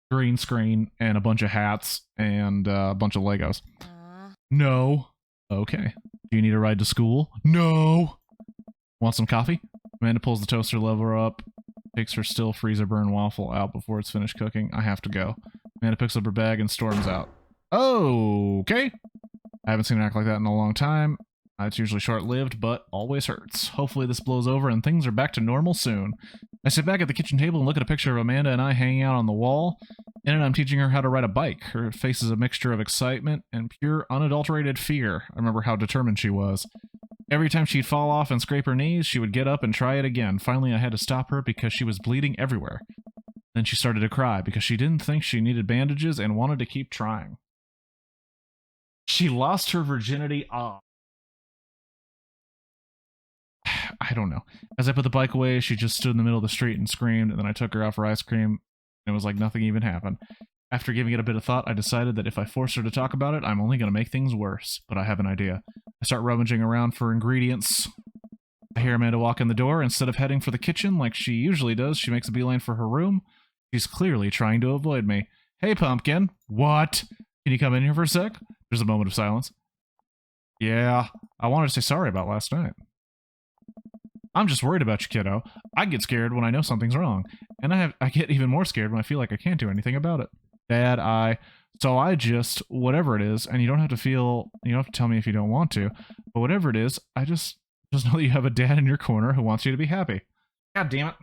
green screen and a bunch of hats and a bunch of Legos. No. Okay. Do you need a ride to school? No. Want some coffee? Amanda pulls the toaster lever up, takes her still freezer burn waffle out before it's finished cooking. I have to go. Amanda picks up her bag and storms out. Okay. I haven't seen her act like that in a long time. It's usually short-lived, but always hurts. Hopefully this blows over and things are back to normal soon. I sit back at the kitchen table and look at a picture of Amanda and I hanging out on the wall. In it, I'm teaching her how to ride a bike. Her face is a mixture of excitement and pure, unadulterated fear. I remember how determined she was. Every time she'd fall off and scrape her knees, she would get up and try it again. Finally, I had to stop her because she was bleeding everywhere. Then she started to cry because she didn't think she needed bandages and wanted to keep trying. She lost her virginity off. I don't know. As I put the bike away, she just stood in the middle of the street and screamed, and then I took her out for ice cream, and it was like nothing even happened. After giving it a bit of thought, I decided that if I force her to talk about it, I'm only going to make things worse. But I have an idea. I start rummaging around for ingredients. I hear Amanda walk in the door. Instead of heading for the kitchen like she usually does, she makes a beeline for her room. She's clearly trying to avoid me. Hey, Pumpkin. What? Can you come in here for a sec? There's a moment of silence. Yeah, I wanted to say sorry about last night. I'm just worried about you, kiddo. I get scared when I know something's wrong. And I get even more scared when I feel like I can't do anything about it. Dad, So I just, whatever it is, and you don't have to tell me if you don't want to, but whatever it is, I just know that you have a dad in your corner who wants you to be happy. God damn it.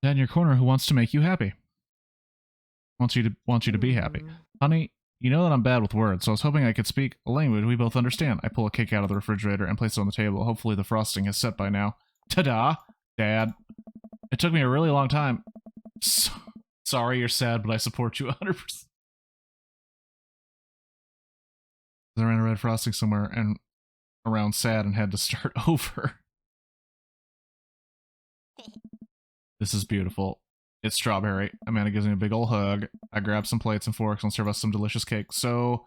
Dad in your corner who wants to make you happy. Wants you to be happy. Honey, you know that I'm bad with words, so I was hoping I could speak a language we both understand. I pull a cake out of the refrigerator and place it on the table. Hopefully the frosting has set by now. Ta-da! Dad. It took me a really long time. Sorry you're sad, but I support you 100%. I ran a red frosting somewhere and around sad and had to start over. This is beautiful. It's strawberry. Amanda gives me a big ol' hug. I grab some plates and forks and serve us some delicious cake. So,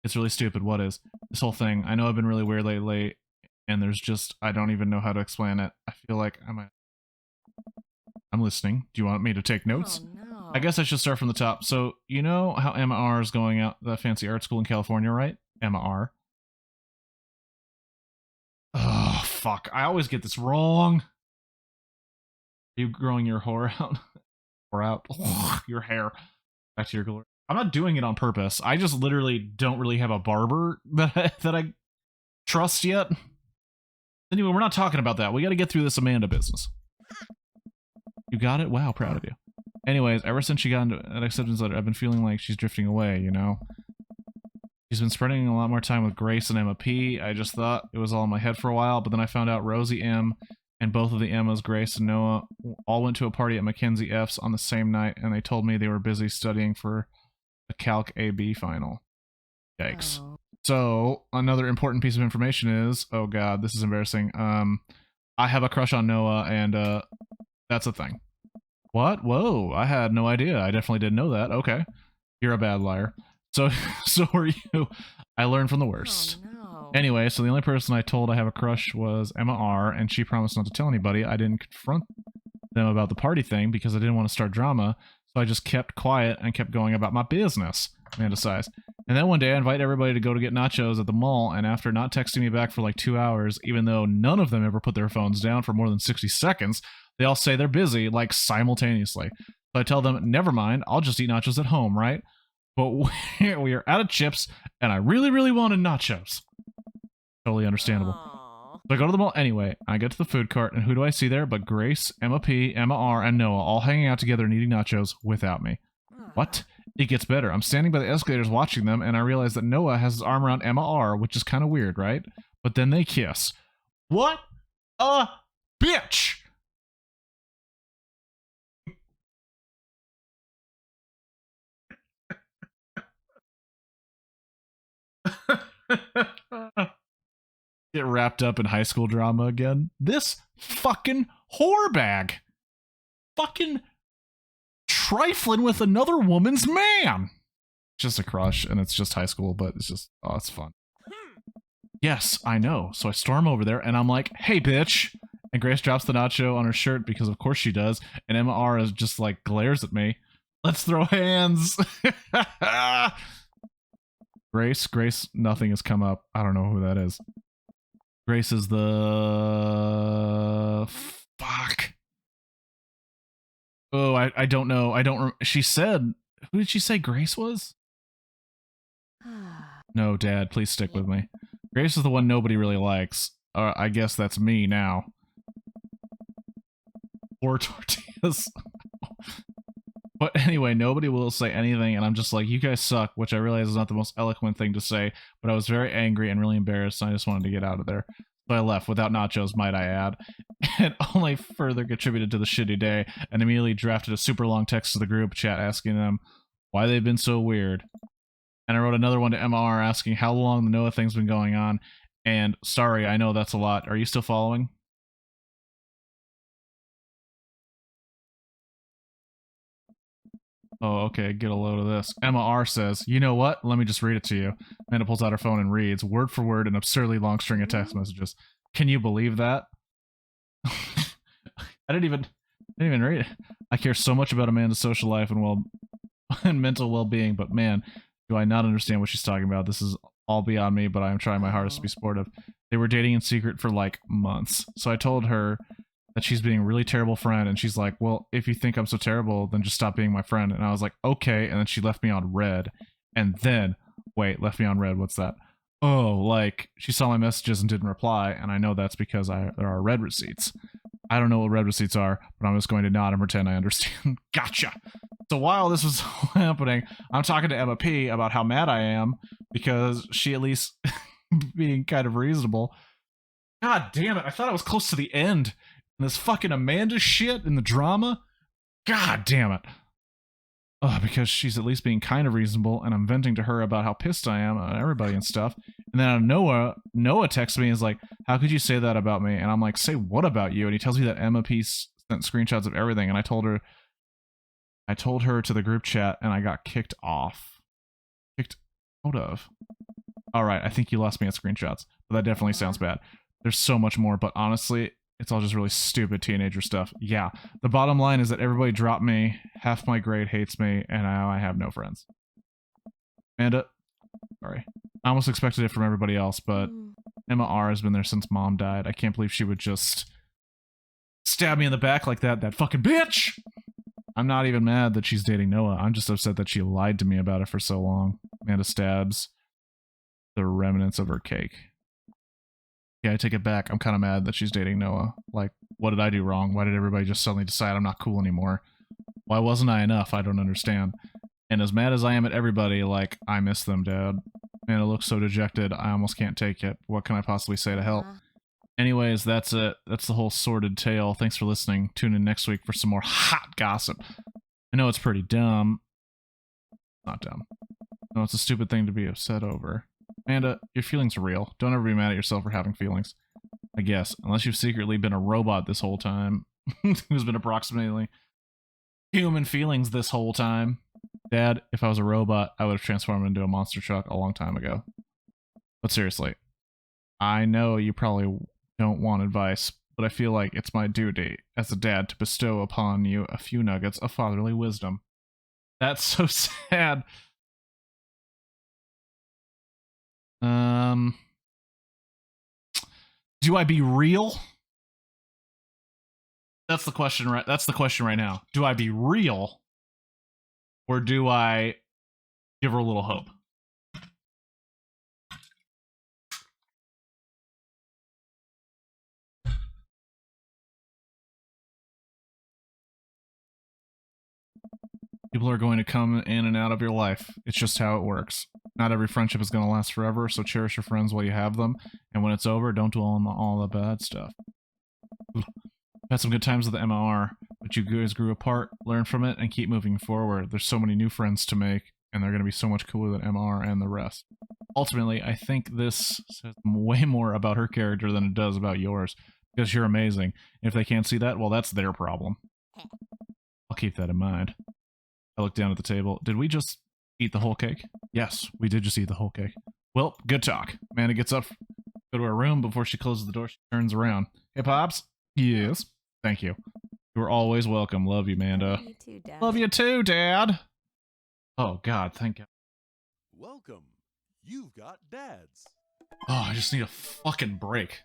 it's really stupid. What is? This whole thing. I know I've been really weird lately, and there's just, I don't even know how to explain it. I feel like I'm listening. Do you want me to take notes?
Oh, no.
I guess I should start from the top. So, you know how Emma R is going out the fancy art school in California, right? Emma R. Oh, fuck. I always get this wrong. Are you growing your hair out? Or out your hair back to your glory. I'm not doing it on purpose. I just literally don't really have a barber that I trust yet. Anyway, we're not talking about that. We got to get through this Amanda business. You got it? Wow, proud of you. Anyways, ever since she got into an acceptance letter, I've been feeling like she's drifting away, you know? She's been spending a lot more time with Grace and Emma P. I just thought it was all in my head for a while, but then I found out Rosie M. and both of the Emmas, Grace and Noah, all went to a party at Mackenzie F's on the same night, and they told me they were busy studying for the Calc AB final. Yikes.
Oh.
So, another important piece of information is, oh god, this is embarrassing. I have a crush on Noah, and that's a thing. What? Whoa, I had no idea. I definitely didn't know that. Okay. You're a bad liar. So are you. I learned from the worst.
Oh, no.
Anyway, so the only person I told I have a crush was Emma R, and she promised not to tell anybody. I didn't confront them about the party thing because I didn't want to start drama, so I just kept quiet and kept going about my business, Amanda sighs. And then one day I invite everybody to go to get nachos at the mall, and after not texting me back for like 2 hours, even though none of them ever put their phones down for more than 60 seconds, they all say they're busy, like simultaneously. So I tell them, never mind, I'll just eat nachos at home, right? But we are out of chips, and I really, really wanted nachos. Totally understandable.
Oh.
So I go to the mall anyway. I get to the food cart, and who do I see there but Grace, Emma P, Emma R, and Noah all hanging out together and eating nachos without me. What? It gets better. I'm standing by the escalators watching them, and I realize that Noah has his arm around Emma R, which is kind of weird, right? But then they kiss. What a bitch! Get wrapped up in high school drama again. This fucking whore bag. Fucking trifling with another woman's man. Just a crush, and it's just high school, but it's just, oh, it's fun. Yes, I know. So I storm over there, and I'm like, hey, bitch. And Grace drops the nacho on her shirt, because of course she does. And Emma R is just like, glares at me. Let's throw hands. Grace, nothing has come up. I don't know who that is. Grace is the... Fuck. Oh, I don't know. I don't... She said... Who did she say Grace was? No, Dad, please stick with me. Grace is the one nobody really likes. I guess that's me now. Or tortillas. But anyway, nobody will say anything, and I'm just like, you guys suck, which I realize is not the most eloquent thing to say, but I was very angry and really embarrassed, and I just wanted to get out of there. So I left, without nachos, might I add, and only further contributed to the shitty day, and immediately drafted a super long text to the group chat asking them why they've been so weird. And I wrote another one to MR asking how long the Noah thing's been going on, and sorry, I know that's a lot. Are you still following? Oh, okay, get a load of this. Emma R says, you know what? Let me just read it to you. Amanda pulls out her phone and reads, word for word, an absurdly long string of text messages. Can you believe that? I didn't even read it. I care so much about Amanda's social life and mental well-being, but man, do I not understand what she's talking about. This is all beyond me, but I am trying my hardest to be supportive. They were dating in secret for like months. So I told her that she's being a really terrible friend, and she's like, well, if you think I'm so terrible, then just stop being my friend. And I was like, okay, and then she left me on red. And then, wait, left me on red, what's that? Oh, like, she saw my messages and didn't reply, and I know that's because there are red receipts. I don't know what red receipts are, but I'm just going to nod and pretend I understand. Gotcha! So while this was happening, I'm talking to Emma P about how mad I am, because she at least being kind of reasonable. God damn it, I thought I was close to the end. This fucking Amanda shit in the drama? God damn it. Because she's at least being kind of reasonable, and I'm venting to her about how pissed I am at everybody and stuff. And then Noah texts me and is like, how could you say that about me? And I'm like, say what about you? And he tells me that Emma P sent screenshots of everything, and I told her to the group chat, and I got kicked off. Kicked out of. Alright, I think you lost me at screenshots, but that definitely sounds bad. There's so much more, but honestly, it's all just really stupid teenager stuff. Yeah, the bottom line is that everybody dropped me, half my grade hates me, and now I have no friends. Amanda, sorry. I almost expected it from everybody else, but Emma R has been there since Mom died. I can't believe she would just stab me in the back like that fucking bitch! I'm not even mad that she's dating Noah. I'm just upset that she lied to me about it for so long. Amanda stabs the remnants of her cake. Yeah, I take it back. I'm kind of mad that she's dating Noah. Like, what did I do wrong? Why did everybody just suddenly decide I'm not cool anymore? Why wasn't I enough? I don't understand. And as mad as I am at everybody, like, I miss them, Dad. Man, it looks so dejected, I almost can't take it. What can I possibly say to help? Anyways, that's it. That's the whole sordid tale. Thanks for listening. Tune in next week for some more hot gossip. I know it's pretty dumb. Not dumb. No, it's a stupid thing to be upset over. Amanda, your feelings are real. Don't ever be mad at yourself for having feelings. I guess. Unless you've secretly been a robot this whole time. Who's been approximately human feelings this whole time. Dad, if I was a robot, I would have transformed into a monster truck a long time ago. But seriously, I know you probably don't want advice, but I feel like it's my duty as a dad to bestow upon you a few nuggets of fatherly wisdom. That's so sad. Do I be real? That's the question, right? That's the question right now. Do I be real? Or do I give her a little hope? People are going to come in and out of your life. It's just how it works. Not every friendship is going to last forever, so cherish your friends while you have them. And when it's over, don't dwell on all the bad stuff. I've had some good times with the MR, but you guys grew apart, learn from it, and keep moving forward. There's so many new friends to make, and they're going to be so much cooler than MR and the rest. ultimately, I think this says way more about her character than it does about yours, because you're amazing. If they can't see that, well, that's their problem. I'll keep that in mind. I look down at the table. Did we just eat the whole cake? Yes, we did just eat the whole cake. Well, good talk. Amanda gets up, go to her room. Before she closes the door, she turns around. Hey, Pops? Yes. Thank you. You are always welcome. Love you, Amanda.
You too, Dad.
Love you too, Dad. Oh, God, thank God.
Welcome. You've got dads.
Oh, I just need a fucking break.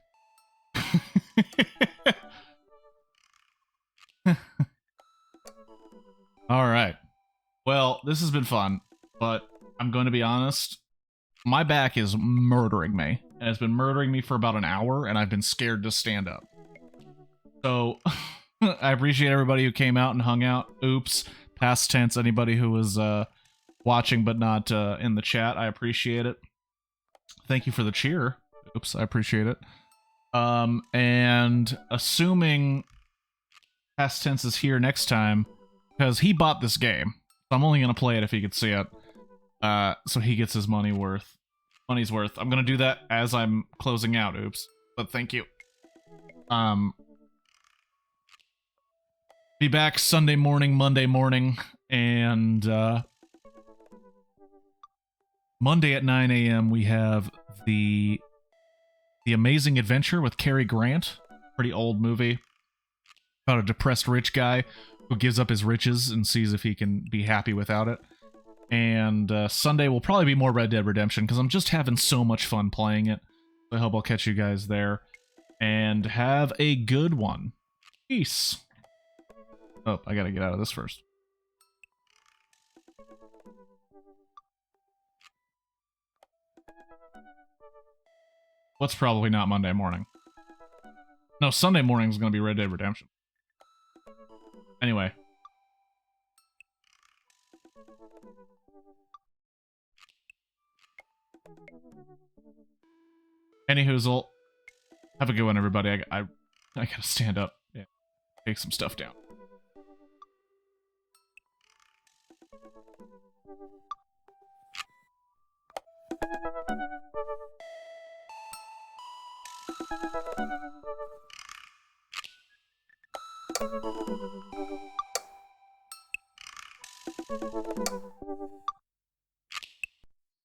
All right. Well, this has been fun, but I'm going to be honest. My back is murdering me, and it's been murdering me for about an hour, and I've been scared to stand up. So, I appreciate everybody who came out and hung out. Oops. Past tense, anybody who was watching but not in the chat, I appreciate it. Thank you for the cheer. Oops, I appreciate it. And assuming past tense is here next time, because he bought this game, so I'm only going to play it if he could see it. So he gets his money's worth. I'm going to do that as I'm closing out, oops. But thank you. Be back Sunday morning, Monday morning, and Monday at 9 a.m. we have the Amazing Adventure with Cary Grant. Pretty old movie about a depressed rich guy who gives up his riches and sees if he can be happy without it. And Sunday will probably be more Red Dead Redemption because I'm just having so much fun playing it. So I hope I'll catch you guys there. And have a good one. Peace. Oh, I gotta get out of this first. What's probably not Monday morning? No, Sunday morning is gonna be Red Dead Redemption. Anyway. Anyhoozle. Have a good one, everybody. I gotta stand up. Yeah. Take some stuff down.